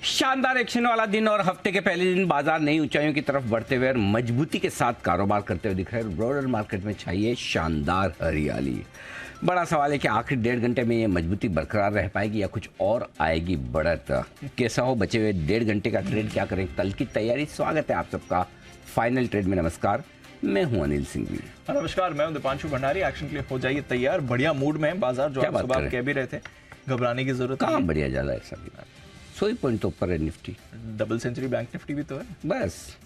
शानदार एक्शन वाला दिन और हफ्ते के पहले दिन बाजार नई ऊंचाइयों की तरफ बढ़ते हुए और मजबूती के साथ कारोबार करते हुए दिख रहे हैं। ब्रॉडर मार्केट में चाहिए शानदार हरियाली। बड़ा सवाल है कि आखिर 1.5 घंटे में ये मजबूती बरकरार रह पाएगी या कुछ और आएगी बढ़त। कैसा हो बचे हुए 1.5 घंटे का ट्रेड, क्या करें कल की तैयारी। स्वागत है आप सबका फाइनल ट्रेड में। नमस्कार, मैं हूं अनिल सिंह जी। नमस्कार, मैं हूं दीपांशु भंडारी। एक्शन के लिए हो जाइए तैयार। बढ़िया मूड में है बाजार, जो आप सुबह कह भी रहे थे, घबराने की जरूरत कहाँ बढ़िया ज्यादा है सभी। 100 पॉइंट तो ऊपर है Nifty. Double century bank Nifty भी तो है, बस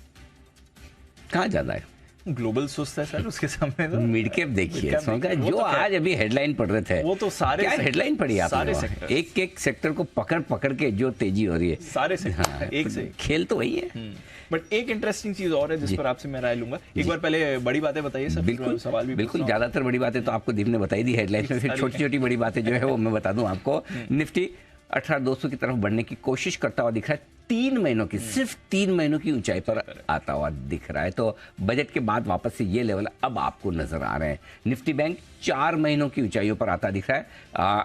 कहाँ ज्यादा है। ग्लोबल सुस्त है सर, उसके सामने तो मिड कैप देखिए जो तो आज अभी हेडलाइन पढ़ रहे थे, वो तो सारे क्या हेडलाइन पढ़ी सारे आपने? सेक्टर, एक एक सेक्टर को पकड़ पकड़ के जो तेजी हो रही है, सारे सेक्टर हाँ, एक से खेल तो वही है। बट एक इंटरेस्टिंग चीज और है जिस पर आपसे मैं राय लूंगा। एक बार पहले बड़ी बातें बताइए सर। बिल्कुल सवाल भी बिल्कुल, ज्यादातर बड़ी बातें तो आपको दीप ने बताई दी हेडलाइन में, फिर छोटी छोटी बड़ी बातें जो है वो मैं बता दूं आपको। निफ्टी 18,200 की तरफ बढ़ने की कोशिश करता हुआ दिख रहा है। 3 महीनों की, सिर्फ 3 महीनों की ऊंचाई पर आता हुआ दिख रहा है। तो बजट के बाद वापस से ये लेवल अब आपको नजर आ रहे हैं। निफ्टी बैंक 4 महीनों की ऊंचाइयों पर आता दिख रहा है।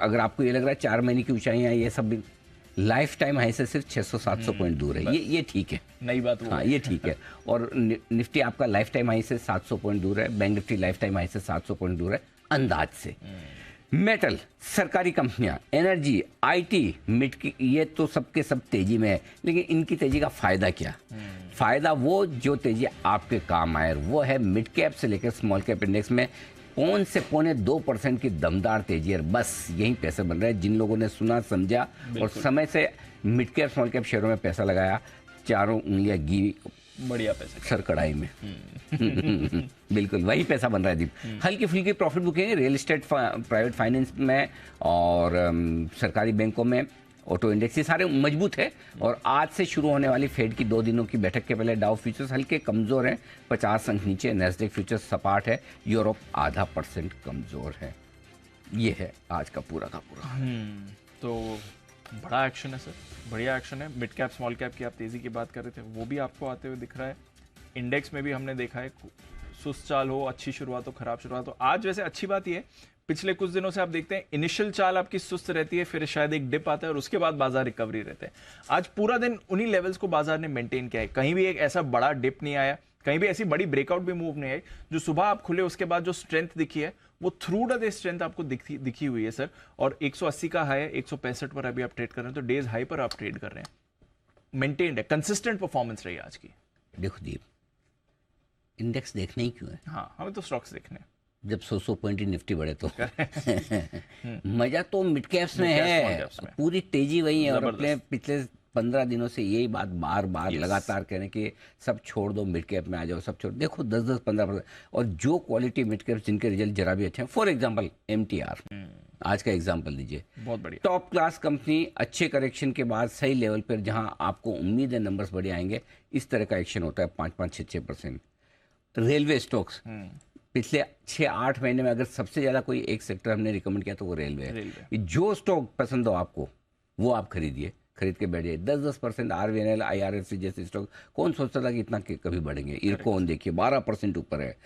अगर आपको ये लग रहा है 4 महीने की ऊंचाइयां ये सब लाइफ टाइम हाई से सिर्फ 600-700 पॉइंट दूर है, ये ठीक है, नई बात वो हाँ ये ठीक है। और निफ्टी आपका लाइफ टाइम हाई से 700 पॉइंट दूर है, bank Nifty life time high से 700 पॉइंट दूर है अंदाज से। मेटल, सरकारी कंपनियां, एनर्जी, आईटी, मिड की, ये तो सबके सब तेजी में है। लेकिन इनकी तेजी का फायदा क्या? फायदा वो जो तेजी आपके काम आए, वो है मिड कैप से लेकर स्मॉल कैप इंडेक्स में 1.25% की दमदार तेजी है। बस यही पैसे बन रहे हैं। जिन लोगों ने सुना, समझा और समय से मिड कैप स्मॉल कैप शेयरों में पैसा लगाया, चारों उंगलियां गी बढ़िया पैसे सर कढ़ाई में। बिल्कुल वही पैसा बन रहा है दीप। हल्की फुल्की profit booking real estate, private finance में और सरकारी बैंकों में, ऑटो इंडेक्स, ये सारे मजबूत है। और आज से शुरू होने वाली फेड की 2 दिनों की बैठक के पहले डाउ फ्यूचर्स हल्के कमजोर हैं, 50 अंक नीचे। नेस्डेक फ्यूचर्स सपाट है, यूरोप 0.5% कमजोर है। ये है आज का पूरा का पूरा। तो बड़ा एक्शन है सर, बढ़िया एक्शन है। मिड कैप स्मॉल कैप की आप तेजी की बात कर रहे थे, वो भी आपको आते हुए दिख रहा है। इंडेक्स में भी हमने देखा है सुस्त चाल हो, अच्छी शुरुआत हो, खराब शुरुआत हो। आज वैसे अच्छी बात यह है, पिछले कुछ दिनों से आप देखते हैं इनिशियल चाल आपकी सुस्त रहती है, फिर शायद एक डिप आता है और उसके बाद बाजार रिकवरी रहते हैं। आज पूरा दिन उन्हीं लेवल्स को बाजार ने मेंटेन किया है। कहीं भी एक ऐसा बड़ा डिप नहीं आया, कहीं भी ऐसी बड़ी ब्रेकआउट भी मूव नहीं आई। जो सुबह आप खुले उसके बाद जो स्ट्रेंथ दिखी है, वो थ्रू द डे स्ट्रेंथ आपको दिखी हुई है सर। और 180 का हाई है, 165 पर अभी आप ट्रेड कर रहे हैं, तो डेज हाई पर आप ट्रेड कर रहे हैं। मेंटेन्ड है, कंसिस्टेंट परफॉर्मेंस रही आज की। देखो दीप, इंडेक्स देखने ही क्यों है? हाँ, हमें तो स्टॉक्स देखने हैं। जब 100 पॉइंट निफ्टी बढ़े तो मजा तो मिड कैप्स में है। पूरी तेजी वही है। और अपने पिछले 15 दिनों से यही बात बार बार लगातार कहने कि सब छोड़ दो, मिड कैप में आ जाओ, सब छोड़। देखो 10-15%। और जो क्वालिटी मिड कैप जिनके रिजल्ट जरा भी अच्छे हैं, फॉर एग्जांपल MTR, आज का एग्जांपल दीजिए, बहुत बढ़िया टॉप क्लास कंपनी, अच्छे करेक्शन के बाद सही लेवल पर जहां आपको उम्मीद है नंबर्स बढ़िया आएंगे, इस तरह का एक्शन होता है 5-6%। रेलवे स्टॉक्स पिछले 6-8 महीने में अगर सबसे ज्यादा कोई एक सेक्टर हमने रिकमेंड किया तो वो रेलवे है। जो स्टॉक पसंद हो आपको वो आप खरीदिए, खरीद के बैठ जाइए। 10-10% RVNL, IRFC जैसे स्टॉक कौन सोचता था कि इतना कभी बढ़ेंगे। इरकॉन देखिए 12% ऊपर है,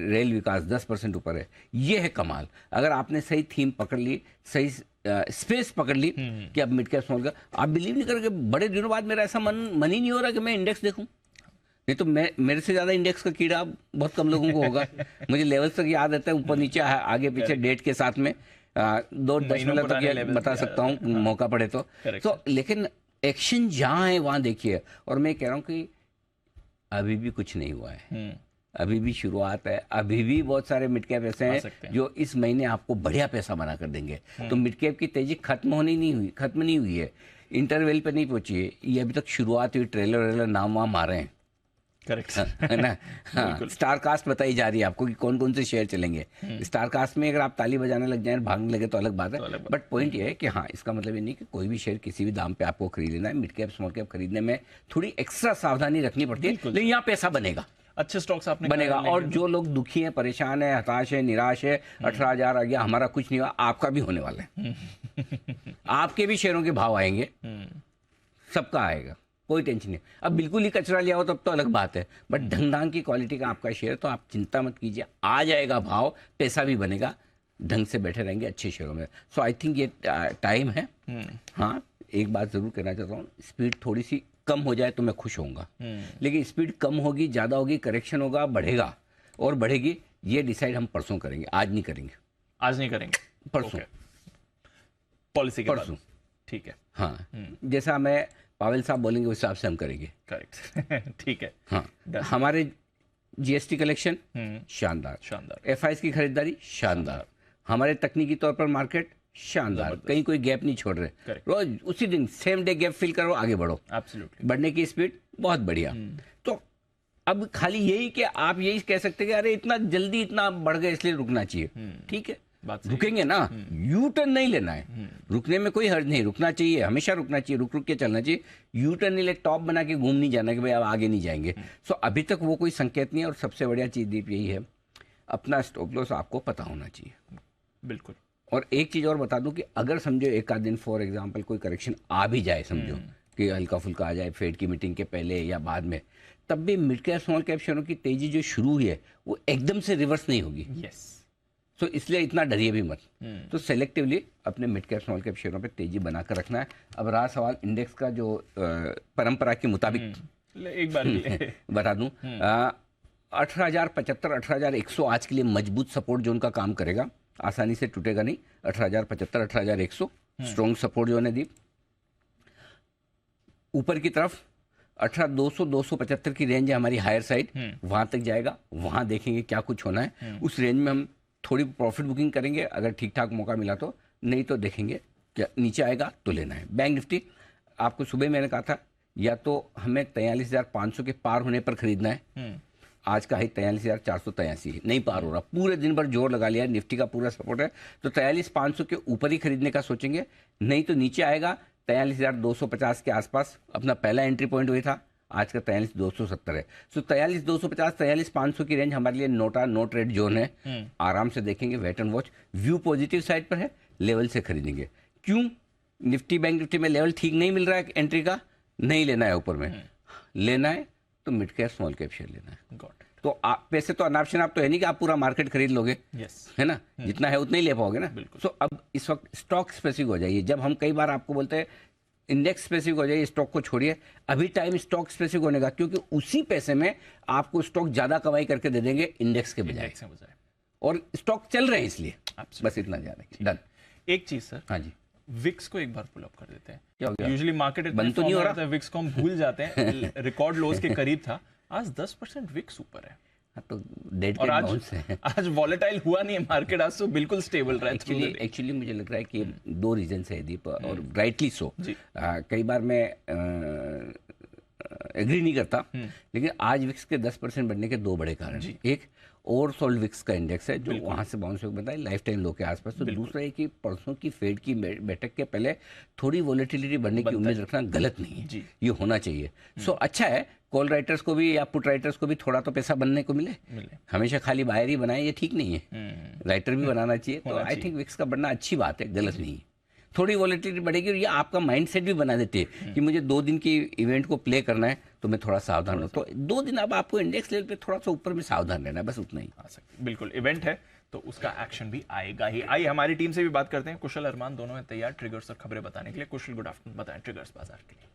रेल विकास 10% ऊपर है। ये है कमाल। अगर आपने सही थीम पकड़ ली, सही स्पेस पकड़ ली कि अब मिड कैप स्मॉल कैप, आप बिलीव नहीं करोगे बड़े दिनों बाद मेरा ऐसा मन ही नहीं हो रहा कि मैं इंडेक्स देखूं। नहीं तो मेरे से ज्यादा इंडेक्स का कीड़ा बहुत कम लोगों को होगा। मुझे लेवल्स तक याद रहता है, ऊपर नीचे आगे पीछे डेट के साथ में 2-10 मिनट तक बता सकता हूँ मौका पड़े तो लेकिन एक्शन जहां है वहां देखिए। और मैं कह रहा हूँ कि अभी भी कुछ नहीं हुआ है, अभी भी शुरुआत है। अभी भी बहुत सारे मिड कैप ऐसे हैं जो इस महीने आपको बढ़िया पैसा बना कर देंगे। तो मिड कैप की तेजी खत्म नहीं हुई है, इंटरवेल पे नहीं पहुंची है, ये अभी तक शुरुआत हुई। ट्रेलर नाम वाम आ रहे हैं, करेक्ट है ना। हाँ, स्टार कास्ट बताई जा रही है आपको कि कौन कौन से शेयर चलेंगे। स्टार कास्ट में अगर आप ताली बजाने लग जाएं, भागने लगे तो अलग बात है। बट पॉइंट ये है कि हाँ, इसका मतलब ये नहीं कि कोई भी शेयर किसी भी दाम पे आपको खरीद लेना है। मिड कैप स्मॉल कैप खरीदने में थोड़ी एक्स्ट्रा सावधानी रखनी पड़ती है, लेकिन यहाँ पैसा बनेगा, अच्छे स्टॉक्स आपने बनेगा। और जो लोग दुखी हैं, परेशान है, हताश है, निराश है, 18,000 आ गया, हमारा कुछ नहीं हुआ, आपका भी होने वाला है। आपके भी शेयरों के भाव आएंगे, सबका आएगा, कोई टेंशन नहीं। अब बिल्कुल ही कचरा लिया हो तब तो अलग बात है, बट ढंग की क्वालिटी का आपका शेयर, तो आप चिंता मत कीजिए, आ जाएगा भाव, पैसा भी बनेगा, ढंग से बैठे रहेंगे अच्छे शेयरों में। सो आई थिंक ये टाइम है। हाँ, एक बात जरूर कहना चाहता हूँ, स्पीड थोड़ी सी कम हो जाए तो मैं खुश होऊंगा, लेकिन स्पीड कम होगी, ज़्यादा होगी, करेक्शन होगा, बढ़ेगा और बढ़ेगी, ये डिसाइड हम परसों करेंगे, आज नहीं करेंगे। आज नहीं करेंगे, परसों। पॉलिसी के परसों। बाद, ठीक है। हाँ, जैसा मैं पावेल साहब बोलेंगे उस हिसाब से हम करेंगे। करेक्ट। ठीक है। हाँ, Done. हमारे जीएसटी कलेक्शन शानदार, शानदार। एफआईएस की खरीदारी शानदार, हमारे तकनीकी तौर पर मार्केट शानदार, कहीं कोई गैप नहीं छोड़ रहे, Correct. रोज उसी दिन सेम डे गैप फिल करो, आगे बढ़ो, एब्सोल्युटली। बढ़ने की स्पीड बहुत बढ़िया। तो अब खाली यही कि आप यही कह सकते हैं कि अरे इतना जल्दी इतना बढ़ गए इसलिए रुकना चाहिए, ठीक है, बात सही रुकेंगे ना, यू टर्न नहीं लेना है, रुकने में कोई हर्ज नहीं, रुकना चाहिए, हमेशा रुकना चाहिए, रुक रुक के चलना चाहिए, यू टर्न नहीं ले, टॉप बना के घूम नहीं जाना कि भाई अब आगे नहीं जाएंगे। सो अभी तक वो कोई संकेत नहीं है, और सबसे बढ़िया चीज दीप यही है, अपना स्टॉप लॉस आपको पता होना चाहिए। बिल्कुल। और एक चीज और बता दूं कि अगर समझो एक आध दिन फॉर एग्जांपल कोई करेक्शन आ भी जाए, समझो कि हल्का फुल्का आ जाए फेड की मीटिंग के पहले या बाद में, तब भी मिड कैप स्मॉल कैप शेयरों की तेजी जो शुरू हुई है वो एकदम से रिवर्स नहीं होगी। यस। तो इसलिए इतना डरिए भी मत। तो सेलेक्टिवली अपने मिड कैप स्मॉल कैप शेयरों पे तेजी बनाकर रखना है। अब रहा सवाल इंडेक्स का, जो परंपरा के मुताबिक एक बार ले। बता दूं, 18,075 18,100 आज के लिए मजबूत सपोर्ट जोन का काम करेगा, आसानी से टूटेगा नहीं। 18,075 18,100 स्ट्रॉन्ग सपोर्ट जोन है दीप। ऊपर की तरफ 18,200 275 की रेंज है हमारी हायर साइड, वहां तक जाएगा, वहां देखेंगे क्या कुछ होना है, उस रेंज में हम थोड़ी प्रॉफिट बुकिंग करेंगे अगर ठीक ठाक मौका मिला तो, नहीं तो देखेंगे क्या नीचे आएगा तो लेना है। बैंक निफ्टी आपको सुबह मैंने कहा था, या तो हमें 43,500 के पार होने पर खरीदना है, आज का हाई 43,483 है, नहीं पार हो रहा, पूरे दिन भर जोर लगा लिया है, निफ्टी का पूरा सपोर्ट है, तो 43,500 के ऊपर ही खरीदने का सोचेंगे, नहीं तो नीचे आएगा 43,250 के आसपास अपना पहला एंट्री पॉइंट हुआ था, आज का 43,270 है। सो 43,250 43,500 की रेंज हमारे लिए नो ट्रेड जोन है, आराम से देखेंगे, wait and watch. View positive side पर है, लेवल से खरीदेंगे। क्यों? निफ्टी बैंक निफ्टी में लेवल ठीक नहीं मिल रहा है एंट्री का, नहीं लेना है ऊपर में, लेना है तो mid cap small cap share लेना है। गॉट। तो वैसे तो अनाप्शन आप तो है नहीं कि आप पूरा मार्केट खरीद लोगे, यस। है ना, जितना है उतना ही ले पाओगे ना। सो अब इस वक्त स्टॉक स्पेसिफिक हो जाइए। जब हम कई बार आपको बोलते हैं इंडेक्स स्पेसिफिक हो जाइए, स्टॉक को छोड़िए, अभी टाइम स्टॉक स्पेसिफिक होने का, क्योंकि उसी पैसे में आपको स्टॉक ज्यादा कमाई करके दे देंगे इंडेक्स के बजाय, और स्टॉक चल रहे हैं इसलिए। बस इतना ध्यान रखिए। डन। एक चीज सर, हाँ जी, विक्स को एक बार पुल अप कर देते हैं। क्या हो गया? यूजुअली मार्केट बंद तो नहीं हो रहा? विक्स को हम भूल जाते हैं, रिकॉर्ड लोज के करीब था, आज 10% विक्स ऊपर है। तो डेट और के आज बाउंस है। आज वॉलेटाइल हुआ नहीं है मार्केट, आज तो बिल्कुल स्टेबल रहा है। एक्चुअली मुझे लग रहा है कि दो रीजन है दीप, और राइटली सो। कई बार मैं एग्री नहीं करता, लेकिन आज विक्स के 10% बढ़ने के दो बड़े कारण हैं। एक, ओवरसोल्ड विक्स का इंडेक्स है जो वहां से बाउंस होकर बताया लाइफ टाइम लो के आसपास। तो दूसरा है कि परसों की फेड की बैठक के पहले थोड़ी वॉलेटिलिटी बढ़ने की उम्मीद रखना गलत नहीं है, ये होना चाहिए। सो अच्छा है, कॉल राइटर्स को भी या पुट राइटर्स को भी थोड़ा तो पैसा बनने को मिले, हमेशा खाली बायर ही बनाए ये ठीक नहीं है, राइटर भी बनाना चाहिए। तो आई थिंक विक्स का बढ़ना अच्छी बात है, गलत नहीं है। थोड़ी वॉलेटिलिटी बढ़ेगी और ये आपका माइंडसेट भी बना देती है कि मुझे 2 दिन की इवेंट को प्ले करना है तो मैं थोड़ा सावधान हूँ। तो 2 दिन अब आपको इंडेक्स लेवल पे थोड़ा सा ऊपर में सावधान रहना है, बस उतना ही। बिल्कुल, इवेंट है तो उसका एक्शन भी आएगा ही। आइए हमारी टीम से भी बात करते हैं। कुशल, अरमान दोनों हैं तैयार ट्रिगर्स और खबरें बताने के लिए। कुशल, गुड आफ्टरनून, बताएं ट्रिगर्स बाजार के लिए।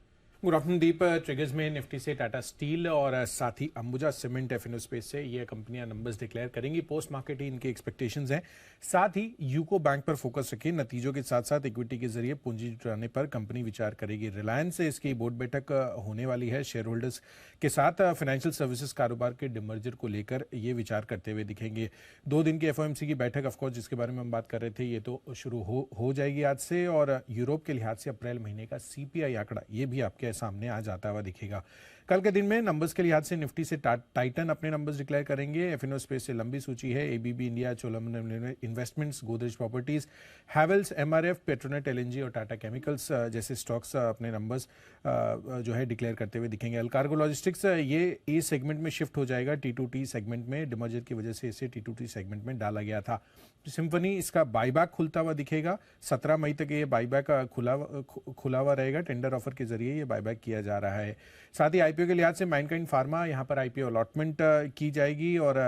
गुड आफ्टरनून दीप। ट्रिगर्स में निफ्टी से टाटा स्टील और साथ ही अंबुजा सीमेंट एफिनो स्पेस से ये कंपनियां नंबर्स डिक्लेयर करेंगी। पोस्ट मार्केट ही इनके एक्सपेक्टेशंस हैं। साथ ही यूको बैंक पर फोकस रखिए। नतीजों के साथ साथ इक्विटी के जरिए पूंजी जुटाने पर कंपनी विचार करेगी। रिलायंस से इसकी बोर्ड बैठक होने वाली है। शेयर होल्डर्स के साथ फाइनेंशियल सर्विसेज कारोबार के डिमर्जर को लेकर ये विचार करते हुए दिखेंगे। 2 दिन की एफओएमसी की बैठक ऑफकोर्स जिसके बारे में हम बात कर रहे थे, ये तो शुरू हो जाएगी आज से। और यूरोप के लिहाज से अप्रैल महीने का सीपीआई आंकड़ा ये भी आपके सामने आज आता हुआ दिखेगा। कल के दिन में नंबर्स के लिहाज से निफ्टी से टाइटन अपने नंबर्स डिक्लेयर करेंगे। एफिनो स्पेस से लंबी सूची है। ABB India, Cholamandalam investments, Godrej properties, Havells, MRF, Petronet LNG और टाटा केमिकल्स जैसे स्टॉक्स अपने नंबर्स जो है डिक्लेयर करते हुए दिखेंगे। अल्कार्गो लॉजिस्टिक्स ये ए सेगमेंट में शिफ्ट हो जाएगा T2T सेगमेंट में। डिमर्जर की वजह से इसे T2T सेगमेंट में डाला गया था। सिम्फनी इसका बाईबैक खुलता हुआ दिखेगा। 17 मई तक ये बाईबैक खुला हुआ रहेगा। टेंडर ऑफर के जरिए ये बाईबैक किया जा रहा है। साथ ही आईपीओ के लिहाज से मैनकाइंड फार्मा यहाँ पर आईपीओ अलॉटमेंट की जाएगी और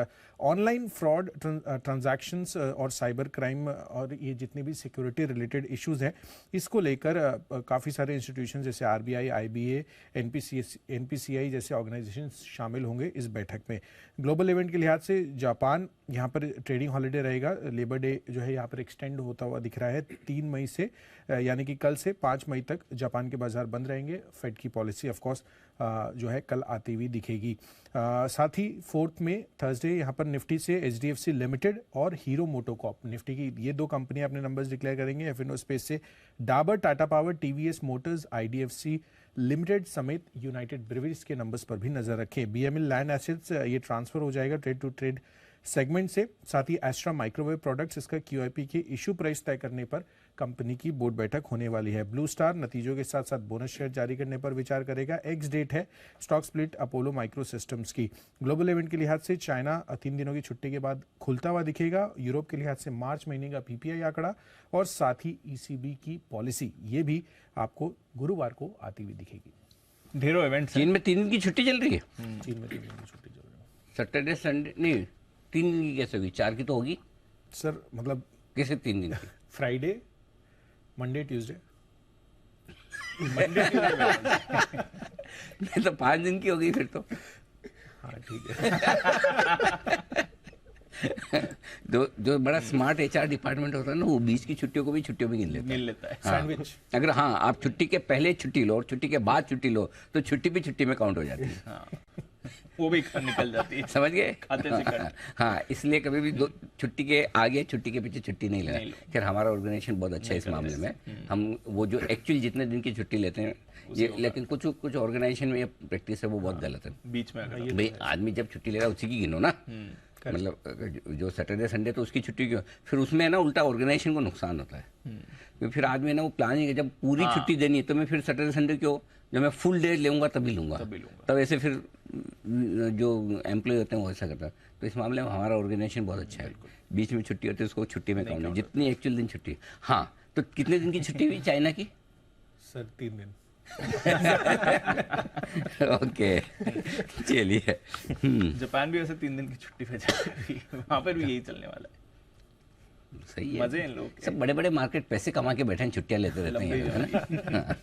ऑनलाइन फ्रॉड ट्रांजैक्शंस और साइबर क्राइम और ये जितने भी सिक्योरिटी रिलेटेड इश्यूज हैं इसको लेकर काफ़ी सारे इंस्टीट्यूशन जैसे आरबीआई, आईबीए, एनपीसीआई जैसे ऑर्गेनाइजेशन शामिल होंगे इस बैठक में। ग्लोबल इवेंट के लिहाज से जापान यहाँ पर ट्रेडिंग हॉलीडे रहेगा। लेबर डे जो है यहाँ पर एक्सटेंड होता हुआ दिख रहा है 3 मई से, यानी कि कल से 5 मई तक जापान के बाजार बंद रहेंगे। फेड की पॉलिसी ऑफ कोर्स जो है कल आती हुई दिखेगी। साथ ही 4 में थर्सडे यहाँ पर निफ्टी से एचडीएफसी लिमिटेड और हीरो मोटोकॉर्प, निफ्टी की ये 2 कंपनियां अपने नंबर्स डिक्लेयर करेंगे। एफएनओ स्पेस से Dabur, Tata power, TVS Motors, IDFC limited समेत यूनाइटेड ब्रेवरीज के नंबर्स पर भी नजर रखें। बीएमएल लैंड एसेट्स ये ट्रांसफर हो जाएगा ट्रेड टू ट्रेड सेगमेंट से। साथ ही एस्ट्रा माइक्रोवेव प्रोडक्ट्स, इसका क्यूआईपी के इशू प्राइस तय करने पर कंपनी की बोर्ड बैठक होने वाली है। ब्लू स्टार नतीजों के साथ साथ बोनस शेयर जारी करने पर विचार करेगा। एक्स डेट है stock split Apollo micro systems की। ग्लोबल इवेंट के लिहाज से चाइना 3 दिनों की छुट्टी के बाद खुलता हुआ दिखेगा। यूरोप के लिहाज से मार्च महीने का पीपीआई आंकड़ा और साथ ही ईसीबी की पॉलिसी ये भी आपको गुरुवार को आती हुई दिखेगी। ढेरों इवेंट्स चीन में 3 दिन की छुट्टी चल रही है। चीन में 3 दिन की छुट्टी चल रही है सैटरडे संडे नहीं, 3 दिन की कैसे होगी? 4 की तो होगी सर। मतलब कैसे 3 दिन की? Friday, Monday, Tuesday. नहीं तो 5 दिन की होगी फिर तो। हाँ ठीक है। जो बड़ा स्मार्ट एचआर डिपार्टमेंट होता है ना, वो बीच की छुट्टियों को भी छुट्टियों में गिन लेता है। हाँ, सैंडविच। अगर हाँ आप छुट्टी के पहले छुट्टी लो और छुट्टी के बाद छुट्टी लो तो छुट्टी भी छुट्टी में काउंट हो जाती है। हाँ, वो भी निकल जाती है, समझ गए? खाते से कट। हाँ, इसलिए कभी भी छुट्टी के आगे छुट्टी के पीछे छुट्टी नहीं लेना। खैर हमारा ऑर्गेनाइजेशन बहुत अच्छा है इस मामले में। हम वो जो एक्चुअली जितने दिन की छुट्टी लेते हैं ये, लेकिन कुछ ऑर्गेनाइजेशन में ये प्रैक्टिस है वो बहुत गलत है। बीच में अगर भाई आदमी जब छुट्टी ले रहा है उसी की गिनो ना। मतलब जो सैटरडे संडे तो उसकी छुट्टी क्यों, फिर उसमें ना उल्टा ऑर्गेनाइजेशन को नुकसान होता है। क्योंकि फिर आदमी ना वो प्लानिंग है, जब पूरी छुट्टी देनी है तो मैं फिर सैटरडे संडे क्यों, जब मैं फुल डे लूंगा तभी लूंगा। तब ऐसे फिर जो एम्प्लॉय होते हैं वो ऐसा करता है। तो इस मामले में हमारा ऑर्गेनाइजेशन बहुत अच्छा है। बीच में छुट्टी होती है उसको छुट्टी में काउंट नहीं, जितनी एक्चुअल दिन छुट्टी। हाँ, तो कितने दिन की छुट्टी हुई चाइना की? सर 3 दिन। ओके, चलिए। जापान भी वैसे 3 दिन की छुट्टी पे जा रही है, वहां पर भी यही चलने वाला है। सही है, मजे इन लोग के। सब बड़े बड़े मार्केट पैसे कमा के बैठे हैं, छुट्टियां लेते रहते हैं।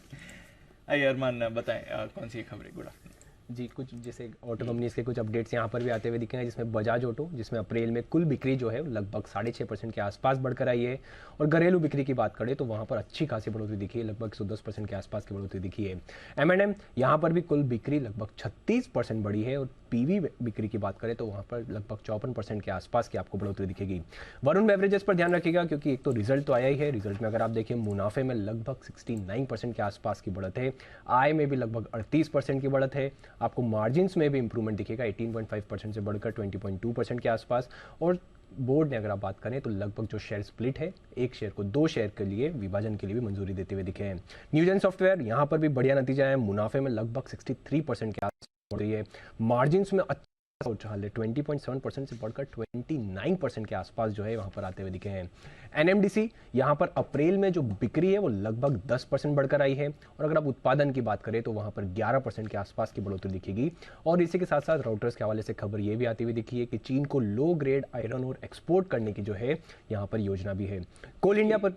आइए अरमान बताएं कौन सी खबरें। गुड आफ्टरनून जी। कुछ जैसे ऑटो कंपनीज के कुछ अपडेट्स यहाँ पर भी आते हुए दिखे हैं, जिसमें बजाज ऑटो, जिसमें अप्रैल में कुल बिक्री जो है लगभग 6.5% के आसपास बढ़कर आई है। और घरेलू बिक्री की बात करें तो वहाँ पर अच्छी खासी बढ़ोतरी दिखी है, लगभग 110% के आसपास की बढ़ोतरी दिखी है। M&M यहाँ पर भी कुल बिक्री लगभग 36% बढ़ी है। और पीवी बिक्री की बात करें तो वहाँ पर लगभग 54% के आसपास की आपको बढ़ोतरी दिखेगी। वरुण बेवरेजेस पर ध्यान रखिएगा, क्योंकि एक तो रिजल्ट तो आया ही है। रिजल्ट में अगर आप देखें मुनाफे में लगभग 69% के आसपास की बढ़त है, आय में भी लगभग 38% की बढ़त है। आपको मार्जिन में भी इंप्रूवमेंट दिखेगा, 18.5% से बढ़कर 20.2% के आसपास। और बोर्ड ने अगर आप बात करें तो लगभग जो शेयर स्प्लिट है, एक शेयर को 2 शेयर के लिए विभाजन के लिए भी मंजूरी देते हुए दिखे हैं। न्यूजेन सॉफ्टवेयर यहाँ पर भी बढ़िया नतीजा है, मुनाफे में लगभग 63% के आसपास बढ़ रही है। मार्जिन में अच्छा उछाल है, 20.7% से बढ़कर 29% के आसपास जो है वहां पर आते हुए दिखे हैं। NMDC यहाँ पर अप्रैल में जो बिक्री है वो लगभग 10% बढ़कर आई है। और अगर आप उत्पादन की बात करें तो वहां पर 11% के आसपास की बढ़ोतरी दिखेगी। और इसी के साथ साथ राउटर्स के हवाले से खबर ये भी आती हुई दिखी है कि चीन को लो ग्रेड आयरन और एक्सपोर्ट करने की जो है यहाँ पर योजना भी है। कोल इंडिया पर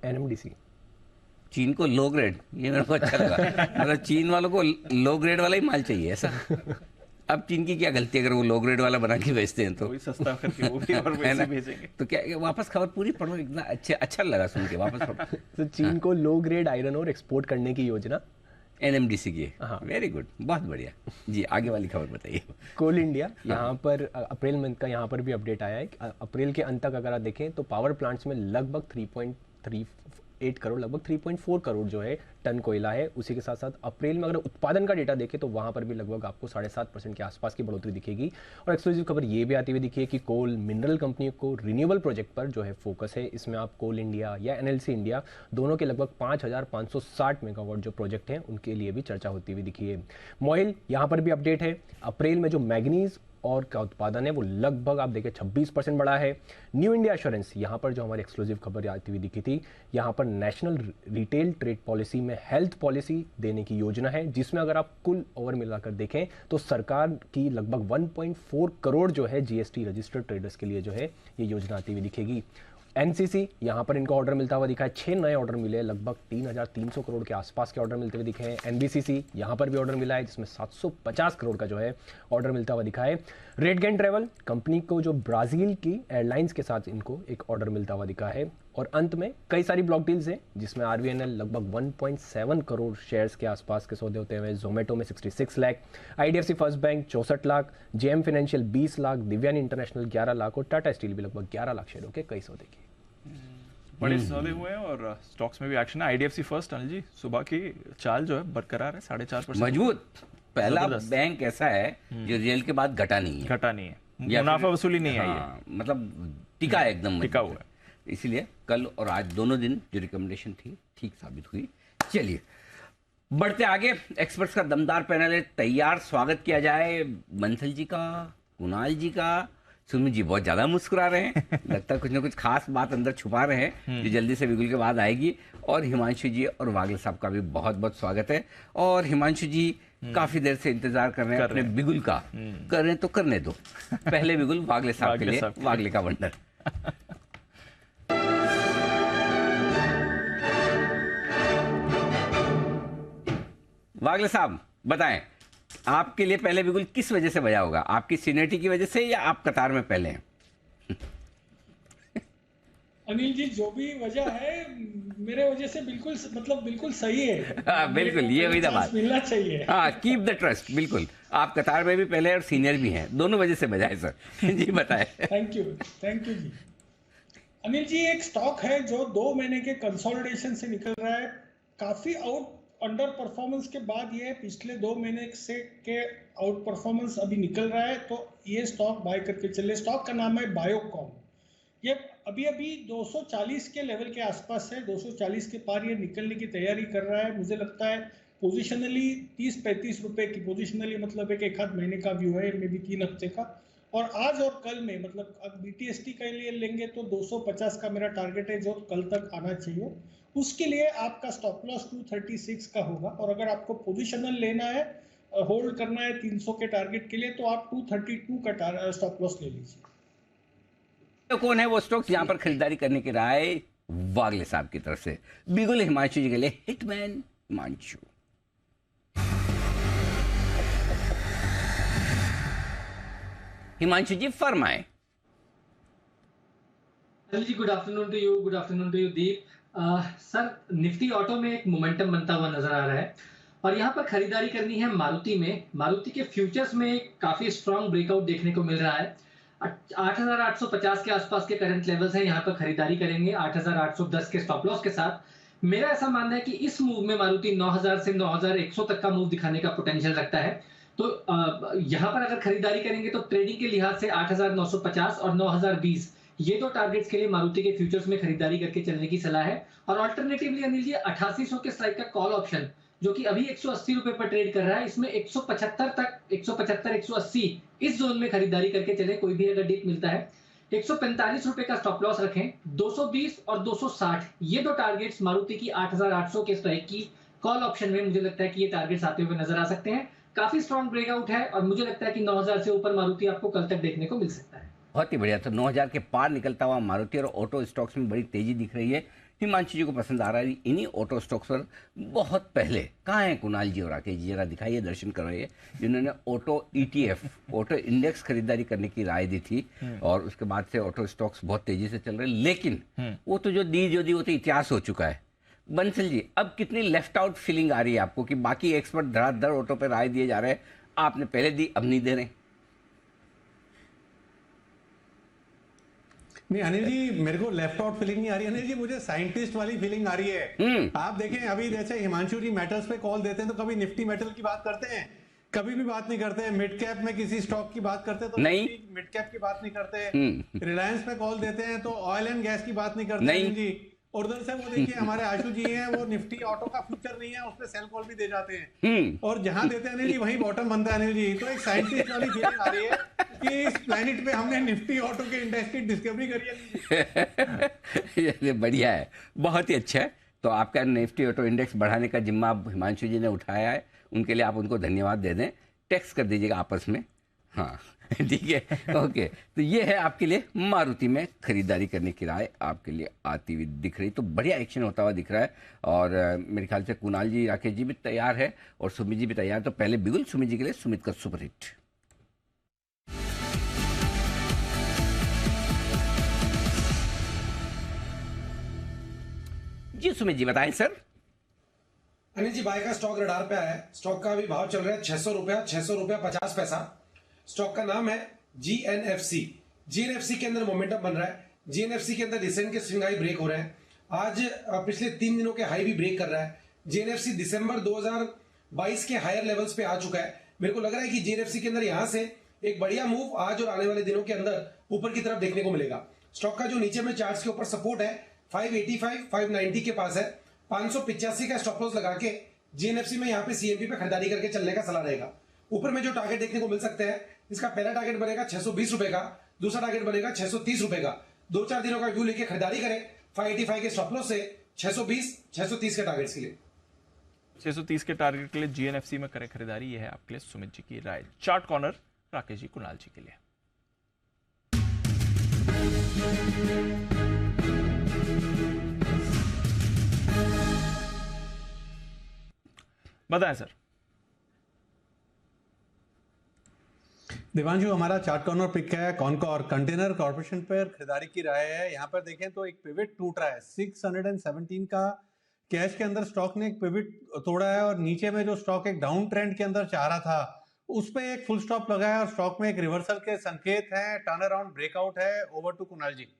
NMDC चीन को लो ग्रेड, ये मेरे को अच्छा लगा। मतलब चीन वालों को लो ग्रेड वाला ही माल चाहिए ऐसा। अब चीन की क्या गलती है अगर वो लो ग्रेड वाला बना के बेचते हैं तो? वही सस्ता करके वो भी और वैसे भेजेंगे। तो क्या वापस खबर पूरी पढ़ो, इतना अच्छा लगा सुन के, वापस पढ़ो। तो चीन को लो ग्रेड आयरन और एक्सपोर्ट करने की योजना NMDC की। वेरी गुड, बहुत बढ़िया जी। आगे वाली खबर बताइए। कोल इंडिया यहाँ पर अप्रैल मंथ का यहाँ पर भी अपडेट आया है। अप्रैल के अंत तक अगर आप देखें तो पावर प्लांट्स में लगभग 3.38 करोड़, लगभग 3.4 करोड़ जो है टन कोयला है। उसी के साथ साथ अप्रैल में अगर उत्पादन का डेटा देखें तो वहां पर भी लगभग आपको 7.5% के आसपास की बढ़ोतरी दिखेगी। और एक्सक्लूसिव खबर ये भी आती हुई दिखी है कि कोल मिनरल कंपनी को रिन्यूएबल प्रोजेक्ट पर जो है फोकस है। इसमें आप कोल इंडिया या NLC इंडिया दोनों के लगभग 5,560 मेगावाट जो प्रोजेक्ट हैं उनके लिए भी चर्चा होती हुई दिखी है। मोइल यहाँ पर भी अपडेट है, अप्रैल में जो मैग्नीज और का उत्पादन है वो लगभग आप देखिए 26% बढ़ा है। न्यू इंडिया एश्योरेंस, यहाँ पर जो हमारी एक्सक्लूसिव खबर आती हुई दिखी थी, यहाँ पर नेशनल रिटेल ट्रेड पॉलिसी में हेल्थ पॉलिसी देने की योजना है, जिसमें अगर आप कुल ओवर मिलाकर देखें तो सरकार की लगभग 1.4 करोड़ जो है जीएसटी रजिस्टर्ड ट्रेडर्स के लिए जो है ये योजना आती हुई दिखेगी। एनसीसी, यहाँ पर इनको ऑर्डर मिलता हुआ दिखा है, 6 नए ऑर्डर मिले, लगभग 3,300 करोड़ के आसपास के ऑर्डर मिलते हुए दिखे हैं। एनबीसीसी, यहाँ पर भी ऑर्डर मिला है जिसमें 750 करोड़ का जो है ऑर्डर मिलता हुआ दिखा है। रेडगेन ट्रेवल कंपनी को जो ब्राज़ील की एयरलाइंस के साथ इनको एक ऑर्डर मिलता हुआ दिखा है। और अंत में कई सारी ब्लॉक डील्स हैं जिसमें आरवीएनएल लगभग 1.7 करोड़ शेयर्स के आसपास के सौदे होते हुए, जोमेटो में 66 lakh, IDFC first bank 64 lakh, JM financial 20 lakh, Divyani international 11 lakh और टाटा स्टील भी लगभग 11 लाख शेयरों के कई सौदे की। बड़े सौदे हुए हैं और स्टॉक्स में भी एक्शन है। आईडीएफसी फर्स्ट, अनिल जी, सुबह की चाल जो है बरकरार है, 4.5% मजबूत। पहला जबरदस्त। बैंक ऐसा है जो रिजल्ट के बाद घटा नहीं है, घटा नहीं है, या मुनाफा फिर- वसूली नहीं आई है, हाँ, मतलब टिका है एकदम, टिका मजबूत हुआ है। इसीलिए कल और आज दोनों दिन जो रिकमेंडेशन थी ठीक साबित हुई। चलिए बढ़ते आगे, एक्सपर्ट्स का दमदार पैनल है तैयार। स्वागत किया जाए बंसल जी का, कुणाल जी का। सुमित जी बहुत ज्यादा मुस्कुरा रहे हैं, लगता है कुछ ना कुछ खास बात अंदर छुपा रहे हैं जो जल्दी से बिगुल के बाद आएगी। और हिमांशु जी और वागले साहब का भी बहुत बहुत स्वागत है। और हिमांशु जी काफी देर से इंतजार कर रहे हैं अपने बिगुल का, कर रहे हैं तो करने दो। पहले बिगुल वागले साहब के वागले लिए, साहब के लिए। वागले का वंडर। वागले साहब बताएं, आपके लिए पहले बिगुल किस वजह से बजा होगा? आपकी सीनियरिटी की वजह से या आप कतार में पहले हैं? अनिल जी, जो भी वजह है मेरे वजह से बिल्कुल मतलब बिल्कुल सही है। हाँ, बिल्कुल, मेरे को ये वही ना चांस बात। मिलना चाहिए। हाँ, कीप द ट्रस्ट। बिल्कुल, आप कतार में भी पहले और सीनियर भी हैं, दोनों वजह से बजाए सर। जी बताएं। थैंक यू जी। अनिल जी, एक स्टॉक है जो 2 महीने के कंसोलिडेशन से निकल रहा है, काफी अंडर परफॉर्मेंस के बाद ये पिछले 2 महीने से के आउट परफॉर्मेंस अभी निकल रहा है, तो ये स्टॉक बाय करके चले। स्टॉक का नाम है बायोकॉम। ये अभी 240 के लेवल के आसपास है, 240 के पार ये निकलने की तैयारी कर रहा है। मुझे लगता है पोजिशनली 30-35 रुपए की, पोजिशनली मतलब एक आध महीने का व्यू है, मे भी 3 हफ्ते का। और आज और कल में मतलब अब बीटीएसटी के लिए लेंगे तो 250 का मेरा टारगेट है जो कल तक आना चाहिए। उसके लिए आपका स्टॉप लॉस 236 का होगा। और अगर आपको पोजिशनल लेना है, होल्ड करना है 300 के टारगेट के लिए, तो आप 232 का स्टॉप लॉस ले लीजिए। तो कौन है वो स्टॉक्स यहाँ पर खरीदारी करने की राय वागले साहब की तरफ से? बिगुल हिमांशु जी के लिए हिटमैन हिमांशु। हिमांशु जी फरमाएं। जी, good afternoon to you Deep. Sir, Nifty auto में एक मोमेंटम बनता हुआ नजर आ रहा है और यहाँ पर खरीदारी करनी है मारुति में। मारुति के फ्यूचर्स में एक काफी स्ट्रांग ब्रेकआउट देखने को मिल रहा है। 8,850 के आसपास के करंट लेवल्स हैं, यहाँ पर खरीदारी करेंगे 8,810 के स्टॉप लॉस के साथ। मेरा ऐसा मानना है कि इस मूव में मारुति 9,000 से 9,100 तक का मूव दिखाने का पोटेंशियल रखता है। तो यहाँ पर अगर खरीदारी करेंगे तो ट्रेडिंग के लिहाज से 8,950 और 9,020 ये 2 टारगेट्स के लिए मारुति के फ्यूचर्स में खरीदारी करके चलने की सलाह है। और अल्टरनेटिवली अनिल जी, 8800 के स्ट्राइक का कॉल ऑप्शन जो कि अभी 180 रुपए पर ट्रेड कर रहा है, इसमें 175 तक 180 इस जोन में खरीदारी करके चले। कोई भी अगर डिप मिलता है 145 रुपए का स्टॉप लॉस रखें। 220 और 260 ये 2 टारगेट्स मारुति की 8,800 के स्ट्राइक की कॉल ऑप्शन में मुझे लगता है कि ये टारगेट्स आते हुए नजर आ सकते हैं। काफी स्ट्रॉन्ग ब्रेकआउट है और मुझे लगता है कि 9,000 से ऊपर मारुति आपको कल तक देखने को मिल सकता है। बहुत ही बढ़िया। तो 9,000 के पार निकलता हुआ मारुति और ऑटो स्टॉक्स में बड़ी तेजी दिख रही है। हिमांशु जी को पसंद आ रहा है इन्हीं ऑटो स्टॉक्स पर। बहुत पहले कहाँ हैं कुणाल जी और राकेश जी, जरा दिखाइए, दर्शन करवाइए, जिन्होंने ऑटो ETF ऑटो इंडेक्स खरीदारी करने की राय दी थी और उसके बाद से ऑटो स्टॉक्स बहुत तेजी से चल रहे हैं। लेकिन वो तो जो दी वो तो इतिहास हो चुका है। बंसल जी, अब कितनी लेफ्ट आउट फीलिंग आ रही है आपको कि बाकी एक्सपर्ट धड़ाधड़ ऑटो पर राय दिए जा रहे हैं, आपने पहले दी अब नहीं दे रहे? नहीं अनिल जी, मेरे को लेफ्ट आउट फीलिंग नहीं आ रही अनिल जी, मुझे साइंटिस्ट वाली फीलिंग आ रही है। आप देखें अभी जैसे हिमांशु जी मेटल्स पे कॉल देते हैं तो कभी निफ्टी मेटल की बात करते हैं, कभी भी बात नहीं करते हैं। मिड कैप में किसी स्टॉक की बात करते हैं तो नहीं, मिड कैप की बात नहीं करते हैं। रिलायंस पे कॉल देते हैं तो ऑयल एंड गैस की बात नहीं करते नहीं। अनिल जी। और उधर से वो देखिए हमारे आशु जी हैं, वो निफ्टी ऑटो का फ्यूचर नहीं है, उसमें सेल कॉल भी दे जाते हैं और जहां देते हैं अनिल जी वहीं बॉटम बनता है अनिल जी। तो एक साइंटिस्ट वाली फीलिंग आ रही है कि इस प्लेनेट पे हमने निफ्टी ऑटो के इंडेक्स की डिस्कवरी करी है। ये बढ़िया है, बहुत ही अच्छा है। तो आपका निफ्टी ऑटो इंडेक्स बढ़ाने का जिम्मा अब हिमांशु जी ने उठाया है, उनके लिए आप उनको धन्यवाद दे दें, टेक्स्ट कर दीजिएगा आपस में। हाँ ठीक है, ओके। तो ये है आपके लिए मारुति में खरीदारी करने की राय आपके लिए आती हुई दिख रही। तो बढ़िया एक्शन होता हुआ दिख रहा है और मेरे ख्याल से कुणाल जी, राकेश जी भी तैयार है और सुमित जी भी तैयार। तो पहले बिगुल सुमित जी के लिए सुमित का सुपरहिट। जी सुमित जी बताएं सर। अनिल जी, बाय का स्टॉक रडार पे आया है। स्टॉक का अभी भाव चल रहा है 600 रुपया, 600 रुपया 50 पैसा। स्टॉक का नाम है GNFC। GNFC के अंदर मोमेंटम बन रहा है। GNFC के अंदर रिसेंट के स्विंग हाई ब्रेक हो रहे हैं। आज पिछले 3 दिनों के हाई भी ब्रेक कर रहा है। GNFC दिसंबर 2022 के हायर लेवल्स पे आ चुका है। मेरे को लग रहा है कि GNFC के अंदर यहां से एक बढ़िया मूव आज और आने वाले दिनों के अंदर ऊपर की तरफ देखने को मिलेगा। स्टॉक का जो नीचे में चार्ट्स के ऊपर सपोर्ट है 585, 590 के पास है। 585 का स्टॉप लॉस लगा के GNFC में यहाँ पे CMP पे खरीदारी करके चलने का सलाह रहेगा। ऊपर में जो टारगेट देखने को मिल सकते हैं, इसका पहला टारगेट बनेगा 620 रुपए का, दूसरा टारगेट बनेगा 630 रुपए का। 2-4 दिनों का व्यू लेके खरीदारी करें 585 के स्टॉप लॉस से 620, 630 के टारगेट्स के लिए। 630 के टारगेट के लिए GNFC में करें खरीदारी, ये है आपके लिए सुमित जी की राय। चार्ट कॉर्नर राकेश जी, कुणाल जी के लिए। बताएं सर। देवांशु, हमारा चार्ट कॉर्नर पिक है कॉनकॉर कंटेनर कॉर्पोरेशन पर खरीदारी की राय है। यहाँ पर देखें तो एक पिवट टूट रहा है 617 का कैश के अंदर स्टॉक ने एक पिवट तोड़ा है और नीचे में जो स्टॉक एक डाउन ट्रेंड के अंदर चाह रहा था उस पे एक फुल स्टॉप लगा है और स्टॉक में एक रिवर्सल के संकेत हैं, टर्न अराउंड ब्रेकआउट है। ओवर टू कुणाल जी।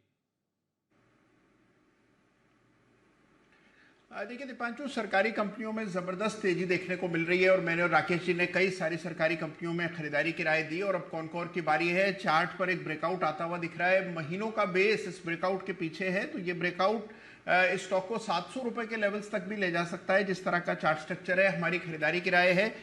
देखिए दीपांशु, सरकारी कंपनियों में जबरदस्त तेजी देखने को मिल रही है और मैंने और राकेश जी ने कई सारी सरकारी कंपनियों में खरीदारी की राय दी और अब कॉनकॉर की बारी है। चार्ट पर एक ब्रेकआउट आता हुआ दिख रहा है, महीनों का बेस इस ब्रेकआउट के पीछे है, तो ये ब्रेकआउट इस स्टॉक को 700 रुपए के लेवल्स तक भी ले जा सकता है। जिस तरह का चार्ट स्ट्रक्चर है, हमारी खरीदारी की राय है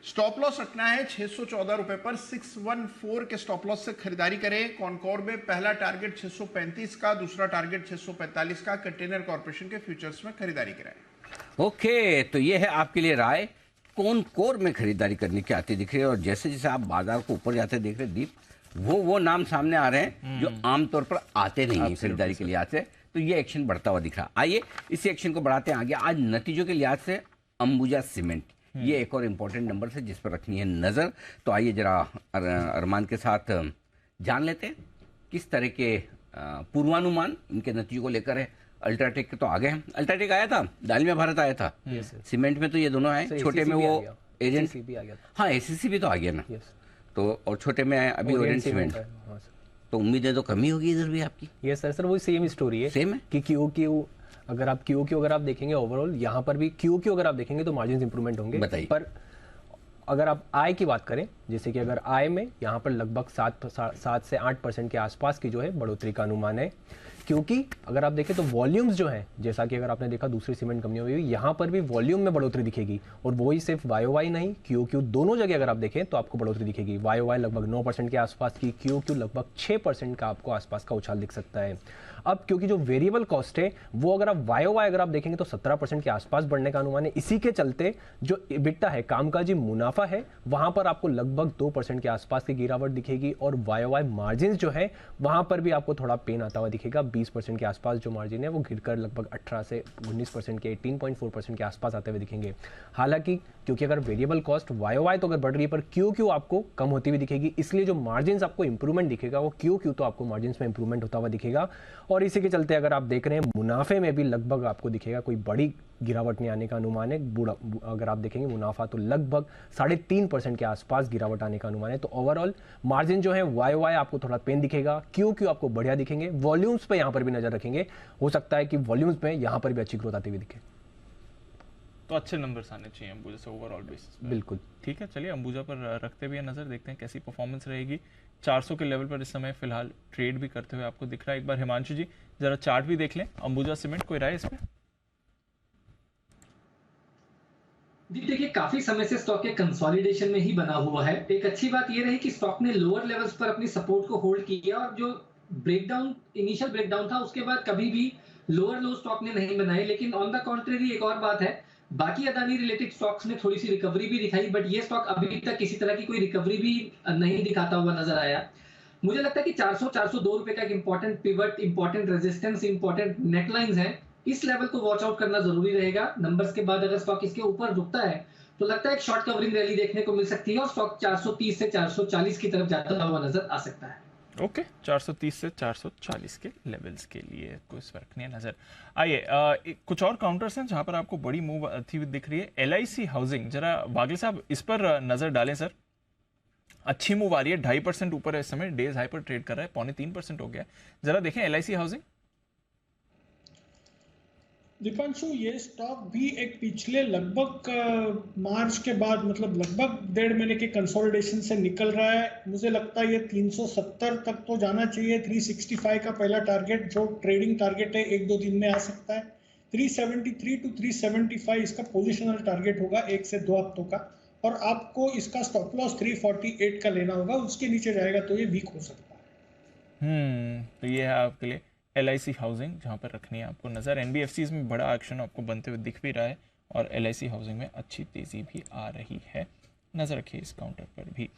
स्टॉप लॉस रखना है 614 रुपए पर। 614 के स्टॉप लॉस से खरीदारी करें। कॉनकॉर में पहला टारगेट 635 का, दूसरा टारगेट 645 का। कंटेनर कॉर्पोरेशन के फ्यूचर्स में खरीदारी कराएं। ओके, तो ये है आपके लिए राय कॉनकॉर में खरीदारी करने की आती दिख रही है। और जैसे जैसे आप बाजार को ऊपर जाते देख रहे दीप, वो नाम सामने आ रहे हैं जो आमतौर पर आते नहीं है खरीदारी के लिहाज से। तो ये एक्शन बढ़ता हुआ दिख रहा। आइए इसी एक्शन को बढ़ाते हैं आगे। आज नतीजों के लिहाज से अंबुजा सीमेंट, ये एक और इम्पोर्टेंट नंबर है जिस पर रखनी है नजर। तो आइए जरा अरमान के साथ जान लेते हैं किस तरह के पूर्वानुमान इनके नतीजों को लेकर है। अल्ट्राटेक के तो आगे हैं, अल्ट्राटेक आया था, डालमिया भारत आया था, सीमेंट में तो ये दोनों आए, छोटे में वो एजेंट भी आ गया। हाँ, ACC भी तो आ गया ना। तो और छोटे में अभी ओरिएंट सीमेंट। तो उम्मीदें तो कमी होगी इधर भी आपकी। यस सर, वही सेम स्टोरी है। सेम है कि QOQ अगर आप देखेंगे ओवरऑल, यहाँ पर भी QOQ अगर आप देखेंगे तो मार्जिन इंप्रूवमेंट होंगे। बताइए। पर अगर आप आय की बात करें, जैसे कि अगर आय में यहाँ पर लगभग 7 से 8% के आसपास की जो है बढ़ोतरी का अनुमान है। क्योंकि अगर आप देखें तो वॉल्यूम्स जो हैं, जैसा कि अगर आपने देखा दूसरी सीमेंट कंपनियों में भी, यहाँ पर भी वॉल्यूम में बढ़ोतरी दिखेगी। और वही सिर्फ YOY नहीं, QOQ दोनों जगह अगर आप देखें तो आपको बढ़ोतरी दिखेगी। YOY लगभग 9% के आसपास की, QOQ लगभग 6% का आपको आसपास का उछाल दिख सकता है। अब क्योंकि जो वेरिएबल कॉस्ट है वो अगर आप YOY अगर आप देखेंगे तो 17% के आसपास बढ़ने का अनुमान है। इसी के चलते जो EBITDA है, कामकाजी मुनाफा है, वहां पर आपको लगभग 2% के आसपास की गिरावट दिखेगी। और YOY मार्जिन जो है वहां पर भी आपको थोड़ा पेन आता हुआ दिखेगा। 20% के आसपास जो मार्जिन है वो गिरकर लगभग 18 से 19% के 18.4% के आसपास आते हुए दिखेंगे। हालांकि क्योंकि अगर वेरिएबल कॉस्ट YOY तो अगर बढ़ रही है पर QOQ आपको कम होती हुई दिखेगी, इसलिए जो मार्जिन आपको इंप्रूवमेंट दिखेगा वो QOQ तो आपको मार्जिन में इंप्रूवमेंट होता हुआ दिखेगा। और इसी के चलते अगर आप देख रहे हैं मुनाफे में भी लगभग आपको दिखेगा कोई बड़ी गिरावट नहीं आने का अनुमान है। अगर आप देखेंगे मुनाफा तो लगभग 3.5% के आसपास गिरावट आने का अनुमान है। तो ओवरऑल मार्जिन जो है YOY आपको थोड़ा पेन दिखेगा, QOQ आपको बढ़िया दिखेंगे। वॉल्यूम्स पे यहाँ पर भी नजर रखेंगे, हो सकता है कि वॉल्यूम्स में यहाँ पर भी अच्छी ग्रोथ आती हुई दिखे। तो अच्छे नंबर्स आने चाहिए अंबुजा से ओवरऑल बेसिस पे। बिल्कुल। ठीक है, चलिए अंबुजा पर रखते हुए नजर, देखते हैं कैसी परफॉर्मेंस रहेगी। 400 के लेवल पर इस समय फिलहाल ट्रेड भी करते हुए आपको दिख रहा है। एक बार हिमांशु जी जरा चार्ट भी देख लें अंबुजा सीमेंट, कोई राय इस पे? जी देखिए, काफी समय से स्टॉक के कंसोलिडेशन में ही बना हुआ है। एक अच्छी बात यह रही कि स्टॉक ने लोअर लेवल्स पर अपनी सपोर्ट को होल्ड किया और जो ब्रेकडाउन, इनिशियल ब्रेकडाउन था उसके बाद कभी भी लोअर लो स्टॉक ने नहीं बनाए। लेकिन ऑन द कॉन्ट्रेरी एक और बात है, बाकी अदानी रिलेटेड स्टॉक्स ने थोड़ी सी रिकवरी भी दिखाई, बट ये स्टॉक अभी तक किसी तरह की कोई रिकवरी भी नहीं दिखाता हुआ नजर आया। मुझे लगता है कि 400-402 रुपए का एक important pivot, important resistance, important necklines है, इस लेवल को वॉच आउट करना जरूरी रहेगा। नंबर्स के बाद अगर स्टॉक इसके ऊपर रुकता है तो लगता है एक शॉर्ट कवरिंग रैली देखने को मिल सकती है और स्टॉक 430 से 440 की तरफ जाता हुआ नजर आ सकता है। ओके, 430 से 440 के लेवल्स के लिए कोई फर्क नहीं है नजर। आइए कुछ और काउंटर्स हैं जहां पर आपको बड़ी मूव आती हुई दिख रही है। LIC हाउसिंग, जरा बागले साहब इस पर नजर डालें सर। अच्छी मूव आ रही है, 2.5% ऊपर है इस समय, डेज हाई पर ट्रेड कर रहा है, 2.25% हो गया है। जरा देखें LIC हाउसिंग। दीपांशु, ये स्टॉक भी एक पिछले लगभग मार्च के बाद, मतलब लगभग 1.5 महीने के कंसोलिडेशन से निकल रहा है। मुझे लगता है ये 370 तक तो जाना चाहिए। 365 का पहला टारगेट जो ट्रेडिंग टारगेट है 1-2 दिन में आ सकता है। 373 टू 375 इसका पोजिशनल टारगेट होगा 1 से 2 हफ्तों का, और आपको इसका स्टॉप लॉस 348 का लेना होगा। उसके नीचे जाएगा तो ये वीक हो सकता है। तो ये है आपके लिए LIC हाउसिंग जहाँ पर रखनी है आपको नज़र। NBFCs में बड़ा एक्शन आपको बनते हुए दिख भी रहा है और LIC हाउसिंग में अच्छी तेज़ी भी आ रही है, नज़र रखिए इस काउंटर पर भी।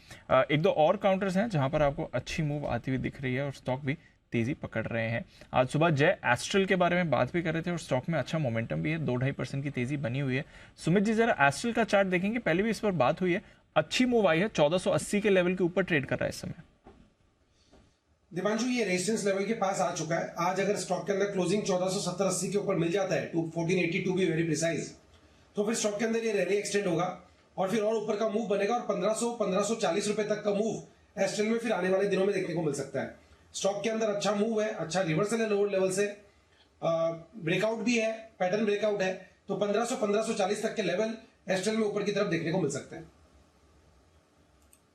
एक दो और काउंटर्स हैं जहाँ पर आपको अच्छी मूव आती हुई दिख रही है और स्टॉक भी तेज़ी पकड़ रहे हैं। आज सुबह जय एस्ट्रल के बारे में बात भी कर रहे थे और स्टॉक में अच्छा मोमेंटम भी है, 2-2.5% की तेज़ी बनी हुई है। सुमित जी जरा एस्ट्रल का चार्ट देखेंगे, पहले भी इस पर बात हुई है, अच्छी मूव आई है, 1480 के लेवल के ऊपर ट्रेड कर रहा है इस समय। दीपांशु, ये रेजिस्टेंस लेवल के पास आ चुका है। आज अगर स्टॉक के अंदर क्लोजिंग 1470-80 के ऊपर मिल जाता है, 1480 टू बी वेरी प्रिसाइज, तो फिर स्टॉक के अंदर ये रैली एक्सटेंड होगा और फिर और ऊपर का मूव बनेगा और 1500-1540 रुपए तक का मूव एस्ट्रल में फिर आने वाले दिनों में देखने को मिल सकता है। स्टॉक के अंदर अच्छा मूव है, अच्छा रिवर्सल है लोअर लेवल से, ब्रेकआउट भी है, पैटर्न ब्रेकआउट है, तो 1500-1540 तक के लेवल एस्ट्रल में ऊपर की तरफ देखने को मिल सकते हैं।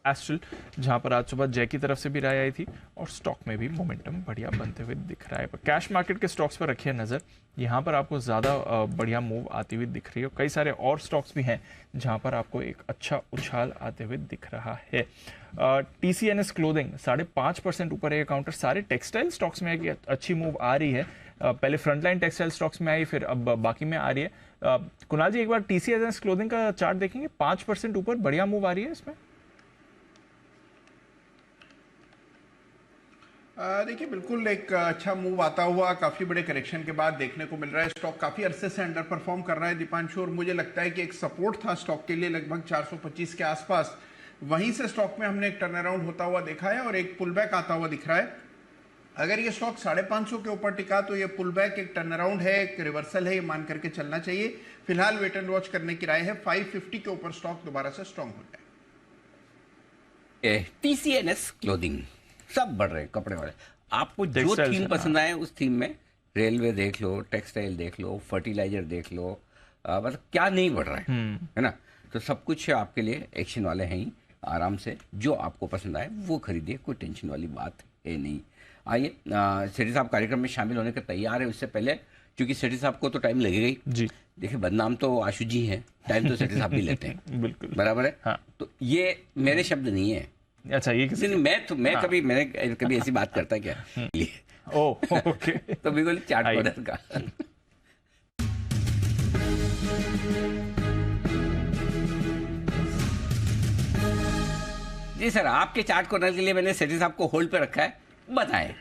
एस्ट्रल जहां पर आज सुबह जय की तरफ से भी राय आई थी और स्टॉक में भी मोमेंटम बढ़िया बनते हुए दिख रहा है। कैश मार्केट के स्टॉक्स पर रखिए नज़र, यहाँ पर आपको ज़्यादा बढ़िया मूव आती हुई दिख रही है। कई सारे और स्टॉक्स भी हैं जहाँ पर आपको एक अच्छा उछाल आते हुए दिख रहा है। TCNS क्लोथिंग 5.5% ऊपर है काउंटर। सारे टेक्सटाइल स्टॉक्स में एक अच्छी मूव आ रही है, पहले फ्रंटलाइन टेक्सटाइल स्टॉक्स में आई, फिर अब बाकी में आ रही है। कुणाल जी एक बार TCNS क्लोथिंग का चार्ट देखेंगे, 5% ऊपर बढ़िया मूव आ रही है इसमें। देखिए बिल्कुल एक अच्छा मूव आता हुआ काफी बड़े करेक्शन के बाद देखने को मिल रहा है। स्टॉक काफी अरसे से अंडर परफॉर्म कर रहा है दीपांशु, और मुझे लगता है कि एक सपोर्ट था स्टॉक के लिए लगभग 425 के आसपास, वहीं से स्टॉक में हमने एक टर्न अराउंड होता हुआ देखा है और एक पुल बैक आता हुआ दिख रहा है। अगर ये स्टॉक 550 के ऊपर टिका तो ये पुल बैक एक टर्न अराउंड है, एक रिवर्सल है, ये मान करके चलना चाहिए। फिलहाल वेट एंड वॉच करने की राय है, 550 के ऊपर स्टॉक दोबारा से स्ट्रॉन्ग हो जाए। TCNS क्लोथिंग सब बढ़ रहे हैं, कपड़े वाले। आपको जो Textiles थीम है, पसंद आए उस थीम में, रेलवे देख लो, टेक्सटाइल देख लो, फर्टिलाइजर देख लो, मतलब क्या नहीं बढ़ रहा है ना। तो सब कुछ आपके लिए एक्शन वाले हैं ही, आराम से जो आपको पसंद आए वो खरीदिए, कोई टेंशन वाली बात है नहीं। आइए सेठी साहब कार्यक्रम में शामिल होने के तैयार है। उससे पहले क्योंकि सेठी साहब को तो टाइम लगेगा ही जी, देखिए बदनाम तो आशु जी हैं, टाइम तो सेठी साहब भी लेते हैं बिल्कुल बराबर है। हाँ। तो ये मेरे शब्द नहीं है। अच्छा, ये किसी नहीं, मैं कभी ऐसी बात करता क्या ये ओके तो बिल्कुल चार्ट पाउडर का। जी सर, आपके चार्ट कॉर्नर के लिए मैंने सेठी साहब को होल्ड पे रखा है, बताएं।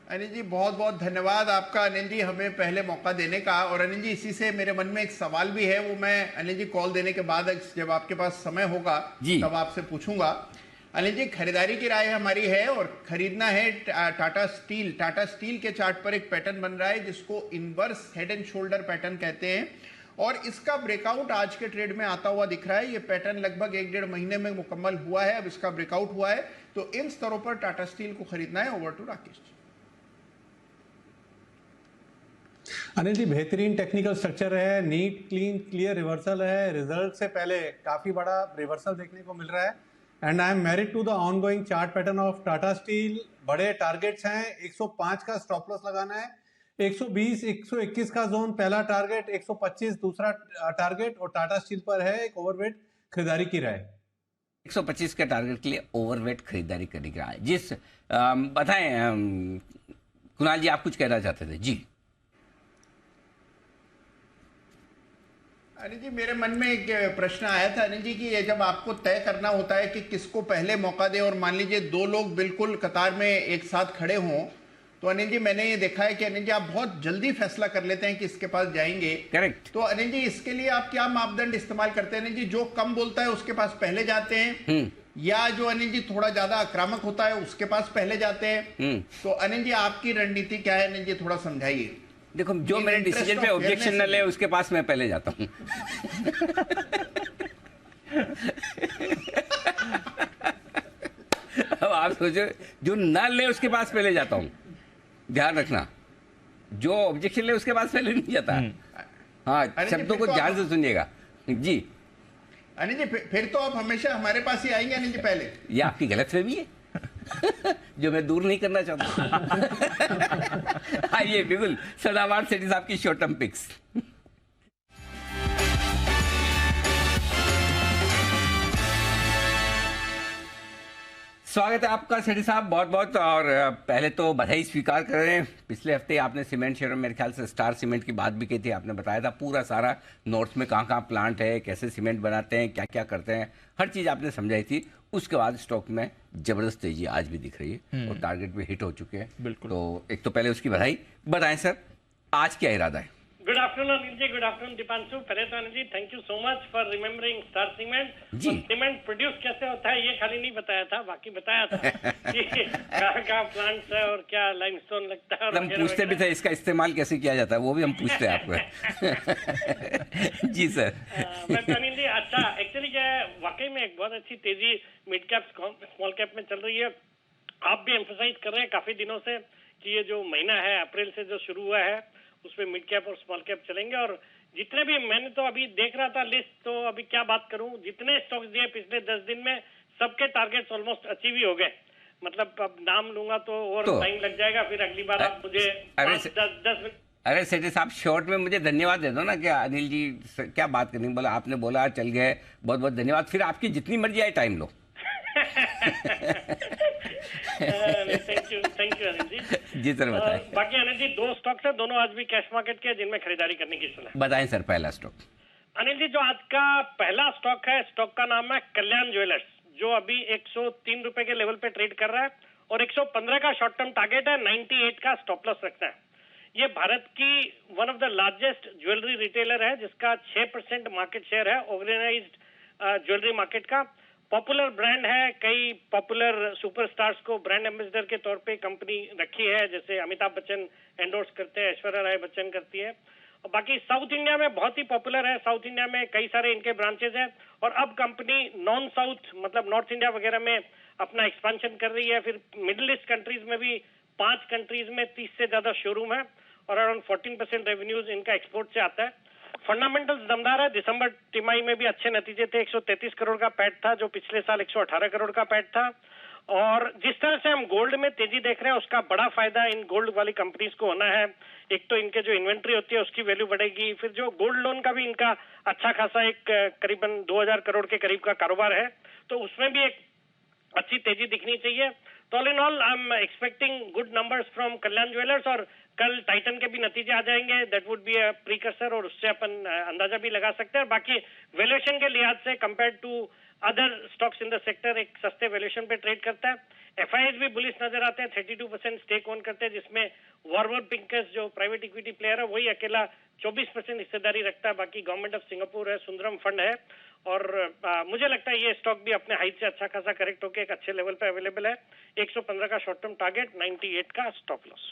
अनिल जी बहुत बहुत धन्यवाद आपका, अनिल जी हमें पहले मौका देने का। और अनिल जी इसी से मेरे मन में एक सवाल भी है, वो मैं अनिल जी कॉल देने के बाद जब आपके पास समय होगा तब आपसे पूछूंगा। अनिल जी खरीदारी की राय हमारी है और खरीदना है टाटा स्टील। टाटा स्टील के चार्ट पर एक पैटर्न बन रहा है जिसको inverse head and shoulder pattern कहते हैं और इसका ब्रेकआउट आज के ट्रेड में आता हुआ दिख रहा है। ये पैटर्न लगभग 1-1.5 महीने में मुकम्मल हुआ है, अब इसका ब्रेकआउट हुआ है, तो इन स्तरों पर टाटा स्टील को खरीदना है। Over to Rakesh ji. अनिल जी, बेहतरीन टेक्निकल स्ट्रक्चर है, नीट क्लीन क्लियर रिवर्सल है, रिजल्ट से पहले काफी बड़ा रिवर्सल देखने को मिल रहा है। And I am married to the ongoing chart pattern of Tata Steel. बड़े टारगेट्स हैं, 105 का स्टॉप लॉस लगाना है, 120 121 का जोन पहला टारगेट, 125 दूसरा टारगेट, और टाटा स्टील पर है एक ओवरवेट खरीदारी की राय। 125 के टारगेट के लिए ओवरवेट खरीदारी करने की राय। जिस बताएं कुणाल जी, आप कुछ कहना चाहते थे जी। अनिल जी, मेरे मन में एक प्रश्न आया था अनिल जी कि ये जब आपको तय करना होता है कि किसको पहले मौका दे, और मान लीजिए दो लोग बिल्कुल कतार में एक साथ खड़े हों, तो अनिल जी मैंने ये देखा है कि अनिल जी आप बहुत जल्दी फैसला कर लेते हैं कि इसके पास जाएंगे। करेक्ट। तो अनिल जी इसके लिए आप क्या मापदंड इस्तेमाल करते हैं? अनिल जी जो कम बोलता है उसके पास पहले जाते हैं, या जो अनिल जी थोड़ा ज्यादा आक्रामक होता है उसके पास पहले जाते हैं? तो अनिल जी आपकी रणनीति क्या है? अनिल जी थोड़ा समझाइए। देखो, जो मेरे डिसीजन पे ऑब्जेक्शन न ले उसके पास मैं पहले जाता हूँ। अब आप सोचो, जो न ले उसके पास पहले जाता हूँ। ध्यान रखना, जो ऑब्जेक्शन ले उसके पास पहले नहीं जाता। हाँ, शब्दों को ध्यान से सुनिएगा जी। अनिल जी फिर तो आप हमेशा हमारे पास ही आएंगे अनिल जी पहले। ये आपकी गलतफहमी है जो मैं दूर नहीं करना चाहता। आइए, बिल्कुल सदाबहार सेठी साहब की शॉर्ट टर्म पिक्स। स्वागत है आपका सेठी साहब, बहुत बहुत। और पहले तो बधाई स्वीकार कर रहे हैं। पिछले हफ्ते आपने सीमेंट शेयर में मेरे ख्याल से स्टार सीमेंट की बात भी की थी। आपने बताया था पूरा सारा नॉर्थ में कहाँ कहाँ प्लांट है, कैसे सीमेंट बनाते हैं, क्या क्या करते हैं, हर चीज़ आपने समझाई थी। उसके बाद स्टॉक में जबरदस्त तेजी आज भी दिख रही है और टारगेट भी हिट हो चुके हैं। बिल्कुल। तो एक तो पहले उसकी बधाई। बताएं सर, आज क्या इरादा है? Good afternoon Anil ji, good afternoon Deepanshu. पहले तो Anil ji thank you so much for remembering Star cement. जी। सीमेंट प्रोड्यूस कैसे होता है ये खाली नहीं बताया था, बाकी बताया था कि कहाँ प्लांट्स है और क्या लाइमस्टोन लगता है। हम पूछते भी थे इसका इस्तेमाल कैसे किया जाता है, वो भी हम पूछते हैं आपको। जी सर। मैं अनिल जी, अच्छा एक्चुअली क्या है, वाकई में एक बहुत अच्छी तेजी मिड कैप स्मॉल कैप में चल रही है। आप भी एम्फोसाइज कर रहे हैं काफी दिनों से कि ये जो महीना है अप्रैल से जो शुरू हुआ है उसमें मिड कैप और स्मॉल कैप चलेंगे। और जितने भी, मैंने तो अभी देख रहा था लिस्ट, तो अभी क्या बात करूं, जितने स्टॉक्स दिए पिछले 10 दिन में सबके टारगेट्स ऑलमोस्ट अचीव ही हो गए। मतलब अब नाम लूंगा तो और टाइम लग जाएगा, फिर अगली बार आप मुझे 10 मिनट। अरे सेठी साहब, शॉर्ट में मुझे धन्यवाद दे दो ना। क्या अनिल जी क्या बात करनी, बोला आपने, बोला चल गए, बहुत बहुत धन्यवाद। फिर आपकी जितनी मर्जी आए टाइम लो। Thank you Anil ji. जी सर, बताएं। बाकी अनिल जी दो स्टॉक्स है, दोनों आज भी कैश मार्केट के, जिनमें खरीदारी करने की सलाह। बताएं सर, पहला स्टॉक। अनिल जी जो आज का पहला स्टॉक है, स्टॉक का नाम है कल्याण ज्वेलर्स, जो अभी 103 रुपए के लेवल पे ट्रेड कर रहा है और 115 का शॉर्ट टर्म टारगेट है, 98 का स्टॉप लॉस रखता है। ये भारत की one of the largest jewellery retailer है, जिसका 6% मार्केट शेयर है ऑर्गेनाइज्ड ज्वेलरी मार्केट का। पॉपुलर ब्रांड है, कई पॉपुलर सुपरस्टार्स को ब्रांड एम्बेसडर के तौर पे कंपनी रखी है, जैसे अमिताभ बच्चन एंडोर्स करते हैं, ऐश्वर्या राय बच्चन करती है। और बाकी साउथ इंडिया में बहुत ही पॉपुलर है, साउथ इंडिया में कई सारे इनके ब्रांचेस हैं। और अब कंपनी नॉन साउथ मतलब नॉर्थ इंडिया वगैरह में अपना एक्सपेंशन कर रही है। फिर मिडिल ईस्ट कंट्रीज में भी 5 कंट्रीज में 30 से ज्यादा शोरूम है और अराउंड 14% रेवेन्यूज इनका एक्सपोर्ट से आता है। फंडामेंटल्स दमदार है, दिसंबर तिमाही में भी अच्छे नतीजे थे, 133 करोड़ का पैट था जो पिछले साल 118 करोड़ का पैट था। और जिस तरह से हम गोल्ड में तेजी देख रहे हैं उसका बड़ा फायदा इन गोल्ड वाली कंपनीज को होना है। एक तो इनके जो इन्वेंट्री होती है उसकी वैल्यू बढ़ेगी, फिर जो गोल्ड लोन का भी इनका अच्छा खासा एक करीबन 2000 करोड़ के करीब का कारोबार है, तो उसमें भी एक अच्छी तेजी दिखनी चाहिए। तो all in all I am expecting good numbers from Kalyan jewellers. और कल टाइटन के भी नतीजे आ जाएंगे, that would be a precursor, और उससे अपन अंदाजा भी लगा सकते हैं। बाकी वैल्यूएशन के लिहाज से compare to other stocks in the sector एक सस्ते वैल्यूएशन पे ट्रेड करता है। एफआईआईज भी बुलिश नजर आते हैं, 32% स्टेक ओन करते हैं, जिसमें वॉर्वर पिंकस जो प्राइवेट इक्विटी प्लेयर है वही अकेला 24% हिस्सेदारी रखता है। बाकी गवर्नमेंट ऑफ सिंगापुर है, सुंदरम फंड है। और मुझे लगता है ये स्टॉक भी अपने हाइट से अच्छा खासा करेक्ट होकर एक अच्छे लेवल पे अवेलेबल है। 115 का शॉर्ट टर्म टारगेट, 98 का स्टॉप लॉस।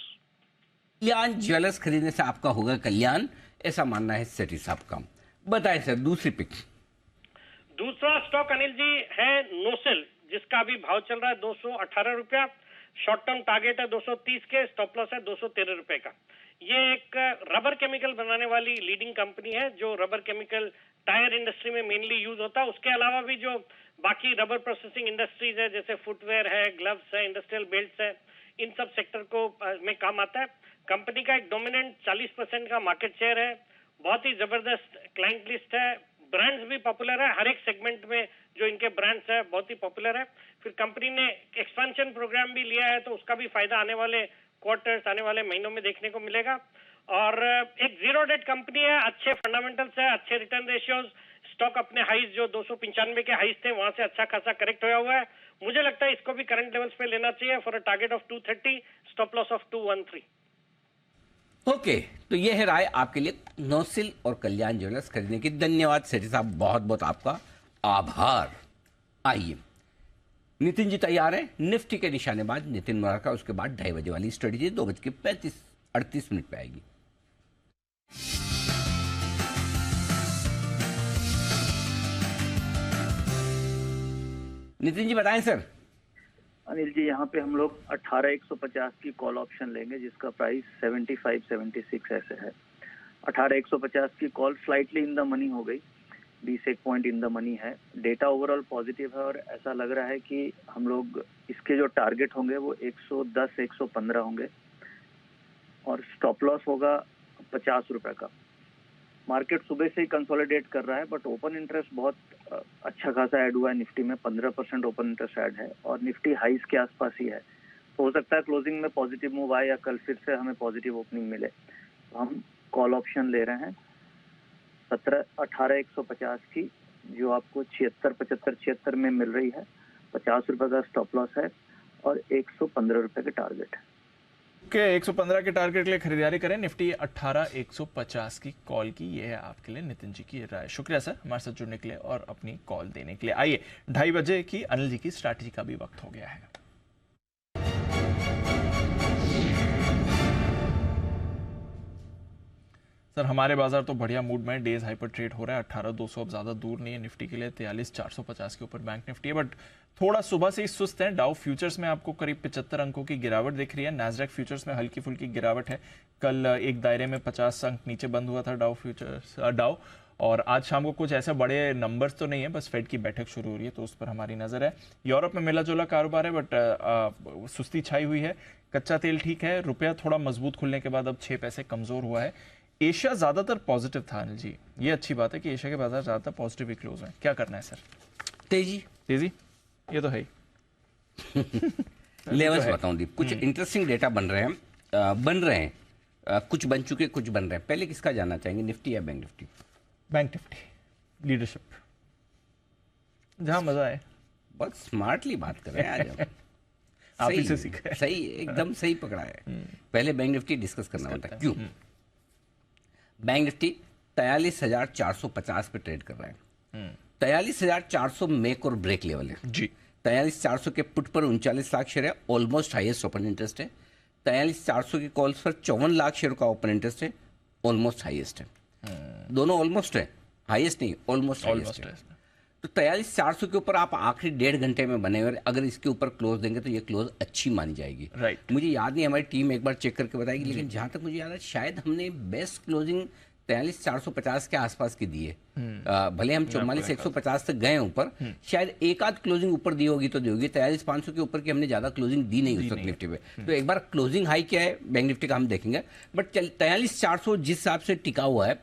कल्याण ज्वेलर्स खरीदने से आपका होगा कल्याण, ऐसा मानना है सेठी साहब का। बताएं सर, दूसरी पिक। दूसरा स्टॉक अनिल जी है नोसेल, जिसका अभी भाव चल रहा है 218 रुपया। शॉर्ट टर्म टारगेट है 230 के, स्टॉप लॉस है 213 रुपए का। ये एक रबर केमिकल बनाने वाली लीडिंग कंपनी है जो रबर केमिकल टायर इंडस्ट्री में मेनली यूज होता है। उसके अलावा भी जो बाकी रबर प्रोसेसिंग इंडस्ट्रीज है जैसे फुटवेयर है, ग्लव्स है, इंडस्ट्रियल बेल्ट्स है, इन सब सेक्टर को में काम आता है। कंपनी का एक डोमिनेंट 40% का मार्केट शेयर है, बहुत ही जबरदस्त क्लाइंट लिस्ट है, ब्रांड्स भी पॉपुलर है, हर एक सेगमेंट में जो इनके ब्रांड्स है बहुत ही पॉपुलर है। फिर कंपनी ने एक्सपेंशन प्रोग्राम भी लिया है तो उसका भी फायदा आने वाले क्वार्टर्स, आने वाले महीनों में देखने को मिलेगा। और एक जीरो डेट कंपनी है, अच्छे फंडामेंटल्स है, अच्छे रिटर्न रेशियोज, स्टॉक अपने हाईज जो 295 के हाईज थे वहां से अच्छा खासा करेक्ट होया हुआ है। मुझे लगता है इसको भी करंट लेवल्स पे लेना चाहिए for a target of 230, stop loss of 213। Okay, तो ये है राय आपके लिए नौसिल और कल्याण ज्वेलर्स खरीदने की। धन्यवाद सेठी साहब, बहुत बहुत आपका आभार। आइए नितिन जी तैयार है निफ्टी के निशानेबाज नितिन मुरारका, उसके बाद 2:30 बजे वाली स्ट्रेटेजी 2:38 पे आएगी। नितिन जी बताएं सर। अनिल जी, यहाँ पे हम लोग 18,150 की कॉल ऑप्शन लेंगे जिसका प्राइस 75-76 ऐसे है। 18,150 की call slightly in the money हो गई, 20 पॉइंट इन द मनी है। डेटा ओवरऑल पॉजिटिव है और ऐसा लग रहा है कि हम लोग इसके जो टारगेट होंगे वो 110-115 होंगे और स्टॉप लॉस होगा 50 रुपए का। मार्केट सुबह से ही कंसोलिडेट कर रहा है बट ओपन इंटरेस्ट बहुत अच्छा खासा ऐड हुआ है निफ्टी में, 15% ओपन इंटरेस्ट ऐड है और निफ्टी हाईज के आसपास ही है। तो हो सकता है क्लोजिंग में पॉजिटिव मूव आए या कल फिर से हमें पॉजिटिव ओपनिंग मिले। तो हम कॉल ऑप्शन ले रहे हैं 18,150 की जो आपको 76 में मिल रही है। 50 रुपए का स्टॉप लॉस है और 115 रुपए का टारगेट है। ओके, 115 के टारगेट के लिए खरीदारी करें। निफ्टी 18,150 की कॉल की, ये है आपके लिए नितिन जी की राय। शुक्रिया सर हमारे साथ जुड़ने के लिए और अपनी कॉल देने के लिए। आइए 2:30 बजे की अनिल जी की स्ट्रैटेजी का भी वक्त हो गया है। सर हमारे बाजार तो बढ़िया मूड में, डेज हाइपर ट्रेड हो रहा है। 18,200 अब ज्यादा दूर नहीं है निफ्टी के लिए। 43,450 के ऊपर बैंक निफ्टी है बट थोड़ा सुबह से ही सुस्त है। डाउ फ्यूचर्स में आपको करीब 75 अंकों की गिरावट दिख रही है। नैस्डैक फ्यूचर्स में हल्की फुल्की गिरावट है। कल एक दायरे में 50 अंक नीचे बंद हुआ था डाउ, और आज शाम को कुछ ऐसे बड़े नंबर्स तो नहीं है, बस फेड की बैठक शुरू हो रही है तो उस पर हमारी नजर है। यूरोप में मिला जुला कारोबार है बट सुस्ती छाई हुई है। कच्चा तेल ठीक है, रुपया थोड़ा मजबूत खुलने के बाद अब 6 पैसे कमजोर हुआ है। एशिया ज्यादातर पॉजिटिव था अनिल जी, ये अच्छी बात है कि एशिया के बाजार ज्यादातर पॉजिटिव ही क्लोज हैं। क्या करना है सर? तेजी ये तो है ही। लेवल्स बताऊं दीप, कुछ इंटरेस्टिंग डेटा बन रहे हैं, कुछ बन चुके, कुछ बन रहे हैं। पहले किसका जानना चाहेंगे, निफ्टी या bank Nifty? Bank Nifty leadership, जहां मजा आए। बहुत स्मार्टली बात कर रहे हैं आज आप ही से सीखा है। सही, एकदम सही पकड़ा है। पहले बैंक निफ्टी डिस्कस करना होता है। क्यों? बैंक निफ्टी 43,450 पे ट्रेड कर रहा है। 43,400 मेक और ब्रेक लेवल है जी। 43,400 के पुट पर 39 लाख शेयर है, ऑलमोस्ट हाईएस्ट ओपन इंटरेस्ट है। 43,400 की कॉल्स पर 54 लाख शेयर का ओपन इंटरेस्ट है, ऑलमोस्ट हाईएस्ट है। दोनों ऑलमोस्ट है, हाईएस्ट नहीं, ऑलमोस्ट हाईएस्ट है। तो 43,400 के ऊपर आप आखिरी 1.5 घंटे में बने हुए, अगर इसके ऊपर क्लोज देंगे तो ये क्लोज अच्छी मानी जाएगी। राइट। मुझे याद नहीं, हमारी टीम एक बार चेक करके बताएगी, लेकिन जहां तक मुझे याद है शायद हमने बेस्ट क्लोजिंग 43,450 के आसपास की दी है। भले हम 44,150 तक गए ऊपर, शायद एक आध क्लोजिंग ऊपर दी होगी तो दी होगी। 43,500 के ऊपर की हमने ज्यादा क्लोजिंग दी नहीं उस वक्त निफ्टी पे। तो एक बार क्लोजिंग हाई क्या है बैंक निफ्टी का हम देखेंगे। बट 43,400 जिस हिसाब से टिका हुआ है,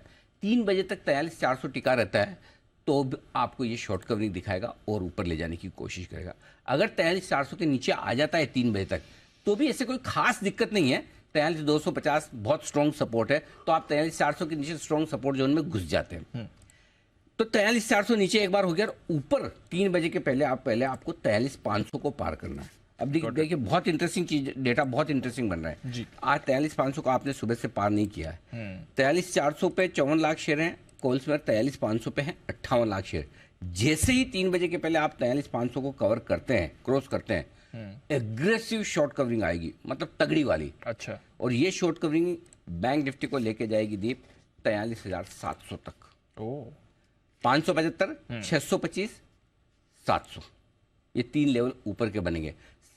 3 बजे तक 43,400 टिका रहता है तो आपको ये शॉर्ट कवरिंग दिखाएगा और ऊपर ले जाने की कोशिश करेगा। अगर 43,400 के नीचे आ जाता है 3 बजे तक तो भी ऐसे कोई खास दिक्कत नहीं है। 43,250 बहुत स्ट्रॉन्ग सपोर्ट है, तो आप 43,400 के नीचे स्ट्रॉन्ग सपोर्ट जोन में घुस जाते हैं। तो 43,400 नीचे एक बार हो गया, ऊपर 3 बजे के पहले आपको 43,500 को पार करना है। अब देखिए बहुत इंटरेस्टिंग चीज, डेटा बहुत इंटरेस्टिंग बन रहा है जी। आज 43,500 को आपने सुबह से पार नहीं किया है। 43,400 पे 54 लाख शेयर हैं, कॉल्स में 43,500 पे हैं 58 लाख शेयर। जैसे ही 3 बजे के पहले आप 43,500 को कवर करते हैं, क्रॉस करते हैं, एग्रेसिव शॉर्ट कवरिंग आएगी, मतलब तगड़ी वाली। अच्छा। और ये शॉर्ट कवरिंग बैंक निफ्टी को लेके जाएगी दीप 43,700 तक। 575, 625, 700, ये 3 लेवल ऊपर के बनेंगे।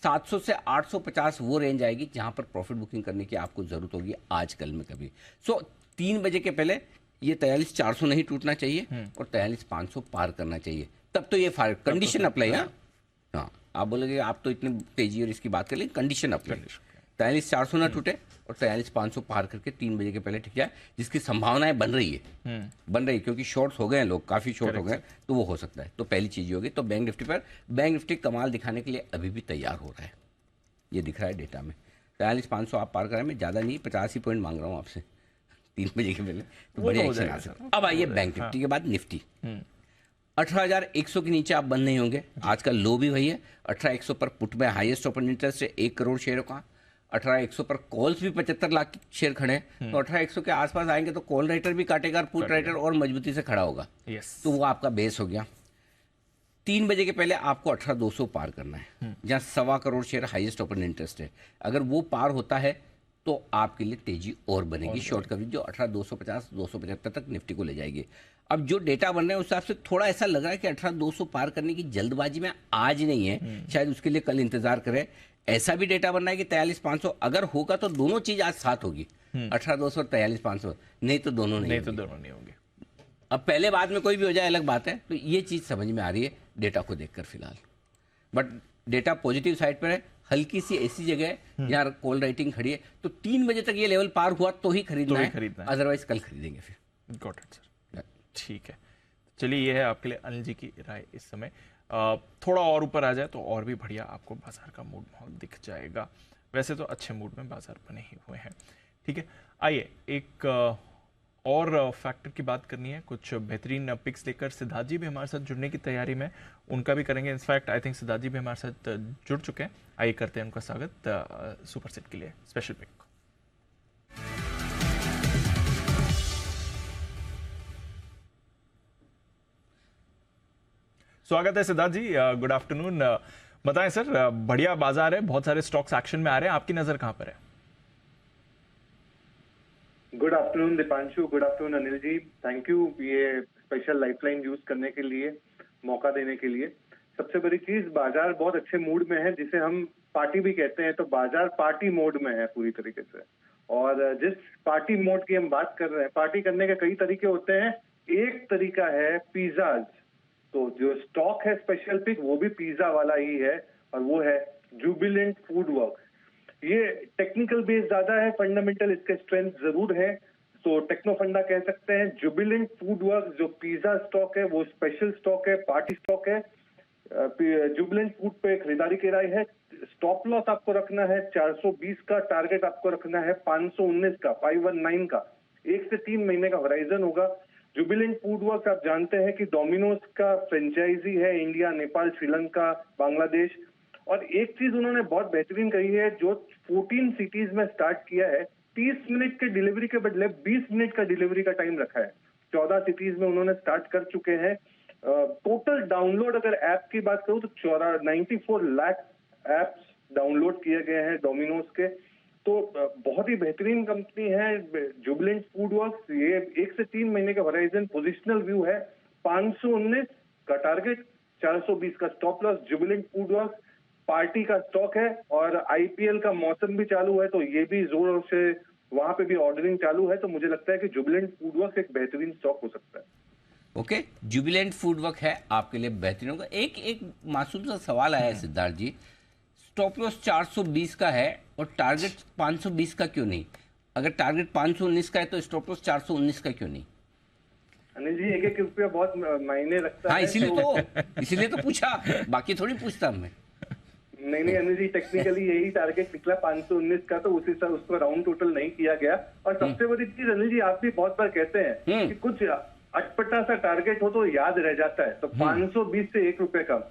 700 से 850 वो रेंज आएगी जहां पर प्रॉफिट बुकिंग करने की आपको जरूरत होगी आज कल में कभी। सो 3 बजे के पहले ये 43,400 नहीं टूटना चाहिए और 43,500 पार करना चाहिए, तब तो ये कंडीशन अप्लाई है। हाँ, आप बोलोगे आप तो इतने तेजी और इसकी बात कर लें, कंडीशन अप्लाई 43,400 ना टूटे और 43,500 पार करके 3 बजे के पहले ठीक है, जिसकी संभावनाएं बन रही है क्योंकि शॉर्ट्स हो गए हैं, लोग काफी शॉर्ट हो गए, तो वो हो सकता है। तो पहली चीज होगी। तो बैंक निफ्टी कमाल दिखाने के लिए अभी भी तैयार हो रहा है, ये दिख रहा है डेटा में। 43,500 आप पार कराए, मैं ज्यादा नहीं 85 पॉइंट मांग रहा हूँ आपसे 3 बजे के पहले, तो बढ़िया एक्शन आ सकता है। अब आइए बैंक निफ्टी के बाद निफ्टी। 18,100 के नीचे आप बंद नहीं होंगे, आज का लो भी वही है। 18,100 पर पुट में हाईएस्ट ओपन इंटरेस्ट है 1 करोड़ शेयरों का। 18,100 पर कॉल्स भी 75 लाख शेयर खड़े हैं, तो 18,100 के आसपास आएंगे तो कॉल राइटर भी काटेगा और पुट राइटर और मजबूती से खड़ा होगा। तो वो आपका बेस हो गया। 3 बजे के पहले आपको 18,200 पार करना है, जहां 1.25 crore share highest open interest है। अगर वो पार होता है तो आपके लिए तेजी और बनेगी, शॉर्ट कवरेज जो 18,250 275 तक निफ्टी को ले जाएगी। अब जो डेटा बन रहे हैं उस हिसाब से थोड़ा ऐसा लग रहा है कि 18,200 पार करने की जल्दबाजी में आज नहीं है, शायद उसके लिए कल इंतजार करें। ऐसा भी डेटा बन रहा है कि 43,500 अगर होगा तो दोनों चीज आज साथ होगी, 18,200 और 43,500, नहीं तो दोनों नहीं होंगे। अब पहले बाद में कोई भी हो जाए अलग बात है। तो ये चीज समझ में आ रही है डेटा को देखकर फिलहाल, बट डेटा पॉजिटिव साइड पर है। हल्की सी ऐसी जगह है जहाँ कॉल राइटिंग खड़ी है, तो 3 बजे तक ये लेवल पार हुआ तो ही खरीदना है, अदरवाइज कल खरीदेंगे फिर। गॉट इट सर, ठीक है। चलिए, ये है आपके लिए अनिल जी की राय इस समय। थोड़ा और ऊपर आ जाए तो और भी बढ़िया आपको बाजार का मूड माहौल दिख जाएगा। वैसे तो अच्छे मूड में बाजार बने ही हुए हैं, ठीक है। आइए एक और फैक्टर की बात करनी है, कुछ बेहतरीन पिक्स लेकर सिद्धार्थ जी भी हमारे साथ जुड़ने की तैयारी में, उनका भी करेंगे। इनफैक्ट आई थिंक सिद्धार्थ जी भी हमारे साथ जुड़ चुके हैं। आइए करते हैं उनका स्वागत सुपर सेट के लिए स्पेशल पिक। स्वागत है सिद्धार्थ जी, गुड आफ्टरनून। बताएं सर, बढ़िया बाजार है, बहुत सारे स्टॉक्स एक्शन में आ रहे हैं, आपकी नजर कहां पर है? Good afternoon Deepanshu, good afternoon Anil ji, thank you ये स्पेशल लाइफलाइन यूज करने के लिए, मौका देने के लिए। सबसे बड़ी चीज, बाजार बहुत अच्छे मूड में है, जिसे हम पार्टी भी कहते हैं, तो बाजार पार्टी मोड में है पूरी तरीके से। और जिस पार्टी मोड की हम बात कर रहे हैं, पार्टी करने के कई तरीके होते हैं। एक तरीका है पिज्जाज, तो जो स्टॉक है स्पेशल पिक वो भी पिज्जा वाला ही है, और वो है जुबिलेंट फूड वर्क्स। ये टेक्निकल बेस ज्यादा है, फंडामेंटल इसके स्ट्रेंथ जरूर है, तो टेक्नो फंडा कह सकते हैं। जुबिलेंट फूड वर्क्स जो पिज्जा स्टॉक है वो स्पेशल स्टॉक है, पार्टी स्टॉक है। जुबिलेंट फूड पे खरीदारी की राय है। स्टॉप लॉस आपको रखना है 420 का, टारगेट आपको रखना है 519 का, 519 का। 1 से 3 महीने का होराइजन होगा। जुबिलेंट फूड वर्क्स आप जानते हैं कि डोमिनोज का फ्रेंचाइजी है, इंडिया, नेपाल, श्रीलंका, बांग्लादेश। और एक चीज उन्होंने बहुत बेहतरीन कही है, जो 14 सिटीज में स्टार्ट किया है, 30 मिनट के डिलीवरी के बदले 20 मिनट का डिलीवरी का टाइम रखा है। 14 सिटीज में उन्होंने स्टार्ट कर चुके हैं। टोटल डाउनलोड अगर ऐप की बात करूं तो 94 लाख ऐप्स डाउनलोड किए गए हैं डोमिनोज के। तो बहुत ही बेहतरीन कंपनी है जुबिलेंट फूड वर्क्स। ये 1 से 3 महीने का होराइजन, पोजिशनल व्यू है, 519 का टारगेट, 420 का stop loss. Jubilant food works party का स्टॉक है, और आईपीएल का मौसम भी चालू है, तो ये भी जोर से वहां पे भी ऑर्डरिंग चालू है। तो मुझे लगता है कि जुबिलेंट फूड वर्क्स एक बेहतरीन स्टॉक हो सकता है। ओके, जुबिलेंट फूड वर्क है आपके लिए बेहतरीन होगा। एक मासूम सा सवाल आया है सिद्धार्थ जी, स्टॉप लॉस 420 का है और टारगेट 520 का क्यों नहीं? अगर टारगेट 519 का है तो स्टॉप लॉस 419 का क्यों नहीं? अनिल जी, 1-1 रुपया बहुत मायने रखता है। इसीलिए तो पूछा, बाकी थोड़ी पूछता मैं। नहीं अनिल जी, टेक्निकली यही टारगेट निकला 519 का, तो उसी से उसको राउंड टोटल नहीं किया गया। और सबसे बड़ी चीज अनिल जी, आप भी बहुत बार कहते हैं कि कुछ अटपटा सा टारगेट हो तो याद रह जाता है, तो 520 से 1 रुपए कम।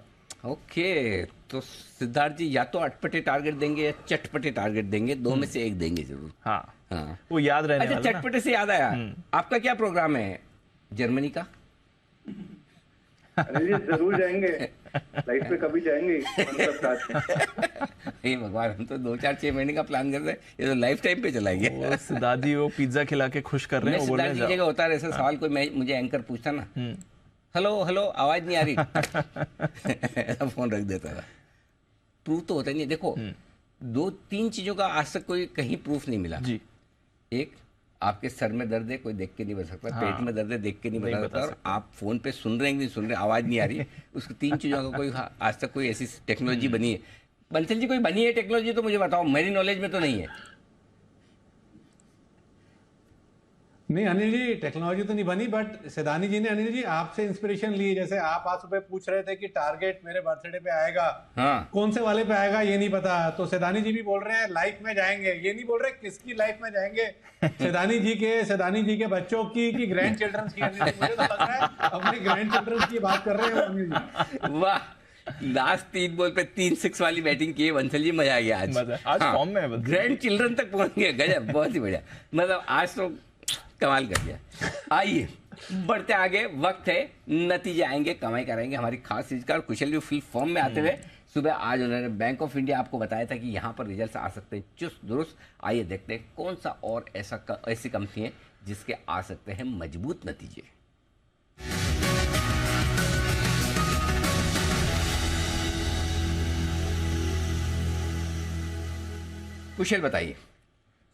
ओके, तो सिद्धार्थ जी या तो अटपटे टारगेट देंगे या चटपटे टारगेट देंगे, दो में से एक देंगे जरूर। हाँ, वो याद रहने वाला। अच्छा, चटपटे से याद आया, आपका क्या प्रोग्राम है जर्मनी का? अनिल जी जरूर जाएंगे, लाइफ में कभी जाएंगे हे भगवान, हम तो 2-4-6 महीने का प्लान कर रहे हैं, ये तो लाइफ टाइम पे चलाएंगे। सिद्धार्थ जी वो पिज्जा खिला के खुश कर रहे हैं, वो बोल रहे हैं होता है ऐसा सवाल, कोई मुझे एंकर पूछता ना, हेलो हेलो आवाज नहीं आ रही फोन रख देता था। प्रूफ तो होता ही नहीं। देखो, 2-3 चीज़ों का आज तक कोई कहीं प्रूफ नहीं मिला जी। एक, आपके सर में दर्द है, कोई देख के नहीं बता सकता। हाँ, पेट में दर्द है, देख के नहीं बता सकता। और सकता। आप फोन पे सुन रहे हैं कि नहीं सुन रहे, आवाज़ नहीं आ रही है, उसको 3 चीज़ों का कोई आज तक कोई ऐसी टेक्नोलॉजी बनी है। बंसल जी, कोई बनी है टेक्नोलॉजी तो मुझे बताओ, मेरी नॉलेज में तो नहीं है। नहीं अनिल जी, टेक्नोलॉजी तो नहीं बनी, बट सिदानी जी ने अनिल जी आपसे इंस्पिरेशन ली। जैसे आप आज सुबह पूछ रहे थे कि टारगेट मेरे बर्थडे पे आएगा, हाँ, कौन से वाले पे आएगा ये नहीं पता, तो सिदानी जी भी बोल रहे हैं लाइफ में जाएंगे, ये नहीं बोल रहे किसकी लाइफ में जाएंगे, सिदानी जी के बच्चों की कि ग्रैंड चिल्ड्रंस की। अनिल जी, मुझे तो लग रहा है अपने ग्रैंड चिल्ड्रंस की बात कर रहे हैं अनिल जी। वाह, लास्ट 3 बॉल पे 3 6 वाली बैटिंग की है बंसल जी, मजा आ गया आज। आज फॉर्म में है, ग्रैंड चिल्ड्रन तक पहुंच गए, गजब, बहुत ही बढ़िया। मतलब आज तो कमाल कर दिया। आइए बढ़ते आगे, वक्त है नतीजे आएंगे, कमाई कराएंगे हमारी खास चीज का। और कुशल जी फुल फॉर्म में आते हुए सुबह आज उन्होंने बैंक ऑफ इंडिया आपको बताया था कि यहाँ पर रिजल्ट आ सकते हैं चुस्त दुरुस्त। आइए देखते हैं कौन सा और ऐसी कंपनी है जिसके आ सकते हैं मजबूत नतीजे। कुशल बताइए।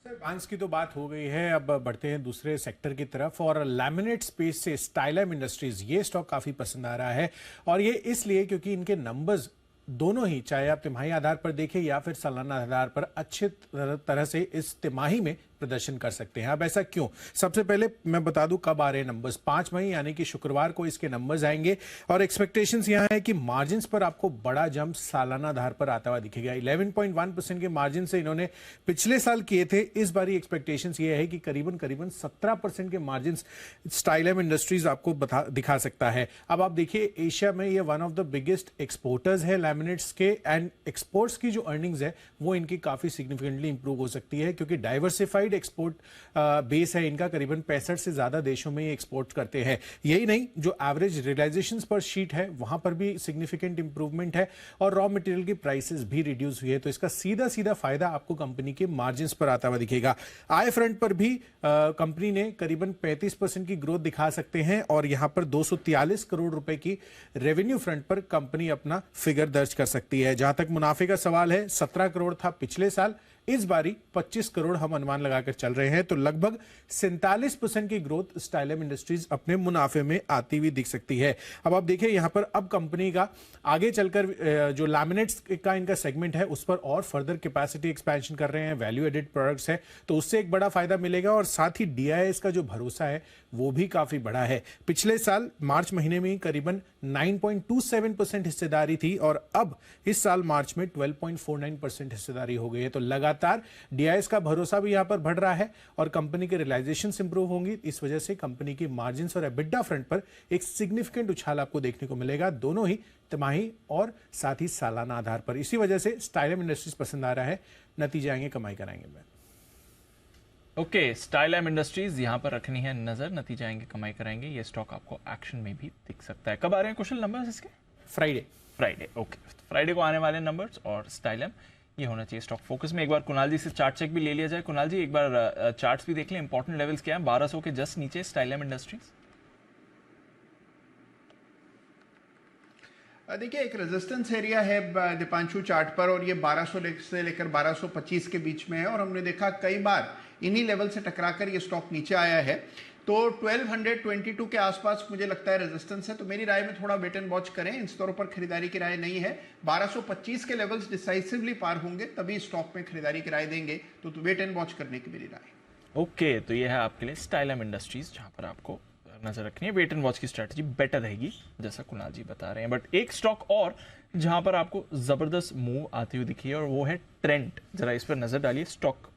सर, बांस की तो बात हो गई है, अब बढ़ते हैं दूसरे सेक्टर की तरफ। और लैमिनेट स्पेस से स्टाइलम इंडस्ट्रीज, ये स्टॉक काफी पसंद आ रहा है। और ये इसलिए क्योंकि इनके नंबर्स दोनों ही, चाहे आप तिमाही आधार पर देखें या फिर सालाना आधार पर, अच्छे तरह से इस तिमाही में प्रदर्शन कर सकते हैं। अब ऐसा क्यों? सबसे पहले मैं बता दूं कब आ रहे हैं नंबर्स। 5 मई यानी कि शुक्रवार को इसके नंबर्स आएंगे। और एक्सपेक्टेशंस यहां है कि मार्जिन्स पर आपको बड़ा जंप सालाना आधार पर आता हुआ दिखेगा। 11.1% के मार्जिन से इन्होंने पिछले साल किए थे। इस बार एक्सपेक्टेशंस ये है कि करीबन 17% के मार्जिन स्टाइलम इंडस्ट्रीज आपको दिखा सकता है। अब आप देखिए, एशिया में ये one of the biggest exporters है लैमिनेट्स के, एंड एक्सपोर्ट्स की जो अर्निंग्स है वो इनकी काफी सिग्निफिकेंटली इंप्रूव हो सकती है, क्योंकि डाइवर्सिफाइड एक्सपोर्ट बेस है इनका। करीबन 65 से ज्यादा देशों में ये एक्सपोर्ट करते हैं। यही नहीं, जो एवरेज रियलाइजेशंस पर शीट है वहां पर भी सिग्निफिकेंट इंप्रूवमेंट है। और रॉ मटेरियल की प्राइसेस भी रिड्यूस हुई है, तो इसका सीधा सीधा फायदा आपको कंपनी के मार्जिन्स पर आता हुआ दिखेगा। आय फ्रंट पर भी कंपनी ने करीबन 35% की ग्रोथ दिखा सकते हैं। और यहां पर 243 करोड़ रुपए की रेवेन्यू फ्रंट पर कंपनी अपना फिगर दर्ज कर सकती है। जहां तक मुनाफे का सवाल है, 17 करोड़ था पिछले साल, इस बारी 25 करोड़ हम अनुमान लगाकर चल रहे हैं। तो लगभग 47% की ग्रोथ स्टाइलम इंडस्ट्रीज अपने मुनाफे में आती हुई दिख सकती है। अब आप देखिए यहां पर, अब कंपनी का आगे चलकर जो लैमिनेट्स का इनका सेगमेंट है उस पर और फर्दर कैपेसिटी एक्सपेंशन कर रहे हैं, वैल्यू एडेड प्रोडक्ट्स है, तो उससे एक बड़ा फायदा मिलेगा। और साथ ही डीआईएस का जो भरोसा है वो भी काफी बड़ा है। पिछले साल मार्च महीने में करीबन 9.27% हिस्सेदारी थी और अब इस साल मार्च में 12.49% हिस्सेदारी हो गई है। तो लगातार डीआईएस का भरोसा भी यहां पर बढ़ रहा है और कंपनी के रियलाइजेशंस इंप्रूव होंगी। इस वजह से कंपनी की मार्जिन्स और एबिटा फ्रंट पर एक सिग्निफिकेंट उछाल आपको देखने को मिलेगा, दोनों ही तिमाही और साथ ही सालाना आधार पर। इसी वजह से स्टाइलम इंडस्ट्रीज पसंद आ रहा है। नतीजे आएंगे, कमाई कराएंगे। मैं ओके, स्टाइलम इंडस्ट्रीज यहाँ पर रखनी है नजर, नतीजे आएंगे, कमाई कराएंगे। ये स्टॉक आपको एक्शन में भी दिख सकता है। कब आ रहे हैं कुशल नंबर्स इसके? फ्राइडे। ओके, फ्राइडे को आने वाले नंबर्स और स्टाइलम ये होना चाहिए स्टॉक फोकस में। एक बार कुणाल जी से चार्ट चेक भी ले लिया जाए। कुणाल जी, एक बार चार्ट्स भी देख लें, इंपॉर्टेंट लेवल्स क्या है? 1200 के जस्ट नीचे स्टाइलम इंडस्ट्रीज। देखिए, एक रेजिस्टेंस एरिया है दीपांशु चार्ट पर और ये 1200 से लेकर 1225 के बीच में है और हमने देखा कई बार इन्हीं लेवल से टकराकर ये स्टॉक नीचे आया है। तो 1222 के आसपास मुझे लगता है रेजिस्टेंस है, तो मेरी राय में थोड़ा वेट एंड वॉच करें। इन स्तरों पर खरीदारी की राय नहीं है। 1225 के लेवल्स डिसाइसिवली पार होंगे तभी स्टॉक में खरीदारी की राय देंगे, तो वेट एंड वॉच करने की मेरी राय। ओके, तो ये है आपके लिए स्टाइलम इंडस्ट्रीज, जहां पर आपको नजर रखनी है। वेट एंड वॉच की स्ट्रेटजी बेटर रहेगी, जैसा कुणाल जी बता रहे हैं। बट एक स्टॉक और जहां पर आपको जबरदस्त मूव आती हुई दिखी है और वो है ट्रेंट। जरा इस पर नजर डालिए। स्टॉक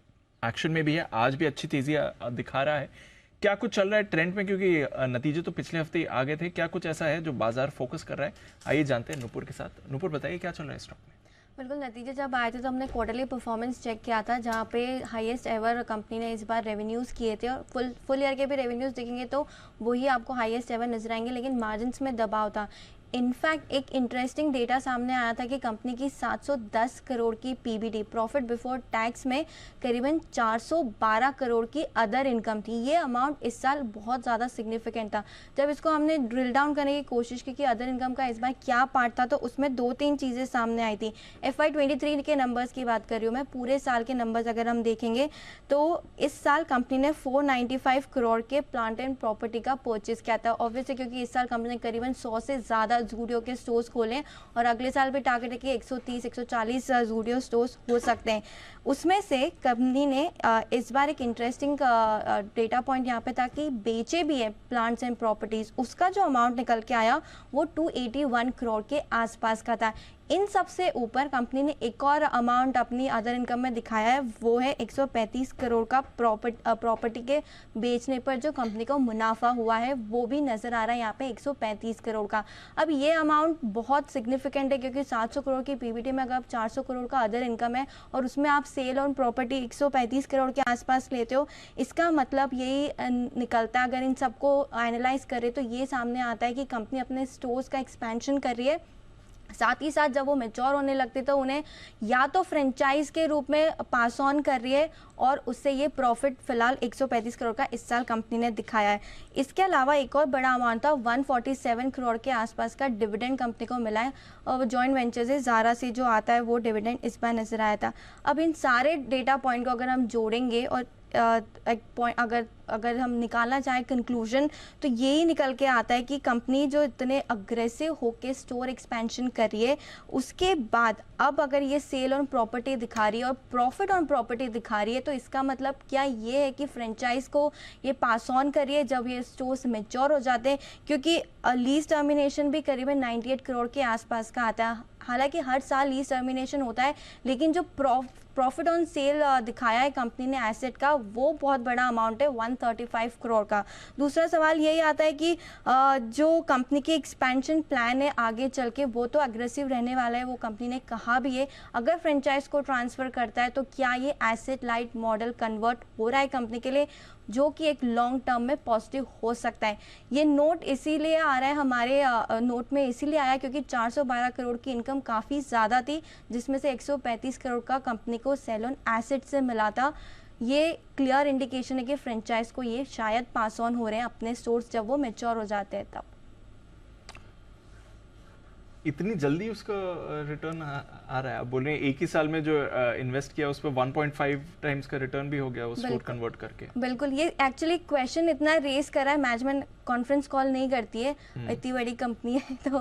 एक्शन में भी है, आज भी अच्छी तेजी दिखा रहा है। क्या कुछ चल रहा है ट्रेंड में, क्योंकि नतीजे तो पिछले हफ्ते आ गए थे? क्या कुछ ऐसा है जो बाजार फोकस कर रहा है? आइए जानते हैं नुपुर के साथ। नुपुर, बताइए क्या चल रहा है स्टॉक में? बिल्कुल, नतीजे जब आए थे तो हमने क्वार्टरली परफॉर्मेंस चेक किया था, जहाँ पे हाईएस्ट एवर कंपनी ने इस बार रेवेन्यूज़ किए थे। और फुल ईयर के भी रेवेन्यूज़ देखेंगे तो वही आपको हाईएस्ट एवर नजर आएंगे, लेकिन मार्जिन्स में दबाव था। इनफैक्ट एक इंटरेस्टिंग डेटा सामने आया था कि कंपनी की 710 करोड़ की पीबीटी प्रॉफिट बिफोर टैक्स में करीबन 412 करोड़ की अदर इनकम थी। ये अमाउंट इस साल बहुत ज़्यादा सिग्निफिकेंट था। जब इसको हमने ड्रिल डाउन करने की कोशिश की कि अदर इनकम का इस बार क्या पार्ट था, तो उसमें 2-3 चीज़ें सामने आई थी। FY23 के नंबर्स की बात कर रही हूँ मैं, पूरे साल के नंबर्स अगर हम देखेंगे तो इस साल कंपनी ने 495 करोड़ के प्लांट एंड प्रॉपर्टी का परचेज किया था। ऑब्वियसली क्योंकि इस साल कंपनी ने करीबन 100 से ज़्यादा ज़ूडियो के स्टोर्स खोले और अगले साल भी टारगेट है कि 130-140 ज़ूडियो स्टोर्स हो सकते हैं। उसमें से कंपनी ने इस बार एक इंटरेस्टिंग डेटा पॉइंट यहाँ पे था कि बेचे भी है प्लांट्स एंड प्रॉपर्टीज़, उसका जो अमाउंट निकल के आया वो 281 करोड़ के आसपास का था। इन सबसे ऊपर कंपनी ने एक और अमाउंट अपनी अदर इनकम में दिखाया है, वो है 135 करोड़ का प्रॉपर्टी के बेचने पर जो कंपनी को मुनाफा हुआ है, वो भी नज़र आ रहा है यहाँ पे 135 करोड़ का। अब ये अमाउंट बहुत सिग्निफिकेंट है क्योंकि 700 करोड़ की पीबीटी में अगर आप 400 करोड़ का अदर इनकम है और उसमें आप सेल ऑन प्रॉपर्टी 135 करोड़ के आसपास लेते हो, इसका मतलब यही निकलता है, अगर इन सबको एनालाइज करें तो ये सामने आता है कि कंपनी अपने स्टोर्स का एक्सपेंशन कर रही है। साथ ही साथ जब वो मैच्योर होने लगते तो उन्हें या तो फ्रेंचाइज के रूप में पास ऑन कर रही है और उससे ये प्रॉफिट फिलहाल 135 करोड़ का इस साल कंपनी ने दिखाया है। इसके अलावा एक और बड़ा अमाउंट था 147 करोड़ के आसपास का डिविडेंड कंपनी को मिला है और जॉइंट वेंचर से ज़ारा से जो आता है वो डिविडेंड इस बार नजर आया था। अब इन सारे डेटा पॉइंट को अगर हम जोड़ेंगे और एक पॉइंट अगर हम निकालना चाहें कंक्लूजन, तो यही निकल के आता है कि कंपनी जो इतने अग्रेसिव होके स्टोर एक्सपेंशन कर रही है, उसके बाद अब अगर ये सेल ऑन प्रॉपर्टी दिखा रही है और प्रॉफिट ऑन प्रॉपर्टी दिखा रही है, तो इसका मतलब क्या ये है कि फ्रेंचाइज को ये पास ऑन कर रही है जब ये स्टोर्स मैच्योर हो जाते हैं, क्योंकि लीज टर्मिनेशन भी करीबन 98 करोड़ के आसपास का आता है। हालांकि हर साल लीज टर्मिनेशन होता है, लेकिन जो प्रॉफिट ऑन सेल दिखाया है कंपनी ने एसेट का, वो बहुत बड़ा अमाउंट है 135 करोड़ का। दूसरा सवाल यही आता है कि जो कंपनी की एक्सपेंशन प्लान है आगे चल के, वो तो अग्रेसिव रहने वाला है, वो कंपनी ने कहा भी है। अगर फ्रेंचाइज को ट्रांसफ़र करता है तो क्या ये एसेट लाइट मॉडल कन्वर्ट हो रहा है कंपनी के लिए, जो कि एक लॉन्ग टर्म में पॉजिटिव हो सकता है। ये नोट इसीलिए आ रहा है हमारे नोट में, इसीलिए आया क्योंकि 412 करोड़ की इनकम काफ़ी ज़्यादा थी, जिसमें से 135 करोड़ का कंपनी को सेल ऑन एसेट से मिला था। ये क्लियर इंडिकेशन है कि फ्रेंचाइज को ये शायद पास ऑन हो रहे हैं अपने स्टोर्स जब वो मैच्योर हो जाते हैं तब। इतनी जल्दी उसका रिटर्न आ रहा है? आप बोल रहे हैं एक ही साल में जो इन्वेस्ट किया उस पर 1.5 टाइम्स का रिटर्न भी हो गया वो स्टोर कन्वर्ट करके। बिल्कुल, ये एक्चुअली क्वेश्चन इतना रेस कर रहा है, मैनेजमेंट कॉन्फ्रेंस कॉल नहीं करती है, इतनी बड़ी कंपनी है तो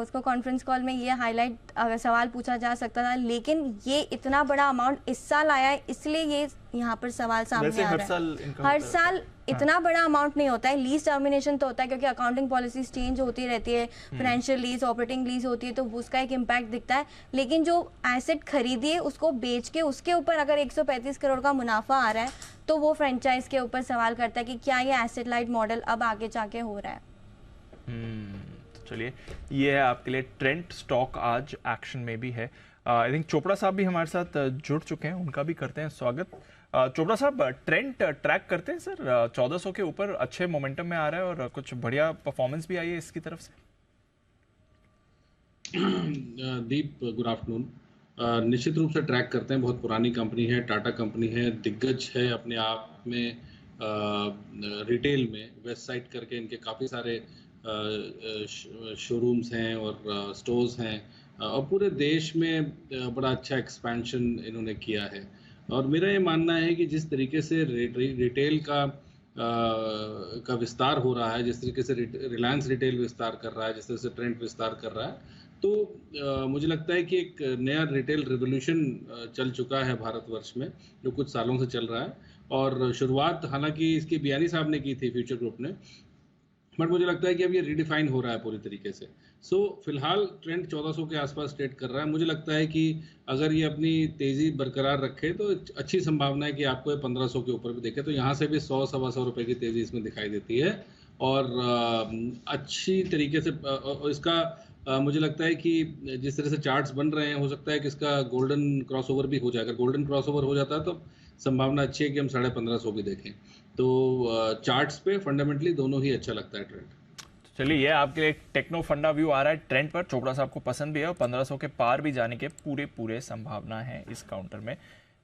उसको कॉन्फ्रेंस कॉल में ये हाईलाइट सवाल पूछा जा सकता था, लेकिन ये इतना बड़ा अमाउंट इस साल आया है इसलिए ये यहाँ पर सवाल सामने आ रहा है। हर साल इतना बड़ा अमाउंट नहीं होता है, लीज टर्मिनेशन तो होता है क्योंकि अकाउंटिंग पॉलिसीज चेंज होती रहती है, फाइनेंशियल लीज, ऑपरेटिंग लीज होती है, तो उसका एक इम्पैक्ट दिखता है। लेकिन जो एसेट खरीदिए उसको बेच के उसके ऊपर अगर 135 करोड़ का मुनाफा आ रहा है तो वो फ्रेंचाइज के ऊपर सवाल करता है कि क्या ये एसेट लाइट मॉडल अब आगे जाके हो रहा है। तो चलिए, ये है आपके लिए ट्रेंट स्टॉक आज एक्शन में भी है। आई थिंक चोपड़ा साहब भी हमारे साथ जुड़ चुके हैं, उनका भी करते हैं स्वागत। चोपड़ा साहब, ट्रेंट ट्रैक करते हैं सर? 1400 के ऊपर अच्छे मोमेंटम में आ रहा है और कुछ बढ़िया परफॉर्मेंस भी आई है इसकी तरफ से। दीप, गुड आफ्टरनून। निश्चित रूप से ट्रैक करते हैं, बहुत पुरानी कंपनी है, टाटा कंपनी है, दिग्गज है अपने आप में। रिटेल में वेस्ट साइड करके इनके काफ़ी सारे शोरूम्स हैं और स्टोर्स हैं और पूरे देश में बड़ा अच्छा एक्सपेंशन इन्होंने किया है। और मेरा ये मानना है कि जिस तरीके से रिटेल का विस्तार हो रहा है, जिस तरीके से रिलायंस रिटेल विस्तार कर रहा है, जिस तरह से ट्रेंट विस्तार कर रहा है, तो मुझे लगता है कि एक नया रिटेल रिवोल्यूशन चल चुका है भारतवर्ष में, जो कुछ सालों से चल रहा है। और शुरुआत हालांकि इसकी बियानी साहब ने की थी, फ्यूचर ग्रुप ने, बट मुझे लगता है कि अब ये रिडिफाइन हो रहा है पूरी तरीके से। फिलहाल ट्रेंड 1400 के आसपास ट्रेड कर रहा है। मुझे लगता है कि अगर ये अपनी तेज़ी बरकरार रखे तो अच्छी संभावना है कि आपको 1500 के ऊपर भी देखे, तो यहाँ से भी 100-125 रुपये की तेज़ी इसमें दिखाई देती है। और अच्छी तरीके से इसका मुझे लगता है कि जिस तरह से चार्ट्स बन रहे हैं, हो सकता है कि इसका गोल्डन क्रॉसओवर भी हो जाए। अगर गोल्डन क्रॉसओवर हो जाता है तो संभावना अच्छी है कि हम 1550 भी देखें। तो चार्ट्स पे फंडामेंटली दोनों ही अच्छा लगता है ट्रेंड। चलिए, ये आपके लिए टेक्नो फंडा व्यू आ रहा है ट्रेंड पर। चोपड़ा साहब को पसंद भी है और 1500 के पार भी जाने के पूरे संभावना है इस काउंटर में।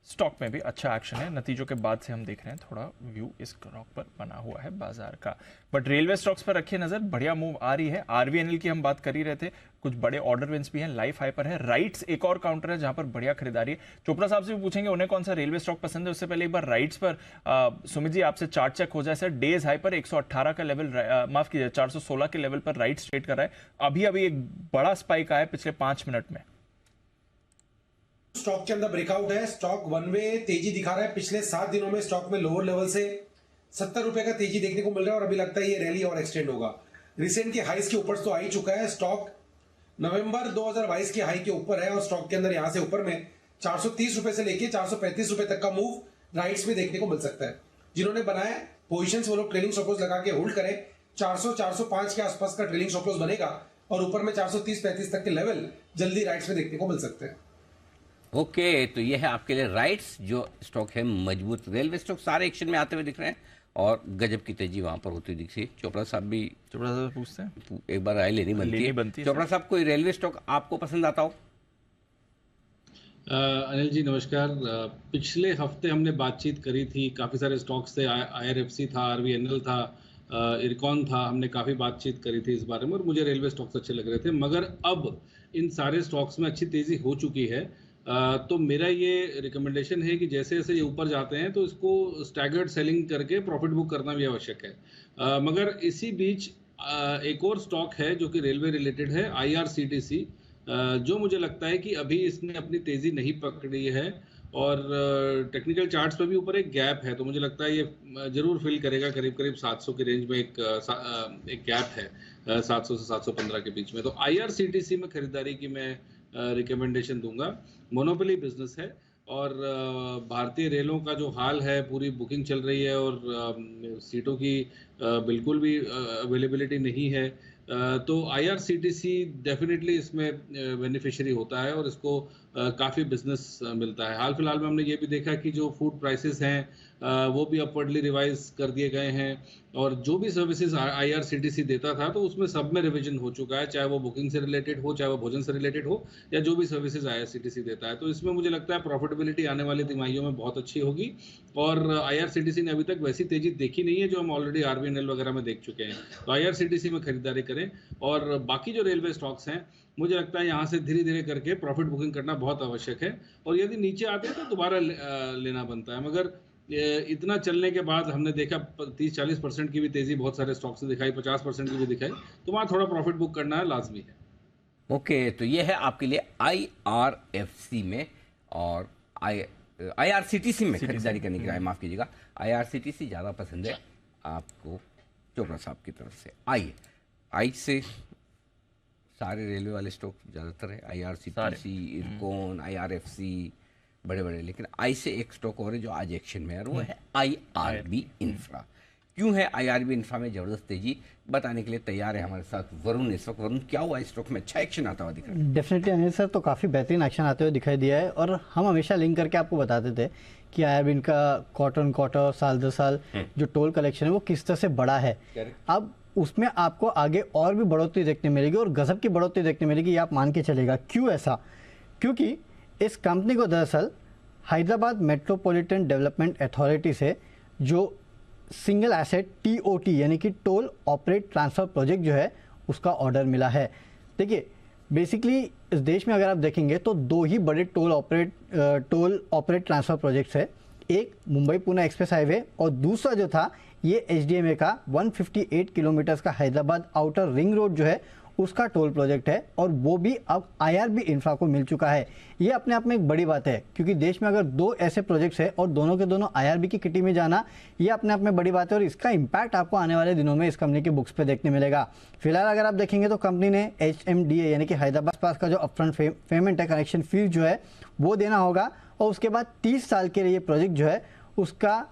स्टॉक में भी अच्छा एक्शन है, नतीजों के बाद से हम देख रहे हैं थोड़ा व्यू इस स्टॉक पर बना हुआ है बाजार का। बट रेलवे स्टॉक्स पर रखिए नजर, बढ़िया मूव आ रही है। आरवीएनएल की हम बात कर ही रहे थे, कुछ बड़े ऑर्डर विंस भी हैं। लाइफ हाइपर है, राइट्स एक और काउंटर है जहां पर बढ़िया खरीदारी है। चोपड़ा साहब से भी पूछेंगे उन्हें कौन सा रेलवे स्टॉक पसंद है। उससे पहले एक बार राइट्स पर सुमित जी आपसे चार्ट चेक हो जाए सर। डेज हाई पर 118 का लेवल, माफ कीजिए 416 के लेवल पर राइट्स ट्रेड कर रहा है। अभी एक बड़ा स्पाइक आया पिछले 5 मिनट में। स्टॉक के अंदर ब्रेकआउट है, स्टॉक वन वे तेजी दिखा रहा है। पिछले 7 दिनों में स्टॉक में लोअर लेवल से 70 रुपए का तेजी देखने को मिल रहा है और अभी लगता है ये रैली और एक्सटेंड होगा। रिसेंट के हाईस के ऊपर तो आ ही चुका है। स्टॉक नवंबर 2022 के हाई के ऊपर है और स्टॉक के अंदर यहां से ऊपर में 430 रुपए से लेके 435 रुपए तक का मूव राइट्स में देखने को मिल सकता है। जिन्होंने बनाया पोजीशंस वो लोग ट्रेलिंग स्टॉप लॉस लगा के होल्ड करें। 400-405 के आसपास का ट्रेलिंग स्टॉप लॉस बनेगा और ऊपर में 430-35 तक के लेवल जल्दी राइट्स में देखने को मिल सकते हैं। ओके, तो ये है आपके लिए राइट्स, जो स्टॉक है मजबूत। रेलवे स्टॉक सारे एक्शन में आते हुए दिख रहे हैं और गजब की तेजी वहां पर होती दिख रही है। चोपड़ा साहब पूछते हैं, एक बार राय लेनी बनती है। चोपड़ा साहब, कोई रेलवे स्टॉक आपको पसंद आता हो? अनिल जी नमस्कार। पिछले हफ्ते हमने बातचीत करी थी, काफ़ी सारे स्टॉक्स थे, IRFC था, RVNL था, इरकॉन था, हमने काफ़ी बातचीत करी थी इस बारे में और मुझे रेलवे स्टॉक्स अच्छे लग रहे थे। मगर अब इन सारे स्टॉक्स में अच्छी तेज़ी हो चुकी है, तो मेरा ये रिकमेंडेशन है कि जैसे जैसे ये ऊपर जाते हैं तो इसको स्टैगर्ड सेलिंग करके प्रॉफिट बुक करना भी आवश्यक है। मगर इसी बीच एक और स्टॉक है जो कि रेलवे रिलेटेड है, IRCTC, जो मुझे लगता है कि अभी इसने अपनी तेज़ी नहीं पकड़ी है और टेक्निकल चार्ट्स पर भी ऊपर एक गैप है, तो मुझे लगता है ये जरूर फिल करेगा। करीब 700 की रेंज में एक गैप है, 700 से 715 के बीच में। तो IRCTC में खरीदारी की मैं रिकमेंडेशन दूंगा। मोनोपोली बिजनेस है और भारतीय रेलों का जो हाल है, पूरी बुकिंग चल रही है और सीटों की बिल्कुल भी अवेलेबिलिटी नहीं है, तो IRCTC डेफिनेटली इसमें बेनिफिशियरी होता है और इसको काफ़ी बिजनेस मिलता है। हाल फिलहाल में हमने ये भी देखा कि जो फूड प्राइसेस हैं वो भी अपवर्डली रिवाइज कर दिए गए हैं और जो भी सर्विसेज IRCTC देता था तो उसमें सब में रिवीजन हो चुका है, चाहे वो बुकिंग से रिलेटेड हो, चाहे वो भोजन से रिलेटेड हो, या जो भी सर्विसेज IRCTC देता है। तो इसमें मुझे लगता है प्रॉफिटेबिलिटी आने वाली तिमाहियों में बहुत अच्छी होगी और IRCTC ने अभी तक वैसी तेजी देखी नहीं है जो हम ऑलरेडी RVNL वगैरह में देख चुके हैं। तो IRCTC में खरीदारी करें और बाकी जो रेलवे स्टॉक्स हैं मुझे लगता है यहाँ से धीरे धीरे करके प्रॉफिट बुकिंग करना बहुत आवश्यक है और यदि नीचे आते हैं तो दोबारा लेना बनता है। मगर इतना चलने के बाद हमने देखा 30-40% की भी तेजी बहुत सारे स्टॉक्स से दिखाई, 50% की भी दिखाई, तो वहाँ थोड़ा प्रॉफिट बुक करना है लाजमी है। ओके, तो ये है आपके लिए IRFC में और IRCTC में खरीदारी करने की राय, माफ कीजिएगा। IRCTC ज़्यादा पसंद है आपको चोपड़ा साहब की तरफ से। आई से सारे रेलवे वाले स्टॉक ज़्यादातर है, IRCTC, इरकॉन, IRFC बड़े बड़े, लेकिन आई से एक स्टॉक और है जो आज एक्शन में है और वो है IRB इंफ्रा। क्यों है IRB इंफ्रा में ज़बरदस्त तेजी, बताने के लिए तैयार है हमारे साथ वरुण इस वक्त। वरुण, क्या हुआ इस स्टॉक में अच्छा एक्शन आता हुआ दिख रहा है? डेफिनेटली अनिल सर, तो काफ़ी बेहतरीन एक्शन आते हुए दिखाई दिया है और हम हमेशा लिंक करके आपको बताते थे कि IRB इनका क्वार्टर साल 2 साल जो टोल कलेक्शन है वो किस तरह से बड़ा है। अब उसमें आपको आगे और भी बढ़ोतरी देखने मिलेगी और गजब की बढ़ोतरी देखने मिलेगी, आप मान के चलेगा। क्यों ऐसा? क्योंकि इस कंपनी को दरअसल हैदराबाद मेट्रोपॉलिटन डेवलपमेंट अथॉरिटी से जो सिंगल एसेट TOT यानी कि टोल ऑपरेट ट्रांसफ़र प्रोजेक्ट जो है उसका ऑर्डर मिला है। देखिए, बेसिकली इस देश में अगर आप देखेंगे तो 2 ही बड़े टोल ऑपरेट ट्रांसफ़र प्रोजेक्ट्स है। एक मुंबई पुणे एक्सप्रेस हाईवे और दूसरा जो था ये HDMA का 158 किलोमीटर का हैदराबाद आउटर रिंग रोड जो है उसका टोल प्रोजेक्ट है और वो भी अब IRB इंफ्रा को मिल चुका है। ये अपने आप में एक बड़ी बात है क्योंकि देश में अगर 2 ऐसे प्रोजेक्ट्स हैं और दोनों के दोनों IRB की किटी में जाना, ये अपने आप में बड़ी बात है और इसका इम्पैक्ट आपको आने वाले दिनों में इस कंपनी के बुक्स पे देखने मिलेगा। फिलहाल अगर आप देखेंगे तो कंपनी ने HMDA यानी कि हैदराबाद पास का जो अपफ्रंट पेमेंट है, कनेक्शन फीस जो है वो देना होगा और उसके बाद 30 साल के लिए ये प्रोजेक्ट जो है उसका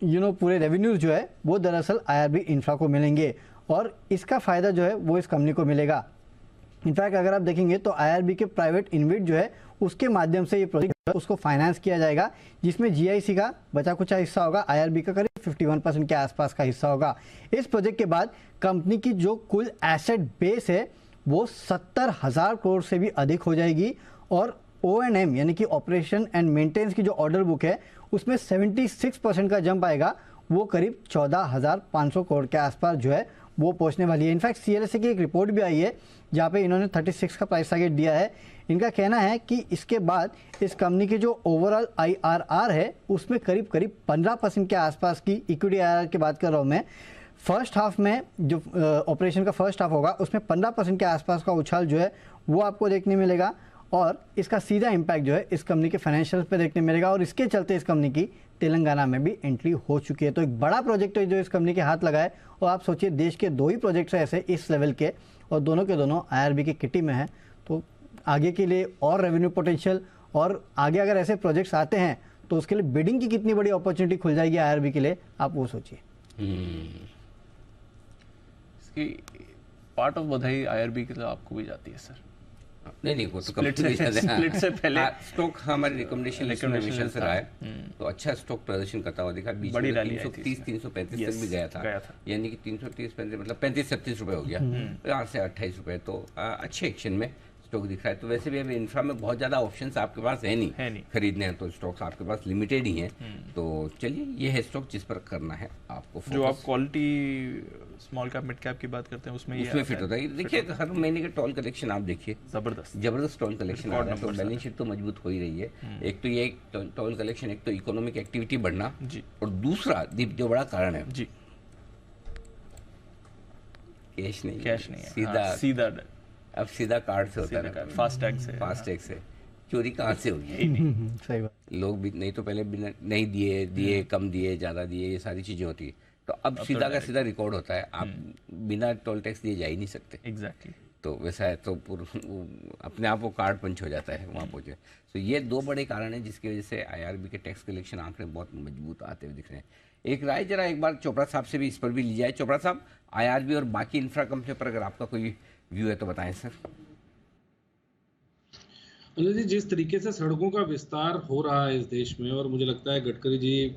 पूरे रेवेन्यूज जो है वो दरअसल IRB इंफ्रा को मिलेंगे और इसका फ़ायदा जो है वो इस कंपनी को मिलेगा। इनफैक्ट अगर आप देखेंगे तो आईआरबी के प्राइवेट इन्वेट जो है उसके माध्यम से ये प्रोजेक्ट उसको फाइनेंस किया जाएगा, जिसमें जीआईसी का बचा कुचा हिस्सा होगा, आईआरबी का करीब 51% के आसपास का हिस्सा होगा। इस प्रोजेक्ट के बाद कंपनी की जो कुल एसेट बेस है वो 70,000 करोड़ से भी अधिक हो जाएगी और O&M यानी कि ऑपरेशन एंड मेंटेनेंस की जो ऑर्डर बुक है उसमें 76% का जंप आएगा, वो करीब 14,500 करोड़ के आसपास जो है वो पहुंचने वाली है। इनफैक्ट CLSA की एक रिपोर्ट भी आई है जहाँ पे इन्होंने 36 का प्राइस टारगेट दिया है। इनका कहना है कि इसके बाद इस कंपनी की जो ओवरऑल IRR है उसमें करीब 15% के आसपास की इक्विटी IRR की बात कर रहा हूँ मैं। फर्स्ट हाफ में जो ऑपरेशन का फर्स्ट हाफ होगा उसमें 15% के आसपास का उछाल जो है वो आपको देखने मिलेगा और इसका सीधा इम्पैक्ट जो है इस कंपनी के फाइनेंशियल्स पे देखने मिलेगा और इसके चलते इस कंपनी की तेलंगाना में भी एंट्री हो चुकी है। तो एक बड़ा प्रोजेक्ट है जो इस कंपनी के हाथ लगा है और आप सोचिए देश के 2 ही प्रोजेक्ट्स हैं ऐसे इस लेवल के और दोनों के दोनों आईआरबी की किटी में है। तो आगे के लिए और रेवेन्यू पोटेंशियल और आगे अगर ऐसे प्रोजेक्ट्स आते हैं तो उसके लिए बिडिंग की कितनी बड़ी अपॉर्चुनिटी खुल जाएगी आईआरबी के लिए, आप वो सोचिए। इसकी पार्ट ऑफ बधाई आईआरबी के लिए आपको भी जाती है सर। नहीं वो तो स्प्लिट से पहले स्टॉक हमारे रिकमेंडेशन से रहा है तो अच्छा स्टॉक प्रदर्शन करता हुआ दिखा। बीच में 330-335 तक भी गया था, यानी कि 330-35 मतलब 35-36 रुपए हो गया, यहाँ से 28 रुपए, तो अच्छे एक्शन में स्टॉक दिख रहा है। तो वैसे भी अभी इंफ्रा में बहुत ज़्यादा ऑप्शंस आपके पास है नहीं खरीदने हैं, तो स्टॉक्स आपके पास लिमिटेड ही हैं। तो चलिए ये है स्टॉक जिस पर करना है आपको। जो आप quality small cap mid cap की बात करते हैं उसमें फिट होता है। देखिए हर महीने के टॉल कलेक्शन आप देखिए, जबरदस्त टॉल कलेक्शन आ रहा है, तो बैलेंस शीट तो मजबूत हो ही रही है। एक तो ये टॉल कलेक्शन, एक तो इकोनॉमिक एक्टिविटी बढ़ना और दूसरा जो बड़ा कारण है जी कैश नहीं, सीधा अब सीधा कार्ड से होता है, फास्टैग से चोरी कहाँ से होगी? सही बात। लोग भी नहीं तो पहले बिना नहीं दिए कम दिए ज़्यादा दिए ये सारी चीज़ें होती है, तो अब सीधा का सीधा रिकॉर्ड होता है, आप बिना टोल टैक्स दिए जा ही नहीं सकते। एग्जैक्टली तो वैसा है, तो अपने आप वो कार्ड पंच हो जाता है वहाँ पहुँचे। तो ये 2 बड़े कारण हैं जिसकी वजह से आईआरबी के टैक्स कलेक्शन आंकड़े बहुत मजबूत आते हुए दिख रहे हैं। एक राय जरा एक बार चोपड़ा साहब से भी इस पर भी ली जाए। चोपड़ा साहब, आईआरबी और बाकी इंफ्रा कंपनी पर अगर आपका कोई व्यू है तो बताएं सर। अनिल जी, जिस तरीके से सड़कों का विस्तार हो रहा है इस देश में, और मुझे लगता है गडकरी जी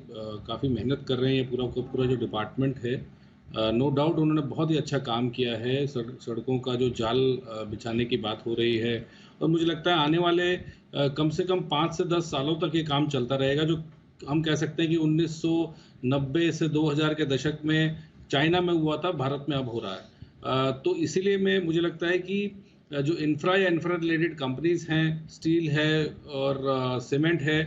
काफ़ी मेहनत कर रहे हैं, पूरा जो डिपार्टमेंट है, नो डाउट उन्होंने बहुत ही अच्छा काम किया है। सड़कों का जो जाल बिछाने की बात हो रही है, और मुझे लगता है आने वाले कम से कम 5 से 10 सालों तक ये काम चलता रहेगा। जो हम कह सकते हैं कि 1990 से 2000 के दशक में चाइना में हुआ था, भारत में अब हो रहा है। तो इसीलिए मुझे लगता है कि जो इंफ्रा या इंफ्रा रिलेटेड कंपनीज हैं, स्टील है और सीमेंट है,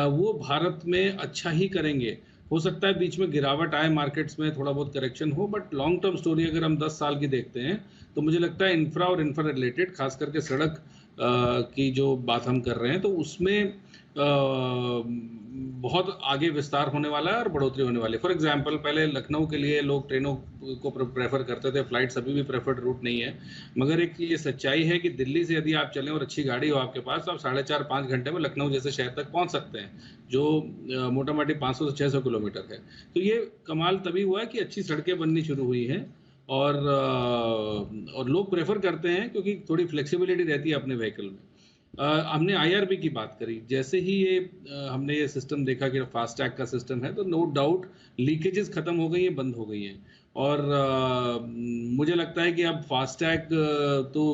वो भारत में अच्छा ही करेंगे। हो सकता है बीच में गिरावट आए, मार्केट्स में थोड़ा बहुत करेक्शन हो, बट लॉन्ग टर्म स्टोरी अगर हम 10 साल की देखते हैं तो मुझे लगता है इंफ्रा और इंफ्रा रिलेटेड, खास करके सड़क की जो बात हम कर रहे हैं, तो उसमें बहुत आगे विस्तार होने वाला है और बढ़ोतरी होने वाली है। फॉर एग्जांपल, पहले लखनऊ के लिए लोग ट्रेनों को प्रेफर करते थे, फ्लाइट्स अभी भी प्रेफर्ड रूट नहीं है, मगर एक ये सच्चाई है कि दिल्ली से यदि आप चलें और अच्छी गाड़ी हो आपके पास, तो आप 4.5-5 घंटे में लखनऊ जैसे शहर तक पहुंच सकते हैं, जो मोटा मोटी 500 से 600 किलोमीटर है। तो ये कमाल तभी हुआ है कि अच्छी सड़कें बननी शुरू हुई हैं और लोग प्रेफर करते हैं क्योंकि थोड़ी फ्लेक्सिबिलिटी रहती है अपने व्हीकल में। हमने आईआरबी की बात करी, जैसे ही हमने ये सिस्टम देखा कि फास्टैग का सिस्टम है, तो नो डाउट लीकेजेस खत्म हो गई हैं, बंद हो गई हैं। और मुझे लगता है कि अब फास्टैग तो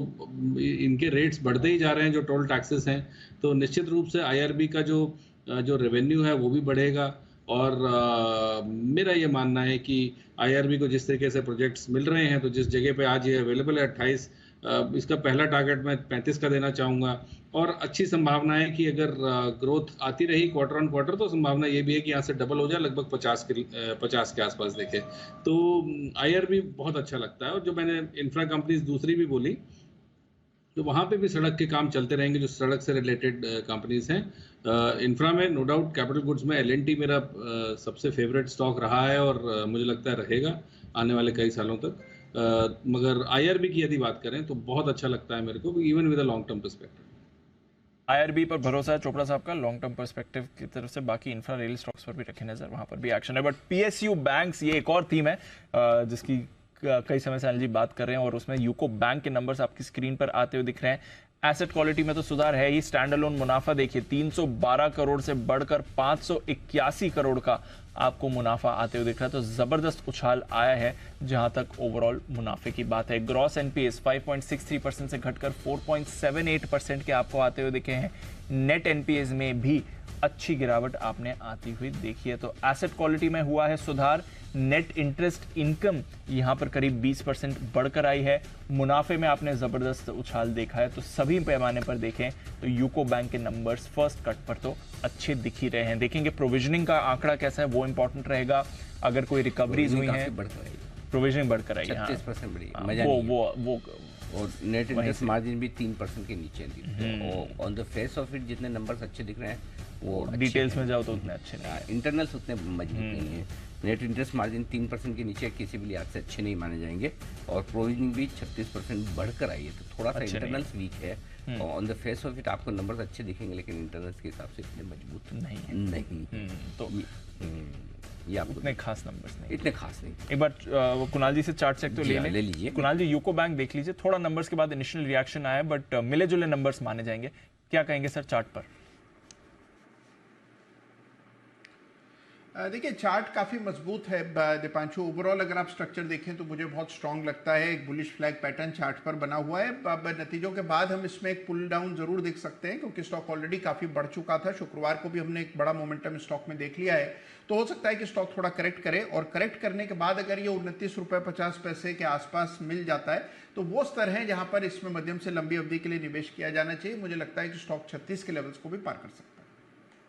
इनके रेट्स बढ़ते ही जा रहे हैं, जो टोल टैक्सेस हैं, तो निश्चित रूप से आईआरबी का जो रेवेन्यू है वो भी बढ़ेगा। और मेरा ये मानना है कि आईआरबी को जिस तरीके से प्रोजेक्ट्स मिल रहे हैं, तो जिस जगह पे आज ये अवेलेबल है 28, इसका पहला टारगेट मैं 35 का देना चाहूँगा। और अच्छी संभावना है कि अगर ग्रोथ आती रही क्वार्टर ऑन क्वार्टर, तो संभावना ये भी है कि यहाँ से डबल हो जाए, लगभग 50 के आसपास देखें तो आईआरबी बहुत अच्छा लगता है। और जो मैंने इंफ्रा कंपनीज दूसरी भी बोली, तो वहाँ पे भी सड़क के काम चलते रहेंगे, जो सड़क से रिलेटेड कंपनीज हैं। इंफ्रा में नो डाउट कैपिटल गुड्स में एल&टी मेरा सबसे फेवरेट स्टॉक रहा है और मुझे लगता है रहेगा आने वाले कई सालों तक। मगर आईआरबी की यदि बात करें तो बहुत अच्छा लगता है मेरे को, even with a long term perspective. IRB पर भरोसा है चोपड़ा साहब का लॉन्ग टर्म पर्सपेक्टिव की तरफ से। बाकी इंफ्रा रेल स्टॉक्स पर भी रखे नजर, वहां पर भी एक्शन है। बट पीएसयू बैंक्स, ये एक और थीम है जिसकी कई समय से अनिल जी बात कर रहे हैं और उसमें यूको बैंक के नंबर्स आपकी स्क्रीन पर आते हुए दिख रहे हैं। एसेट क्वालिटी में तो सुधार है ही। स्टैंड अलोन मुनाफा देखिए 312 करोड़ से बढ़कर 581 करोड़ का आपको मुनाफा आते हुए दिख रहा है। तो जबरदस्त उछाल आया है जहां तक ओवरऑल मुनाफे की बात है। ग्रॉस एनपीएस 5.63% से घटकर 4.78% के आपको आते हुए दिखे हैं। नेट एनपीएस में भी अच्छी गिरावट आपने आती हुई देखी है। तो एसेट क्वालिटी में हुआ है सुधार। नेट इंटरेस्ट इनकम यहां पर करीब 20% बढ़कर आई है। मुनाफे में आपने जबरदस्त उछाल देखा है। तो सभी पैमाने पर देखें तो यूको बैंक के नंबर्स फर्स्ट कट पर तो अच्छे दिख ही रहे हैं। देखेंगे प्रोविजनिंग का आंकड़ा कैसा है, वो इंपॉर्टेंट रहेगा। अगर कोई रिकवरीज हुई है, प्रोविजनिंग बढ़कर आई है, 36% बढ़ी, वो और नेट इंटरेस्ट मार्जिन भी 3% के नीचे थी। और on the face of it जितने नंबर्स अच्छे दिख रहे हैं वो डिटेल्स में जाओ तो उतने अच्छे नहीं, इंटरनल्स उतने मजबूत नहीं है। नेट इंटरेस्ट मार्जिन 3% के नीचे किसी भी लिहाज से अच्छे नहीं माने जाएंगे। और प्रोविजनिंग भी 36% बढ़कर आई है। तो थोड़ा सा इंटरनल्स वीक है। और on the face of it आपको नंबर्स अच्छे दिखेंगे, लेकिन इंटरनल्स के हिसाब से इतने मजबूत नहीं। तो ये आपको इतने खास नंबर्स नहीं, इतने खास नहीं। एक बार कुणाल जी से चार्ट चेक तो ले लीजिए। कुणाल जी यूको बैंक देख लीजिए। थोड़ा नंबर्स के बाद इनिशियल रिएक्शन आया, बट मिले जुले नंबर्स माने जाएंगे। क्या कहेंगे सर चार्ट पर? देखिए चार्ट काफ़ी मजबूत है दीपांशु। ओवरऑल अगर आप स्ट्रक्चर देखें तो मुझे बहुत स्ट्रांग लगता है। एक बुलिश फ्लैग पैटर्न चार्ट पर बना हुआ है। अब नतीजों के बाद हम इसमें एक पुल डाउन जरूर देख सकते हैं, क्योंकि स्टॉक ऑलरेडी काफ़ी बढ़ चुका था। शुक्रवार को भी हमने एक बड़ा मोमेंटम स्टॉक में देख लिया है। तो हो सकता है कि स्टॉक थोड़ा करेक्ट करे, और करेक्ट करने के बाद अगर ये 29.50 के आसपास मिल जाता है तो वो स्तर है जहां पर इसमें मध्यम से लंबी अवधि के लिए निवेश किया जाना चाहिए। मुझे लगता है कि स्टॉक 36 के लेवल्स को भी पार कर सकता है।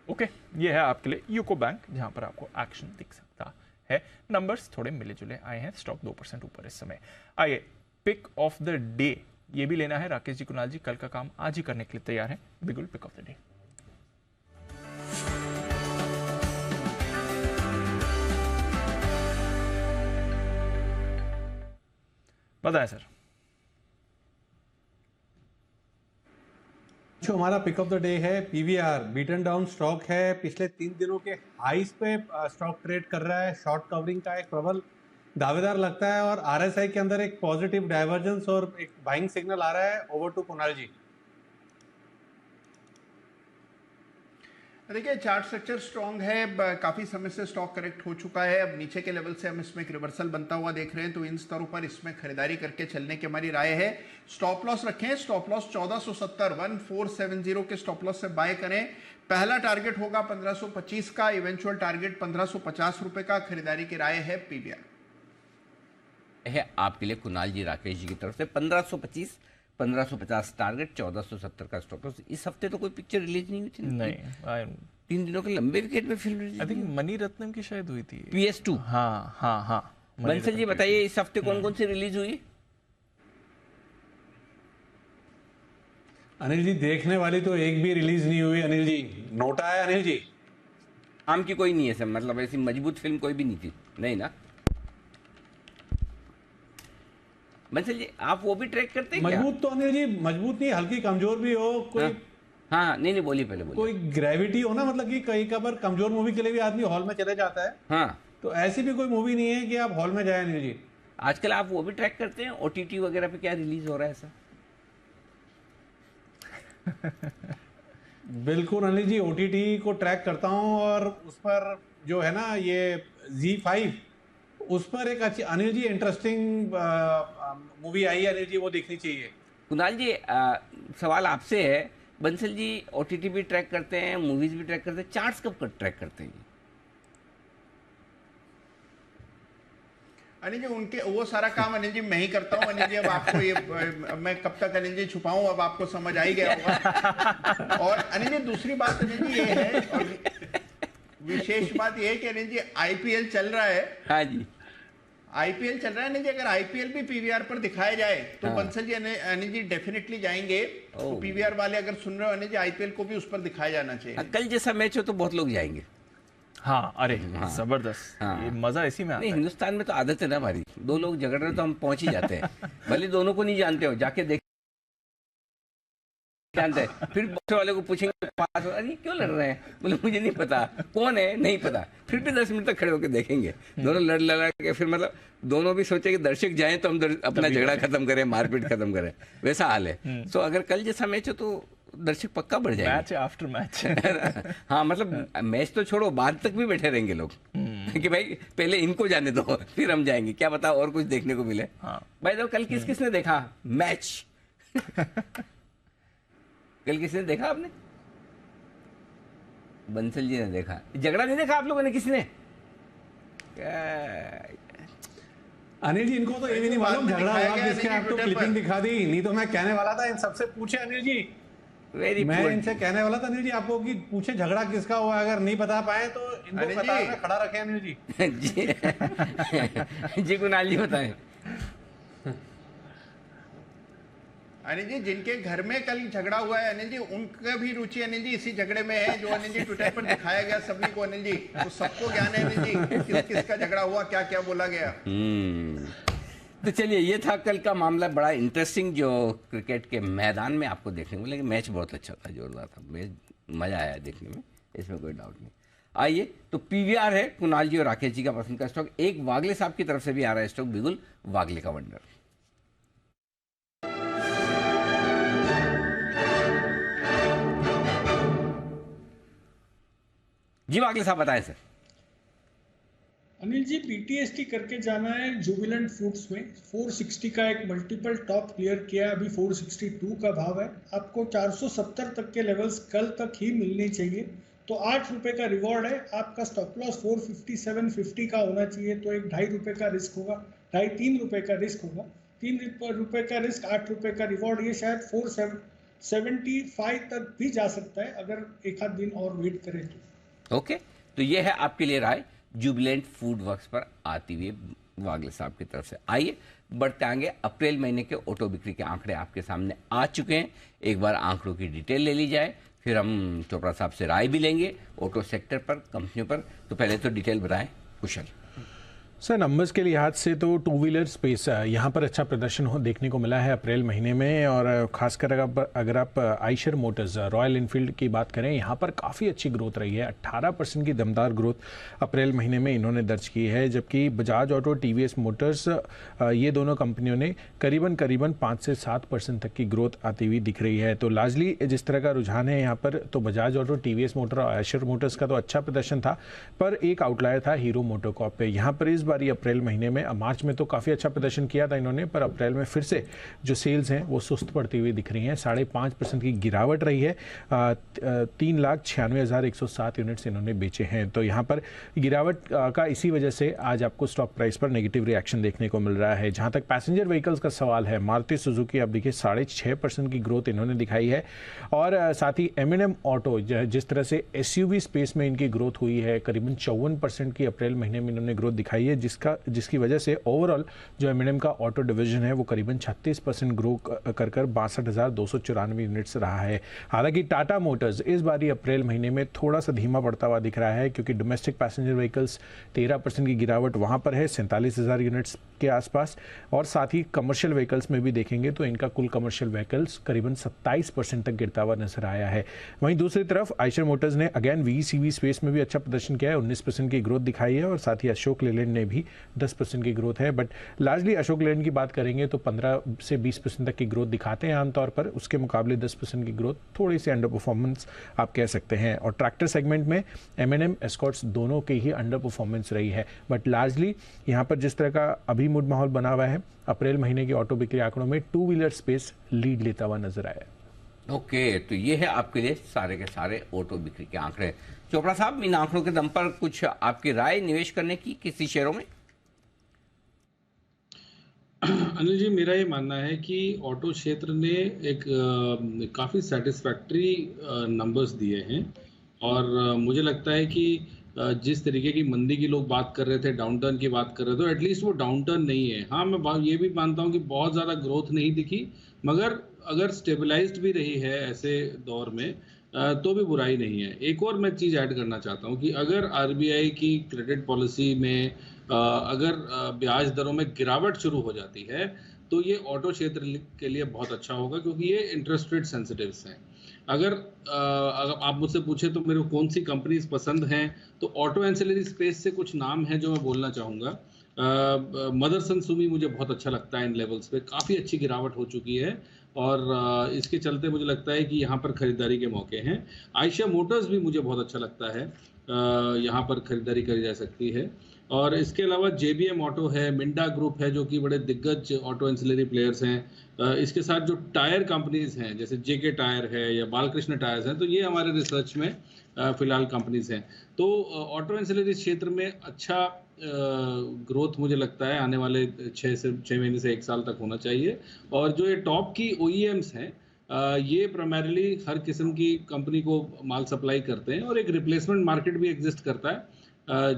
ओके, ये है आपके लिए यूको बैंक, जहां पर आपको एक्शन दिख सकता है। नंबर्स थोड़े मिले जुले आए हैं। स्टॉक 2% ऊपर इस समय। आइए पिक ऑफ द डे ये भी लेना है। राकेश जी, कुणाल जी कल का काम आज ही करने के लिए तैयार है। बिगुल पिक ऑफ द डे। बताएं सर। जो हमारा पिक ऑफ द डे है पीवीआर बीटन डाउन स्टॉक है। पिछले 3 दिनों के हाईस पे स्टॉक ट्रेड कर रहा है। शॉर्ट कवरिंग का एक प्रबल दावेदार लगता है, और आरएसआई के अंदर एक पॉजिटिव डाइवर्जेंस और एक बाइंग सिग्नल आ रहा है। ओवर टू कुणाल जी। देखिए चार्ट स्ट्रक्चर स्ट्रांग है। काफी समय से स्टॉक करेक्ट हो चुका है। अब नीचे के लेवल से हम इसमें एक रिवर्सल बनता हुआ देख रहे हैं, तो इन स्तरों पर इसमें खरीदारी करके चलने की हमारी राय है। स्टॉप लॉस रखें। स्टॉप लॉस 1470 1470 के स्टॉप लॉस से बाय करें। पहला टारगेट होगा 1525 का, इवेंचुअल टारगेट 1550 रुपए का। खरीदारी की राय है पीवीआर है आपके लिए कुणाल जी राकेश जी की तरफ से। 1525 1550 टारगेट, 1470 का स्टॉप लॉस। इस हफ्ते तो कोई पिक्चर रिलीज नहीं हुई थी। नहीं, 3 दिनों के लंबे वीकेंड में film release. I think money Ratnam की शायद हुई थी। PS2। हाँ। बंसल जी बताइए इस हफ्ते कौन कौन सी रिलीज हुई? अनिल जी देखने वाली तो एक भी रिलीज नहीं हुई। अनिल जी नोटा है अनिल जी? आम की कोई नहीं है सर, मतलब ऐसी मजबूत फिल्म कोई भी नहीं थी। नहीं ना बंसल जी, आप वो भी ट्रैक करते हैं? मजबूत तो अनिल जी मजबूत नहीं, हल्की कमजोर भी हो कोई। हाँ नहीं बोलिए पहले बोलिए। कोई ग्रेविटी हो ना, मतलब कि कई कबार कमजोर मूवी के लिए भी आदमी हॉल में चले जाता है। हाँ, तो ऐसी भी कोई मूवी नहीं है कि आप हॉल में जाए अनिल जी। आजकल आप वो भी ट्रैक करते हैं OTT वगैरह पे क्या रिलीज हो रहा है सर? बिल्कुल अनिल जी, OTT को ट्रैक करता हूँ, और उस पर जो है ना ये Z5, उस पर एक अच्छी अनिल जी इंटरेस्टिंग मूवी आई है अनिल जी, वो देखनी चाहिए। कुणाल जी सवाल आपसे है, बंसल जी OTT भी ट्रैक करते हैं, मूवीज भी ट्रैक करते हैं, चार्ट्स कब ट्रैक करते हैं? अनिल जी उनके वो सारा काम अनिल जी मैं ही करता हूँ। अनिल जी अब आपको ये मैं कब तक अनिल जी छुपाऊं, अब आपको समझ आ ही गया होगा। और अनिल जी दूसरी बात अनिल जी ये है, और विशेष बात ये है कि अनिल जी IPL चल रहा है। हाँ जी, IPL चल रहा है। अनिल जी अगर IPL भी PVR पर दिखाया जाए तो हाँ। बंसल जी अनिल जी डेफिनेटली जाएंगे। तो PVR वाले अगर सुन रहे हो अनिल जी, IPL को भी उस पर दिखाया जाना चाहिए। कल जैसा मैच हो तो बहुत लोग जाएंगे। हाँ, अरे जबरदस्त। ये मजा इसी में आता है। हिंदुस्तान में तो आदत है ना हमारी, 2 लोग झगड़ रहे तो हम पहुंच ही जाते हैं, भले दोनों को नहीं जानते हो, जाके देख जानते हैं। फिर बॉक्स वाले को पूछेंगे पास, अरे क्यों लड़ रहे हैं, बोले मुझे नहीं पता कौन है, नहीं पता। फिर भी 10 मिनट तक खड़े होकर देखेंगे, दोनों लड़ लड़ा के फिर मतलब दोनों भी सोचे कि दर्शक जाएं तो हम अपना झगड़ा खत्म करें, मारपीट खत्म करें, वैसा हाल है। तो अगर कल जैसा मैच हो तो दर्शक पक्का बढ़ जाएंगे। मैच आफ्टर मैच हाँ, मतलब मैच तो छोड़ो, बाद तक भी बैठे रहेंगे लोग कि भाई पहले इनको जाने दो फिर हम जाएंगे, क्या पता और कुछ देखने को मिले। भाई तो कल किसने देखा मैच? कल किसने देखा आपने? बंसल जी ने देखा, झगड़ा नहीं देखा आप लोगों ने किसी ने? अनिल जी इनको तो ये भी नहीं मालूम झगड़ा हुआ किसके, आप तो क्लिपिंग दिखा दी। नहीं तो मैं कहने वाला था इन सबसे पूछे अनिल जी, मैं इनसे कहने वाला था अनिल जी आपको कि पूछे झगड़ा किसका हुआ, अगर नहीं बता पाए तो इनको कतार में खड़ा रखे अनिल जी। जी कुणाल जी बताएं। अनिल जी जिनके घर में कल झगड़ा हुआ है अनिल जी, उनका भी रुचि अनिल जी इसी झगड़े में है जो अनिल जी ट्विटर पर दिखाया गया सबने को अनिल जी, तो सबको ज्ञान है अनिल जी किसका झगड़ा हुआ, क्या क्या बोला गया। तो चलिए, ये था कल का मामला, बड़ा इंटरेस्टिंग जो क्रिकेट के मैदान में आपको देखने को मिला। मैच बहुत अच्छा था, जोरदार था, मजा आया देखने में, इसमें कोई डाउट नहीं। आइए, तो पीवीआर है कुणाल जी और राकेश जी का पसंद का स्टॉक। एक वागले साहब की तरफ से भी आ रहा है स्टॉक, बिगुल वागले का वंडर। जी वागले साहब बताएं सर। अनिल जी बीटीएसटी करके जाना है जुबिलेंट फूड्स में, 460 का एक मल्टीपल टॉप क्लियर किया है, अभी 462 का भाव है। आपको 470 तक के लेवल्स कल तक ही मिलने चाहिए, तो 8 रुपए का रिवॉर्ड है। आपका स्टॉप लॉस 457.50 का होना चाहिए, तो एक 2.5 रुपए का रिस्क होगा, 2.5-3 रुपए का रिस्क होगा, 3 रुपए का रिस्क, 8 रुपए का रिवॉर्ड। ये शायद 475 तक भी जा सकता है अगर एक आध दिन और वेट करें तो। ओके, तो ये है आपके लिए राय जुबिलेंट फूड वर्क्स पर आती हुई वागले साहब की तरफ से। आइए बढ़ते आगे, अप्रैल महीने के ऑटो बिक्री के आंकड़े आपके सामने आ चुके हैं। एक बार आंकड़ों की डिटेल ले ली जाए, फिर हम चोपड़ा साहब से राय भी लेंगे ऑटो सेक्टर पर, कंपनियों पर। तो पहले तो डिटेल बताएं कुशल। सर नंबर्स के लिहाज से तो टू व्हीलर स्पेस यहाँ पर अच्छा प्रदर्शन देखने को मिला है अप्रैल महीने में, और खासकर अगर आप आइशर मोटर्स रॉयल इनफील्ड की बात करें, यहाँ पर काफ़ी अच्छी ग्रोथ रही है। 18% की दमदार ग्रोथ अप्रैल महीने में इन्होंने दर्ज की है, जबकि बजाज ऑटो, टीवीएस मोटर्स, ये दोनों कंपनियों ने करीबन 5 से 7% तक की ग्रोथ आती हुई दिख रही है। तो लार्जली जिस तरह का रुझान है यहाँ पर, तो बजाज ऑटो, टीवीएस मोटर और आइशर मोटर्स का तो अच्छा प्रदर्शन था, पर एक आउटलायर था हीरो मोटोकॉर्प पे। यहाँ पर इस बार अप्रैल महीने में, मार्च में तो काफ़ी अच्छा प्रदर्शन किया था इन्होंने, पर अप्रैल में फिर से जो सेल्स हैं वो सुस्त पड़ती हुई दिख रही हैं। 5.5% की गिरावट रही है, 3,96,107 यूनिट्स इन्होंने बेचे हैं। तो यहाँ पर गिरावट का इसी वजह से आज आपको स्टॉक प्राइस पर नेगेटिव रिएक्शन देखने को मिल रहा है। जहाँ तक पैसेंजर व्हीकल्स का सवाल है, मारुति सुजुकी आप देखिए 6.5% की ग्रोथ इन्होंने दिखाई है, और साथ ही M&M ऑटो, जिस तरह से SUV स्पेस में इनकी ग्रोथ हुई है, करीबन 54% की अप्रैल महीने में इन्होंने ग्रोथ दिखाई है, जिसकी वजह से ओवरऑल जो M&M का ऑटो डिवीजन है वो करीबन 36% ग्रो कर 62,294 यूनिट्स रहा है। हालांकि टाटा मोटर्स इस बारी अप्रैल महीने में थोड़ा सा धीमा पड़ता हुआ दिख रहा है, क्योंकि डोमेस्टिक पैसेंजर व्हीकल्स 13% की गिरावट वहां पर है, 47,000 यूनिट्स के आसपास, और साथ ही कमर्शियल व्हीकल्स में भी देखेंगे तो इनका कुल कमर्शियल व्हीकल्स करीबन 27% तक गिरता हुआ नजर आया है। वहीं दूसरी तरफ आइशर मोटर्स ने अगेन VECV स्पेस में भी अच्छा प्रदर्शन किया है, 19% की ग्रोथ दिखाई है, और साथ ही अशोक लेलैंड ने भी 10% की ग्रोथ है। बट लार्जली अशोक लेलैंड की बात करेंगे तो 15 से 20% तक की ग्रोथ दिखाते हैं आमतौर पर, उसके मुकाबले 10% की ग्रोथ थोड़ी सी अंडर परफॉर्मेंस आप कह सकते हैं। और ट्रैक्टर सेगमेंट में M&M, एस्कॉर्ट्स दोनों की ही अंडर परफॉर्मेंस रही है। बट लार्जली यहाँ पर जिस तरह का अभी मूड माहौल बना हुआ है, अप्रैल महीने के ऑटो बिक्री आंकड़ों में टू व्हीलर स्पेस लीड लेता हुआ नजर आया। ओके, तो ये है आपके लिए सारे के सारे ऑटो बिक्री के आंकड़े। चोपड़ा साहब, इन आंकड़ों के दम पर कुछ आपकी राय निवेश करने की किसी शेयरों में? अनिल जी, मेरा ये मानना है कि ऑटो क्षेत्र ने एक काफ़ी सेटिस्फैक्ट्री नंबर्स दिए हैं, और मुझे लगता है कि जिस तरीके की मंदी की लोग बात कर रहे थे, डाउनटर्न की बात कर रहे थे, तो एटलीस्ट वो डाउनटर्न नहीं है। हाँ, मैं ये भी मानता हूँ कि बहुत ज़्यादा ग्रोथ नहीं दिखी, मगर अगर स्टेबलाइज्ड भी रही है ऐसे दौर में तो भी बुराई नहीं है। एक और मैं चीज़ ऐड करना चाहता हूँ कि अगर RBI की क्रेडिट पॉलिसी में अगर ब्याज दरों में गिरावट शुरू हो जाती है, तो ये ऑटो क्षेत्र के लिए बहुत अच्छा होगा, क्योंकि ये इंटरेस्ट रेट सेंसिटिव्स हैं। अगर आप मुझसे पूछे तो मेरे को कौन सी कंपनीज पसंद हैं, तो ऑटो एंसिलरी स्पेस से कुछ नाम हैं जो मैं बोलना चाहूँगा। मदरसन सुमी मुझे बहुत अच्छा लगता है, इन लेवल्स पे काफ़ी अच्छी गिरावट हो चुकी है और इसके चलते मुझे लगता है कि यहाँ पर ख़रीदारी के मौके हैं। आयशा मोटर्स भी मुझे बहुत अच्छा लगता है, यहाँ पर ख़रीदारी करी जा सकती है। और इसके अलावा JBM ऑटो है, मिंडा ग्रुप है, जो कि बड़े दिग्गज ऑटो एंसिलरी प्लेयर्स हैं। इसके साथ जो टायर कंपनीज हैं जैसे JK टायर है या बालकृष्ण टायर्स हैं, तो ये हमारे रिसर्च में फ़िलहाल कंपनीज हैं। तो ऑटो एंसिलरी क्षेत्र में अच्छा ग्रोथ मुझे लगता है आने वाले 6 महीने से 1 साल तक होना चाहिए। और जो ये टॉप की OEMs हैं, ये प्राइमरीली हर किस्म की कंपनी को माल सप्लाई करते हैं और एक रिप्लेसमेंट मार्केट भी एग्जिस्ट करता है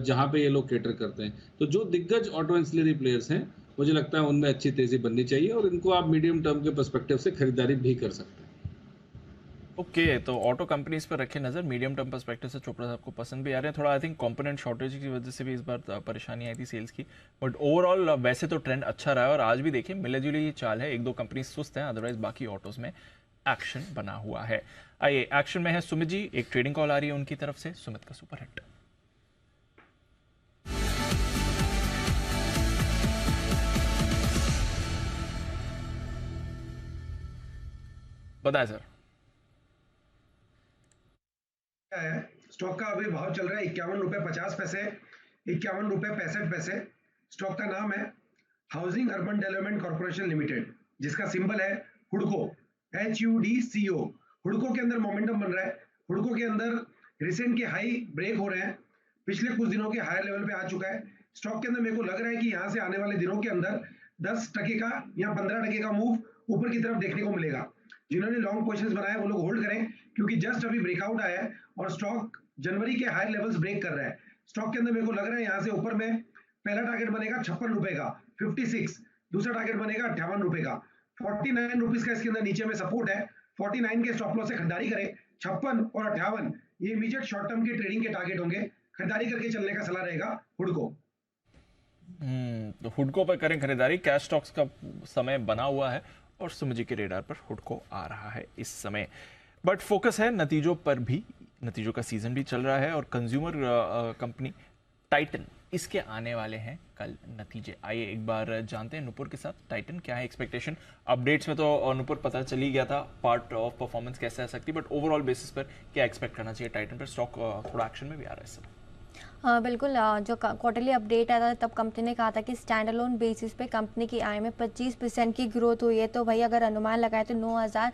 जहाँ पे ये लोग केटर करते हैं। तो जो दिग्गज ऑटो एंसिलरी प्लेयर्स हैं, मुझे लगता है उनमें अच्छी तेज़ी बननी चाहिए और इनको आप मीडियम टर्म के पर्सपेक्टिव से खरीदारी भी कर सकते हैं। ओके, तो ऑटो कंपनीज पर रखे नज़र, मीडियम टर्म पर्सपेक्टिव से चोपड़ा साहब को पसंद भी आ रहे हैं। थोड़ा आई थिंक कंपोनेंट शॉर्टेज की वजह से भी इस बार परेशानी आई थी सेल्स की, बट ओवरऑल वैसे तो ट्रेंड अच्छा रहा है। और आज भी देखिए मिलेजुली ये चाल है, 1-2 कंपनी सुस्त हैं, अदरवाइज बाकी ऑटोज में एक्शन बना हुआ है। आइए, एक्शन में है सुमित जी, एक ट्रेडिंग कॉल आ रही है उनकी तरफ से, सुमित का सुपर हिट। बताएं सर। स्टॉक का अभी भाव चल रहा है 51.50 रुपए, 51.65 रुपए। स्टॉक का नाम है housing urban development corporation limited, जिसका सिंबल है हुडको, HUDCO। हुडको के अंदर मोमेंटम बन रहा है। हुडको के अंदर रिसेंट के हाई ब्रेक हो रहे हैं, पिछले कुछ दिनों के हायर लेवल पे आ चुका है। स्टॉक के अंदर मेरे को लग रहा है कि यहाँ से आने वाले दिनों के अंदर 10% का या 15% का मूव ऊपर की तरफ देखने को मिलेगा। जिन्होंने लॉन्ग पोजीशंस बनाए वो लोग होल्ड करें, क्योंकि जस्ट अभी ब्रेकआउट आया है और स्टॉक जनवरी के हायर लेवल्स ब्रेक कर रहा है। स्टॉक के अंदर मेरे को लग रहा है यहाँ से ऊपर में पहला टारगेट बनेगा 56 रुपए का 56, दूसरा टारगेट बनेगा 58 रुपए का 49 रुपीज का। इसके अंदर नीचे में सपोर्ट है, 49 के स्टॉप लॉस से खरीदारी करें। 56 और 58 ये इमीडिएट शॉर्ट टर्म के ट्रेडिंग के टारगेट होंगे, खरीदारी करके चलने का सलाह रहेगा हुडको। तो हुडको पर करें खरीदारी, कैश स्टॉक्स का समय बना हुआ है और सुमित जी के रेडार पर हुडको आ रहा है इस समय। बट फोकस है नतीजों पर भी, नतीजों का सीजन भी चल रहा है और कंज्यूमर कंपनी टाइटन, इसके आने वाले हैं कल नतीजे। आइए एक बार जानते हैं नुपुर के साथ टाइटन क्या है एक्सपेक्टेशन। अपडेट्स में तो नुपुर पता चल ही गया था पार्ट ऑफ परफॉर्मेंस कैसे आ सकती है, बट ओवरऑल बेसिस पर क्या एक्सपेक्ट करना चाहिए टाइटन पर? स्टॉक थोड़ा एक्शन में भी आ रहा है इस समय। हाँ बिल्कुल, जो क्वार्टरली अपडेट आया था तब कंपनी ने कहा था कि स्टैंड अलोन बेसिस पे कंपनी की आय में 25% की ग्रोथ हुई है। तो भाई अगर अनुमान लगाए तो 9,000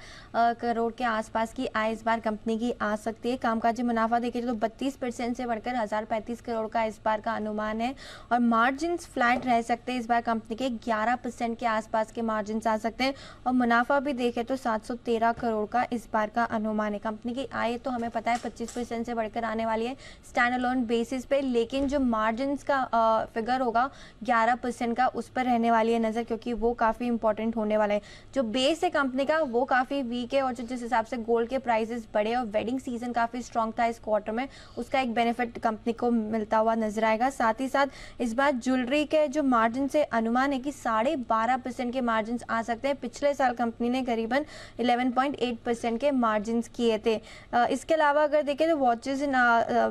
करोड़ के आसपास की आय इस बार कंपनी की आ सकती है। कामकाजी मुनाफा देखिए तो 32% से बढ़कर 1,035 करोड़ का इस बार का अनुमान है और मार्जिन फ्लैट रह सकते हैं। इस बार कंपनी के 11% के आसपास के मार्जिन आ सकते हैं और मुनाफा भी देखें तो 713 करोड़ का इस बार का अनुमान है। कंपनी की आय तो हमें पता है 25% से बढ़कर आने वाली है स्टैंड अलोन बेसिस पे, लेकिन जो मार्जिन्स का फिगर होगा 11% का, उस पर रहने वाली है नज़र, क्योंकि वो काफ़ी इंपॉर्टेंट होने वाला है। जो बेस है कंपनी का वो काफ़ी वीक है और जो जिस हिसाब से गोल्ड के प्राइसेस बढ़े और वेडिंग सीजन काफ़ी स्ट्रॉन्ग था इस क्वार्टर में, उसका एक बेनिफिट कंपनी को मिलता हुआ नजर आएगा। साथ ही साथ इस बार ज्वेलरी के जो मार्जिन से अनुमान है कि 12.5% के मार्जिन आ सकते हैं। पिछले साल कंपनी ने करीबन 11.8% के मार्जिन किए थे। इसके अलावा अगर देखें तो वॉचेज इन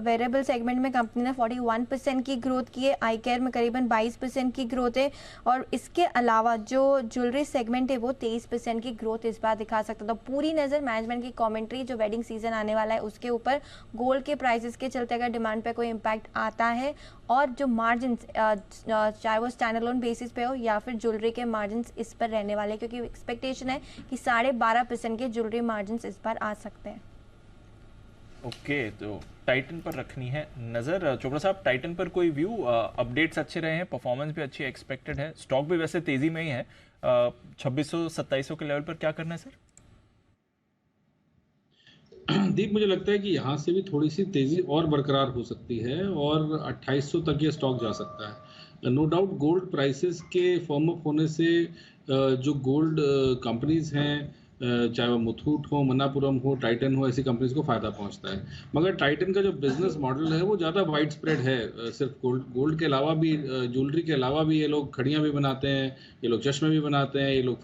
वेरिएबल सेगमेंट में कंपनी ने 41% की ग्रोथ की है, आई केयर में करीबन 22% की ग्रोथ है और इसके अलावा जो ज्वेलरी सेगमेंट है वो 23% की ग्रोथ इस बार दिखा सकता है। तो पूरी नज़र मैनेजमेंट की कमेंट्री जो वेडिंग सीजन आने वाला है उसके ऊपर, गोल्ड के प्राइसेस के चलते अगर डिमांड पे कोई इम्पैक्ट आता है और जो मार्जिन चाहे वो स्टैंड अलोन बेसिस पे हो या फिर ज्वेलरी के मार्जिन इस पर रहने वाले, क्योंकि एक्सपेक्टेशन है कि 12.5% के ज्वेलरी मार्जिन इस बार आ सकते हैं। ओके, तो टाइटन पर रखनी है नज़र। चोपड़ा साहब, टाइटन पर कोई व्यू? अपडेट्स अच्छे रहे हैं, परफॉर्मेंस भी अच्छी एक्सपेक्टेड है, स्टॉक भी वैसे तेज़ी में ही है, 2600-2700 के लेवल पर क्या करना है सर? दीप, मुझे लगता है कि यहाँ से भी थोड़ी सी तेज़ी और बरकरार हो सकती है और 2800 तक ये स्टॉक जा सकता है। नो डाउट गोल्ड प्राइसेस के फर्म अप होने से जो गोल्ड कंपनीज हैं चाहे वो मुथूट हो, मन्नापुरम हो, टाइटन हो, ऐसी कंपनीज को फायदा पहुंचता है। मगर टाइटन का जो बिजनेस मॉडल है वो ज़्यादा वाइड स्प्रेड है। सिर्फ गोल्ड के अलावा भी, ज्वेलरी के अलावा भी ये लोग घड़ियाँ भी बनाते हैं, ये लोग चश्मे भी बनाते हैं, ये लोग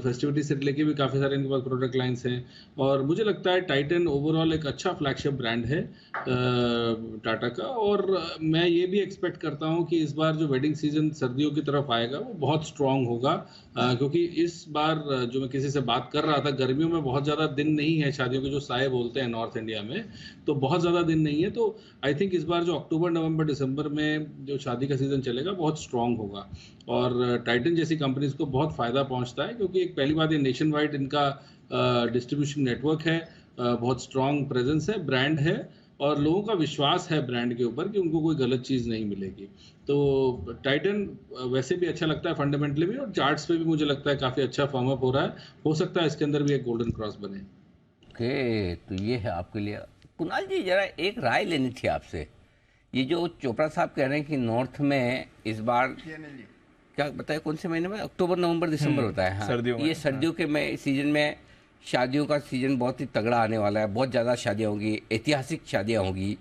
फेस्टिविटी से लेके भी काफ़ी सारे इनके पास प्रोडक्ट लाइंस हैं। और मुझे लगता है टाइटन ओवरऑल एक अच्छा फ्लैगशिप ब्रांड है टाटा का। और मैं ये भी एक्सपेक्ट करता हूँ कि इस बार जो वेडिंग सीजन सर्दियों की तरफ आएगा वो बहुत स्ट्रांग होगा, क्योंकि इस बार जो मैं किसी से बात कर रहा था, गर्मियों में बहुत ज़्यादा दिन नहीं है शादियों के, जो साए बोलते हैं नॉर्थ इंडिया में, तो बहुत ज़्यादा दिन नहीं है। तो आई थिंक इस बार जो अक्टूबर, नवंबर, दिसंबर में जो शादी का सीज़न चलेगा बहुत स्ट्रांग होगा। और टाइटन जैसी कंपनीज को बहुत फ़ायदा पहुंचता है, क्योंकि एक पहली बात ये नेशन वाइड इनका डिस्ट्रीब्यूशन नेटवर्क है, बहुत स्ट्रांग प्रेजेंस है, ब्रांड है, और लोगों का विश्वास है ब्रांड के ऊपर कि उनको कोई गलत चीज़ नहीं मिलेगी। तो टाइटन वैसे भी अच्छा लगता है फंडामेंटली भी, और चार्ट्स पे भी मुझे लगता है काफ़ी अच्छा फॉर्म अप हो रहा है। हो सकता है इसके अंदर भी एक गोल्डन क्रॉस बने। ओके, तो ये है आपके लिए। कुणाल जी, जरा एक राय लेनी थी आपसे। ये जो चोपड़ा साहब कह रहे हैं कि नॉर्थ में इस बार क्या बताया, कौन से महीने में, अक्टूबर, नवंबर, दिसंबर होता है, हाँ, सर्दियों में, ये सर्दियों के में सीजन में शादियों का सीजन बहुत ही तगड़ा आने वाला है, बहुत ज़्यादा शादियाँ होंगी, ऐतिहासिक शादियाँ होंगी।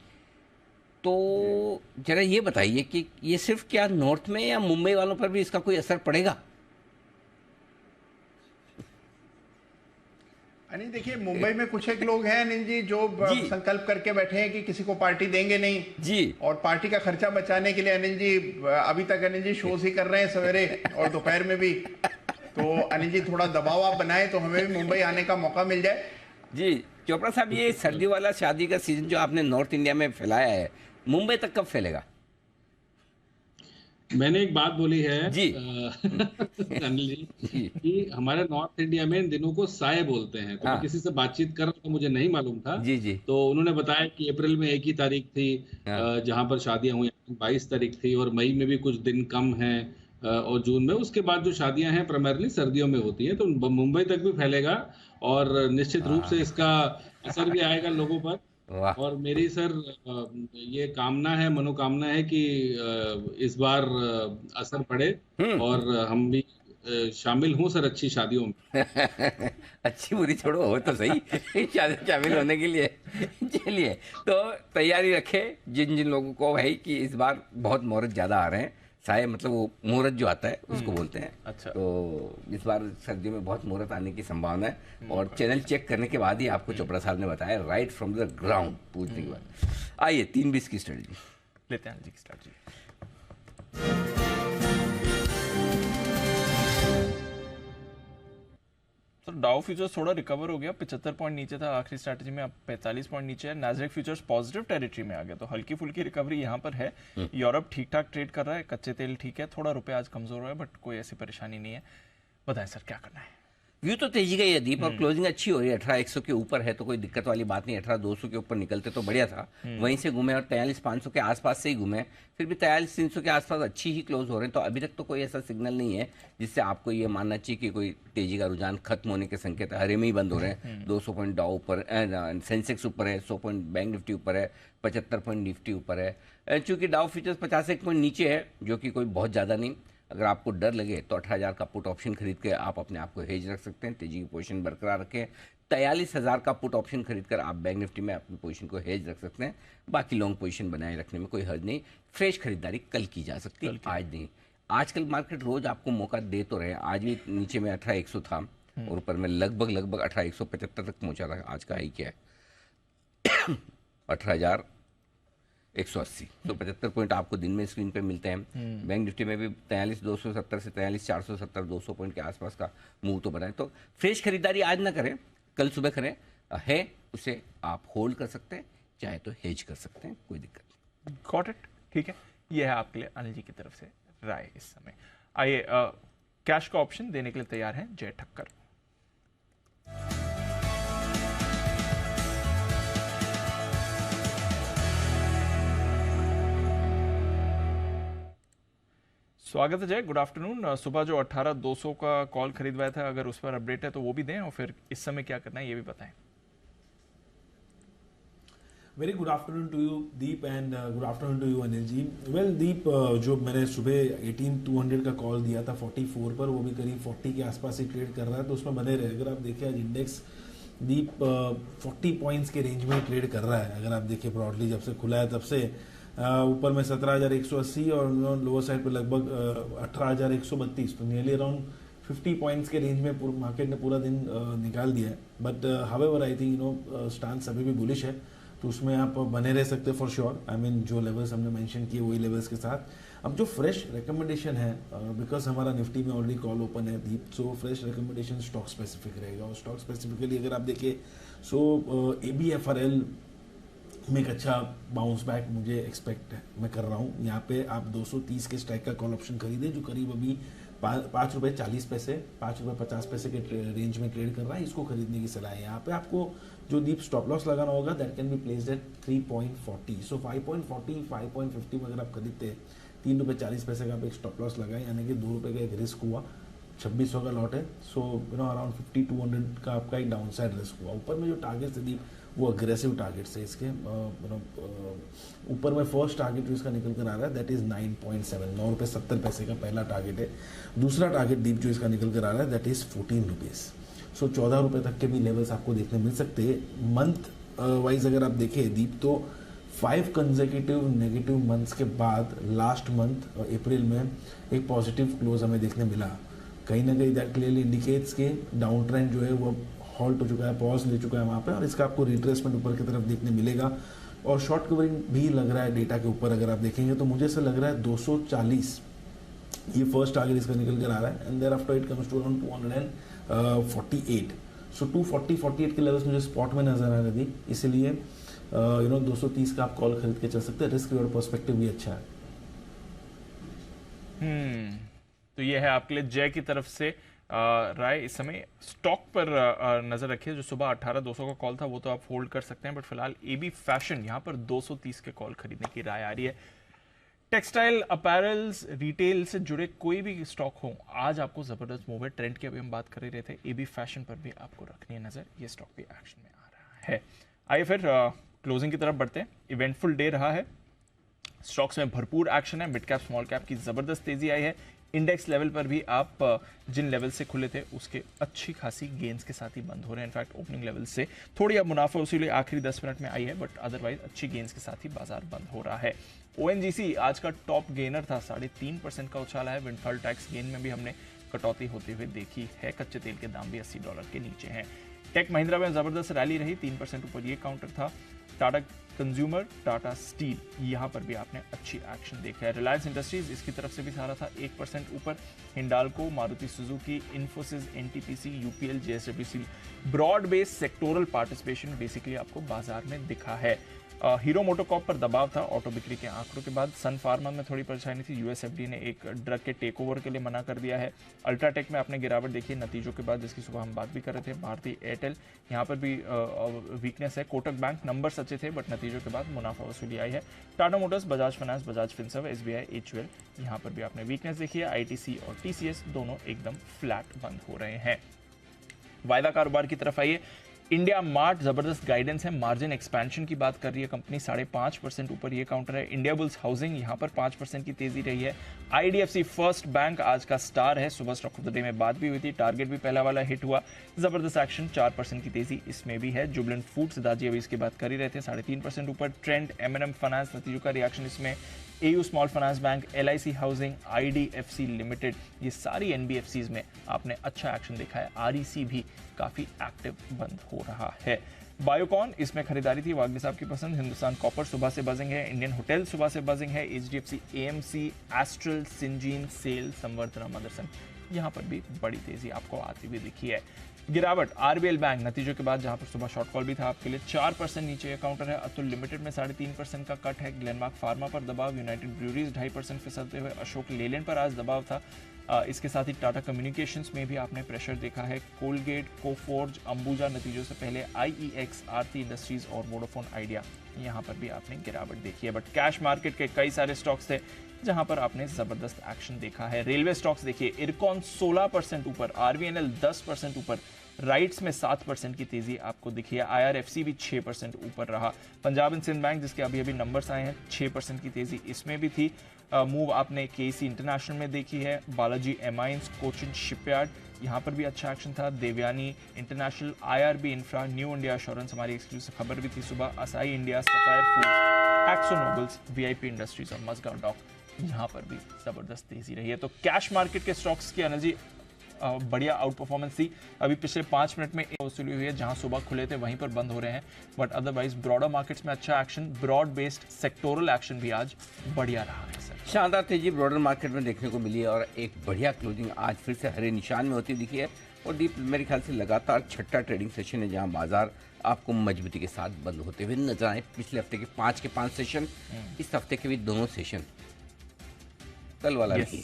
तो जरा ये बताइए कि ये सिर्फ क्या नॉर्थ में या मुंबई वालों पर भी इसका कोई असर पड़ेगा? अनिल देखिए, मुंबई में कुछ एक लोग हैं अनिल जी जो संकल्प करके बैठे हैं कि किसी को पार्टी देंगे नहीं जी, और पार्टी का खर्चा बचाने के लिए अनिल जी अभी तक अनिल जी शोज ही कर रहे हैं, सवेरे और दोपहर में भी। तो अनिल जी थोड़ा दबाव आप बनाए तो हमें भी मुंबई आने का मौका मिल जाए। जी चोपड़ा साहब, ये सर्दी वाला शादी का सीजन जो आपने नॉर्थ इंडिया में फैलाया है, मुंबई तक कब फैलेगा? मैंने एक बात बोली है जी अनिल जी कि हमारे नॉर्थ इंडिया में इन दिनों को साए बोलते हैं। तो मैं किसी से बातचीत कर रहा था, मुझे नहीं मालूम था जी जी, तो उन्होंने बताया कि अप्रैल में 1 ही तारीख थी जहां पर शादियां हुई, 22 तारीख थी, और मई में भी कुछ दिन कम हैं, और जून में। उसके बाद जो शादियां हैं प्राइमरली सर्दियों में होती हैं। तो मुंबई तक भी फैलेगा और निश्चित रूप से इसका असर भी आएगा लोगों पर। और मेरी सर ये कामना है, मनोकामना है कि इस बार असर पड़े और हम भी शामिल हों सर अच्छी शादियों में। अच्छी बुरी छोड़ो, हो तो सही शामिल होने के लिए। चलिए, तो तैयारी रखें जिन जिन लोगों को भाई कि इस बार बहुत मुहूर्त ज़्यादा आ रहे हैं। साए मतलब वो मुहूर्त जो आता है उसको बोलते हैं। अच्छा, तो इस बार सर्दियों में बहुत मुहूर्त आने की संभावना है। और चैनल चेक करने के बाद ही आपको चोपड़ा साहब ने बताया, राइट फ्रॉम द ग्राउंड पूछने के बाद। आइए 3-20 की स्ट्रेटजी लेते हैं जी की स्ट्रेटजी। तो डाउ फ्यूचर्स थोड़ा रिकवर हो गया, 75 पॉइंट नीचे था आखिरी स्ट्रैटेजी में, अब 45 पॉइंट नीचे है। नैस्डैक फ्यूचर्स पॉजिटिव टेरिटरी में आ गया, तो हल्की फुल्की रिकवरी यहाँ पर है। यूरोप ठीक ठाक ट्रेड कर रहा है, कच्चे तेल ठीक है, थोड़ा रुपया आज कमजोर हुआ है, बट कोई ऐसी परेशानी नहीं है। बताएं सर क्या करना है? व्यू तो तेजी का ही है दीप, और क्लोजिंग अच्छी हो रही है, 18,100 के ऊपर है तो कोई दिक्कत वाली बात नहीं। 18,200 के ऊपर निकलते तो बढ़िया था, वहीं से घूमे और 43,500 के आसपास से ही घूमे, फिर भी 43,300 के आसपास अच्छी ही क्लोज हो रहे हैं। तो अभी तक तो कोई ऐसा सिग्नल नहीं है जिससे आपको ये मानना चाहिए कि कोई तेजी का रुझान खत्म होने के संकेत हरे में ही बंद हो रहे हैं। 200 पॉइंट डाउ ऊपर, सेंसेक्स ऊपर है, 100 पॉइंट बैंक निफ्टी ऊपर है, 75 पॉइंट निफ्टी ऊपर है। चूंकि डाउ फ्यूचर्स 51 पॉइंट नीचे है, जो कि कोई बहुत ज़्यादा नहीं। अगर आपको डर लगे तो 18,000 का पुट ऑप्शन खरीद के आप अपने आप को हेज रख सकते हैं, तेजी की पोजीशन बरकरार रखें। 43,000 का पुट ऑप्शन खरीद कर आप बैंक निफ्टी में अपनी पोजीशन को हेज रख सकते हैं। बाकी लॉन्ग पोजीशन बनाए रखने में कोई हर्ज नहीं। फ्रेश खरीदारी कल की जा सकती है, आज नहीं। आजकल मार्केट रोज आपको मौका दे तो रहे हैं। आज भी नीचे में 18,100 था और ऊपर में लगभग 18,175 तक पहुंचा था। आज का हाई क्या है 18,180, तो 75 पॉइंट आपको दिन में स्क्रीन पे मिलते हैं। बैंक निफ्टी में भी 43,270 से 43,470, 200 पॉइंट के आसपास का मूव तो बनाए। तो फ्रेश खरीदारी आज ना करें, कल सुबह करें। है उसे आप होल्ड कर सकते हैं, चाहे तो हेज कर सकते हैं, कोई दिक्कत नहीं। गॉट इट, ठीक है। ये है आपके लिए अनिल जी की तरफ से राय इस समय। आइए कैश का ऑप्शन देने के लिए तैयार हैं जय ठक्कर। स्वागत है जय, गुड आफ्टरनून। सुबह जो 18,200 का कॉल खरीदवाया था, अगर उस पर अपडेट है तो वो भी दें, और फिर इस समय क्या करना है ये भी बताएं। Very good afternoon to you Deep and good afternoon to you Anil ji. Well Deep, जो मैंने सुबह 18200 का कॉल दिया था 44 पर, वो भी करीब 40 के आसपास ही ट्रेड कर रहा है, तो उसमें बने रहे। अगर आप देखिए आज इंडेक्स दीप 40 पॉइंट्स के रेंज में ट्रेड कर रहा है। अगर आप देखिए ब्रॉडली जब से खुला है तब से ऊपर में 17,180 और लोअर साइड पे लगभग 18,132, तो नियरली अराउंड 50 पॉइंट्स के रेंज में मार्केट ने पूरा दिन निकाल दिया है। But however I think stance अभी भी बुलिश है, तो उसमें आप बने रह सकते फॉर श्योर। आई मीन जो लेवल्स हमने मेंशन किए वही लेवल्स के साथ। अब जो फ्रेश रिकमेंडेशन है, बिकॉज हमारा निफ्टी में ऑलरेडी कॉल ओपन है Deep, so fresh recommendation stock specific रहेगा। और स्टॉक स्पेसिफिकली अगर आप देखिए सो ABFRL में एक अच्छा बाउंस बैक मुझे एक्सपेक्ट मैं कर रहा हूँ। यहाँ पे आप 230 के स्ट्राइक का कॉल ऑप्शन खरीदें, जो करीब अभी 5 रुपये 40 पैसे 5 रुपये 50 पैसे के रेंज में ट्रेड कर रहा है। इसको खरीदने की सलाह है। यहाँ पे आपको जो डीप स्टॉप लॉस लगाना होगा that can be placed at 3.40, सो 5.40 5.50 में अगर आप खरीदते हैं 3 रुपये 40 पैसे का आप एक स्टॉप लॉस लगाए, यानी कि 2 रुपये का एक रिस्क हुआ, 2600 का लॉट है, सो अराउंड 5200 का आपका एक डाउन साइड रिस्क हुआ। ऊपर में जो टारगेट्स है वो अग्रेसिव टारगेट्स है इसके। ऊपर में फर्स्ट टारगेट जो इसका निकल कर आ रहा है दैट इज 9.7, 9 रुपये 70 पैसे का पहला टारगेट है। दूसरा टारगेट डीप जो इसका निकल कर आ रहा है दैट इज 14 रुपीज़, सो 14 रुपये तक के भी लेवल्स आपको देखने मिल सकते हैं। मंथ वाइज अगर आप देखें दीप, तो 5 कंसेक्यूटिव नेगेटिव मंथ्स के बाद लास्ट मंथ अप्रैल में एक पॉजिटिव क्लोज हमें देखने मिला। कहीं ना कहीं दैट क्लियरली इंडिकेट्स के डाउन ट्रेंड जो है वो हॉल्ट हो चुका है, पॉज ले चुका है वहाँ पे, और इसका आपको रिट्रेसमेंट ऊपर की तरफ देखने मिलेगा। और शॉर्ट कवरिंग भी लग रहा है डेटा के ऊपर अगर आप देखेंगे, तो मुझे ऐसा लग रहा है 240 ये फर्स्ट टारगेट इसका निकल कर आ रहा है, and thereafter it comes to around 248, so 240-48 के लेवल्स मुझे स्पॉट में नजर आ रही थी, इसलिए 230 का आप कॉल खरीद के चल सकते हैं। रिस्क रिवॉर्ड पर्सपेक्टिव भी अच्छा है। तो ये है आपके लिए जय की तरफ से राय। इस समय स्टॉक पर नजर रखिए। जो सुबह 18,200 का कॉल था वो तो आप होल्ड कर सकते हैं, बट फिलहाल AB फैशन यहाँ पर 230 के कॉल खरीदने की राय आ रही है। टेक्सटाइल, अपैरल्स, रिटेल से जुड़े कोई भी स्टॉक हो, आज आपको जबरदस्त मूव है। ट्रेंड की अभी हम बात कर ही रहे थे, AB फैशन पर भी आपको रखनी है नजर। ये स्टॉक भी एक्शन में आ रहा है। आइए फिर क्लोजिंग की तरफ बढ़ते हैं। इवेंटफुल डे रहा है, स्टॉक्स में भरपूर एक्शन है। मिड कैप स्मॉल कैप की जबरदस्त तेजी आई है। इंडेक्स लेवल पर भी आप जिन लेवल से खुले थे उसके अच्छी खासी गेंस के साथ ही बंद हो रहे हैं। इनफैक्ट ओपनिंग लेवल से थोड़ी अब मुनाफा वसूली आखिरी 10 मिनट में आई है, बट अदरवाइज अच्छी गेंस के साथ ही बाजार बंद हो रहा है। ONGC आज का टॉप गेनर था, 3.5% का उछाला है। विंडफॉल टैक्स गेन में भी हमने कटौती होते हुए देखी है। कच्चे तेल के दाम भी $80 के नीचे हैं। टेक महिंद्रा में जबरदस्त रैली रही, 3% ऊपर ये काउंटर था। टाटा कंज्यूमर, टाटा स्टील, यहाँ पर भी आपने अच्छी एक्शन देखा है। रिलायंस इंडस्ट्रीज इसकी तरफ से भी सारा था 1% ऊपर। Hindalco, Maruti Suzuki, Infosys, NTPC, UPL, JSW, broad base sectoral participation basically आपको बाजार में दिखा है। हीरो मोटोकॉर्प पर दबाव था ऑटो बिक्री के आंकड़ों के बाद। सन फार्मा में थोड़ी परेशानी थी, USFDA ने एक ड्रग के टेक ओवर के लिए मना कर दिया है। अल्ट्राटेक में आपने गिरावट देखी है नतीजों के बाद, जिसकी सुबह हम बात भी कर रहे थे। भारतीय एयरटेल यहाँ पर भी वीकनेस है। कोटक बैंक नंबर्स अच्छे थे बट नतीजों के बाद मुनाफा वसूली आई है। Tata Motors, Bajaj finance, Bajaj Finserv, SBI, HUL यहाँ पर भी आपने वीकनेस देखी है। ITC और TCS दोनों एकदम फ्लैट बंद हो रहे हैं। वायदा कारोबार की तरफ आइए। इंडिया मार्ट जबरदस्त गाइडेंस है, मार्जिन एक्सपेंशन की बात कर रही है कंपनी, 5.5% ऊपर ये काउंटर है। इंडिया बुल्स हाउसिंग यहाँ पर 5% की तेजी रही है। IDFC फर्स्ट बैंक आज का स्टार है, सुबह स्टॉक ऑफ द डे में बात भी हुई थी, टारगेट भी पहला वाला हिट हुआ। जबरदस्त एक्शन, 4% की तेजी इसमें भी है। जुबलेंट फूड्स, दाजी अभी इसकी बात कर ही रहे थे, 3.5% ऊपर। ट्रेंड, M&M फाइनेंस, नतीजों का रिएक्शन इसमें। AU small finance bank, LIC housing, IDFC limited, ये सारी NBFCs में आपने अच्छा एक्शन देखा है। REC भी काफी एक्टिव बंद हो रहा है। बायोकॉन, इसमें खरीदारी थी, वाग्मी साहब की पसंद। हिंदुस्तान कॉपर सुबह से बजिंग है। इंडियन होटल सुबह से बजिंग है। HDFC, AMC, एस्ट्रल, सिंजीन, सेल, संवर्धना, मदरसन, यहाँ पर भी बड़ी तेजी आपको आती हुई दिखी है। गिरावट, RBL बैंक नतीजों के बाद, जहां पर सुबह शॉर्ट कॉल भी था आपके लिए, 4% नीचे ये काउंटर है। अतुल लिमिटेड में 3.5% का कट है। ग्लेनमार्क फार्मा पर दबाव, यूनाइटेड ब्रूरीज 2.5% फिसलते हुए। अशोक लेलैंड पर आज दबाव था। इसके साथ ही टाटा कम्युनिकेशंस में भी आपने प्रेशर देखा है। कोलगेट, कोफोर्ज, अंबुजा नतीजों से पहले, IEX, आरती इंडस्ट्रीज और वोडाफोन आइडिया, यहाँ पर भी आपने गिरावट देखी है। बट कैश मार्केट के कई सारे स्टॉक्स थे जहां पर आपने जबरदस्त एक्शन देखा है। रेलवे स्टॉक्स देखिए, इरकॉन 16% ऊपर, RVNL 10% ऊपर, राइट्स में 7% की तेजी आपको दिखी है। IRFC भी 6% ऊपर रहा। पंजाब एंड सिंध बैंक जिसके अभी अभी नंबर्स आए हैं, 6% की तेजी इसमें भी थी। मूव आपने KC इंटरनेशनल में देखी है, बालाजी एमाइंस, कोचिन शिपयार्ड, यहाँ पर भी अच्छा एक्शन था। Devyani International, IRB infra, New India Assurance, हमारी एक्सक्लूसिव खबर भी थी सुबह, Asahi India, Sapphire Foods, Akzo Nobel, VIP Industries और मजगांव डॉक, यहाँ पर भी जबरदस्त तेजी रही है। तो कैश मार्केट के स्टॉक्स की एनर्जी बढ़िया आउट परफॉर्मेंस थी। अभी पिछले 5 मिनट में वसूली हुई है, जहां सुबह खुले थे वहीं पर बंद हो रहे हैं, बट अदरवाइज ब्रॉडर मार्केट्स में अच्छा action, broad based sectoral action भी आज बढ़िया रहा है सर। शानदार तेजी ब्रॉडर मार्केट में देखने को मिली है और एक बढ़िया क्लोजिंग आज फिर से हरे निशान में होती दिखी है। और दीप, मेरे ख्याल से लगातार छठा ट्रेडिंग सेशन है जहां बाजार आपको मजबूती के साथ बंद होते हुए नजर आए। पिछले हफ्ते के 5 के 5 सेशन, इस हफ्ते के भी दोनों सेशन कल वाला नहीं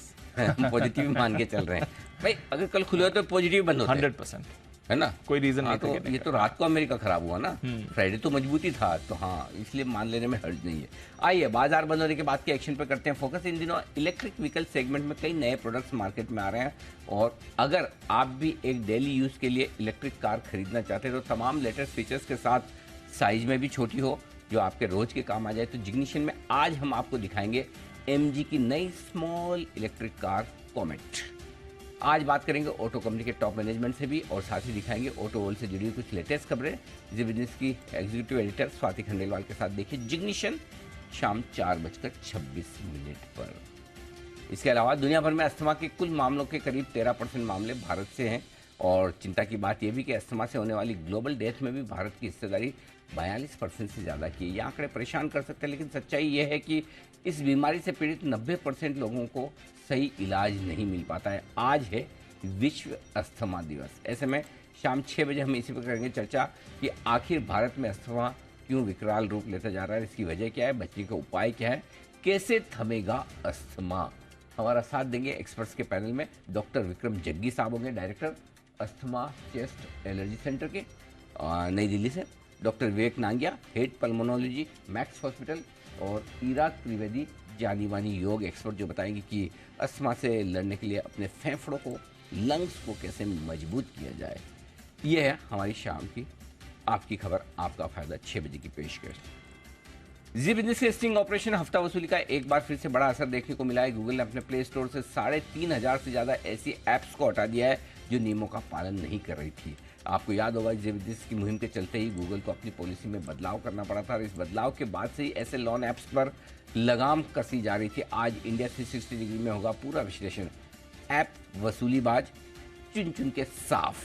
पॉजिटिव मान के चल रहे हैं भाई। अगर कल खुले हो तो पॉजिटिव बंद होते हैं 100%, है ना, कोई रीजन नहीं तो ये तो रात को अमेरिका खराब हुआ ना, फ्राइडे तो मजबूती था, तो हाँ इसलिए मान लेने में हर्ज नहीं है। आइए बाजार बंद होने के बाद के एक्शन पे करते हैं फोकस। इन दिनों इलेक्ट्रिक व्हीकल सेगमेंट में कई नए प्रोडक्ट्स मार्केट में आ रहे हैं और अगर आप भी एक डेली यूज के लिए इलेक्ट्रिक कार खरीदना चाहते हैं तो तमाम लेटेस्ट फीचर्स के साथ, साइज में भी छोटी हो जो आपके रोज के काम आ जाए, तो जिग्निशन में आज हम आपको दिखाएंगे MG की नई स्मॉल इलेक्ट्रिक कार कॉमेट। आज बात करेंगे ऑटो कंपनी के टॉप मैनेजमेंट से भी और साथ ही दिखाएंगे ऑटो वर्ल्ड से जुड़ी हुई कुछ लेटेस्ट खबरें। जी बिजनेस की एग्जीक्यूटिव एडिटर स्वाति खंडेलवाल के साथ देखिए जिग्निशन शाम 4:26 पर। इसके अलावा दुनिया भर में अस्थमा के कुल मामलों के करीब 13% मामले भारत से हैं और चिंता की बात यह भी कि अस्थमा से होने वाली ग्लोबल डेथ में भी भारत की हिस्सेदारी 42% से ज़्यादा की है। ये आंकड़े परेशान कर सकते हैं, लेकिन सच्चाई ये है कि इस बीमारी से पीड़ित 90% लोगों को सही इलाज नहीं मिल पाता है। आज है विश्व अस्थमा दिवस। ऐसे में शाम 6 बजे हम इसी पर करेंगे चर्चा कि आखिर भारत में अस्थमा क्यों विकराल रूप लेता जा रहा है, इसकी वजह क्या है, बचने का उपाय क्या है, कैसे थमेगा अस्थमा। हमारा साथ देंगे एक्सपर्ट्स के पैनल में डॉक्टर विक्रम जग्गी साहब होंगे, director asthma chest allergy centre के नई दिल्ली से, doctor Vivek Nangia, head pulmonology Max hospital, और ईरा त्रिवेदी, जानी मानी योग एक्सपर्ट, जो बताएंगे कि अस्थमा से लड़ने के लिए अपने फेफड़ों को, लंग्स को कैसे मजबूत किया जाए। ये है हमारी शाम की आपकी खबर, आपका फायदा 6 बजे की पेशकश। जी बिजनेस के स्टिंग ऑपरेशन हफ्ता वसूली का एक बार फिर से बड़ा असर देखने को मिला है। गूगल ने अपने प्ले स्टोर से 3,500 से ज़्यादा ऐसी ऐप्स को हटा दिया है जो नियमों का पालन नहीं कर रही थी। आपको याद होगा जी बिजनेस की मुहिम के चलते ही गूगल को अपनी पॉलिसी में बदलाव करना पड़ा था और इस बदलाव के बाद से ही ऐसे लॉन ऐप्स पर लगाम कसी जा रही थी। आज इंडिया 360 डिग्री में होगा पूरा विश्लेषण। ऐप वसूलीबाज चुन चुन के साफ,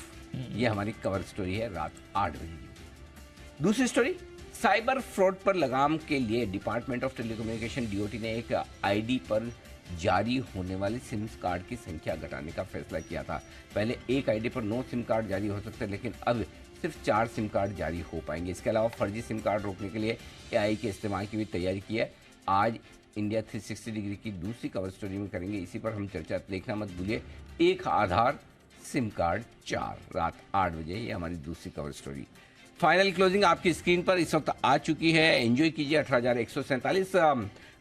ये हमारी कवर स्टोरी है रात 8 बजे की। दूसरी स्टोरी, साइबर फ्रॉड पर लगाम के लिए डिपार्टमेंट ऑफ टेलीकम्युनिकेशन DOT ने एक ID पर जारी होने वाले सिम कार्ड की संख्या घटाने का फैसला किया था। पहले एक ID पर 9 सिम कार्ड जारी हो सकते, लेकिन अब सिर्फ 4 सिम कार्ड जारी हो पाएंगे। इसके अलावा फर्जी सिम कार्ड रोकने के लिए AI के इस्तेमाल की भी तैयारी की है। आज इंडिया 360 डिग्री की दूसरी कवर स्टोरी में करेंगे, इसी पर हम चर्चा, देखना मत भूलिए। एक आधार सिम कार्ड 4, रात 8 बजे, ये हमारी दूसरी कवर स्टोरी। फाइनल क्लोजिंग आपकी स्क्रीन पर इस वक्त आ चुकी है, एंजॉय कीजिए। 18,147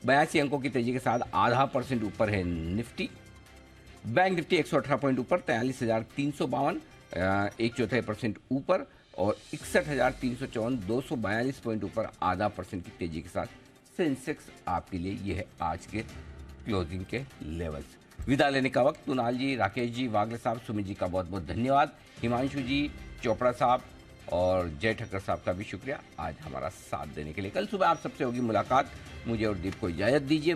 82 अंकों की तेजी के साथ 0.5% ऊपर है निफ्टी। बैंक निफ्टी 118 पॉइंट ऊपर 43,352, 1/4% ऊपर, और 61,354, 242 पॉइंट ऊपर 0.5% की तेजी के साथ सेंसेक्स आपके लिए ये है आज के क्लोजिंग के लेवल्स। विदा लेने का वक्त। कुणाल जी, राकेश जी, वागले साहब, सुमित जी का बहुत बहुत धन्यवाद। हिमांशु जी, चोपड़ा साहब और जय ठक्कर साहब का भी शुक्रिया आज हमारा साथ देने के लिए। कल सुबह आप सबसे होगी मुलाकात। मुझे और दीप को इजाज़त दीजिए।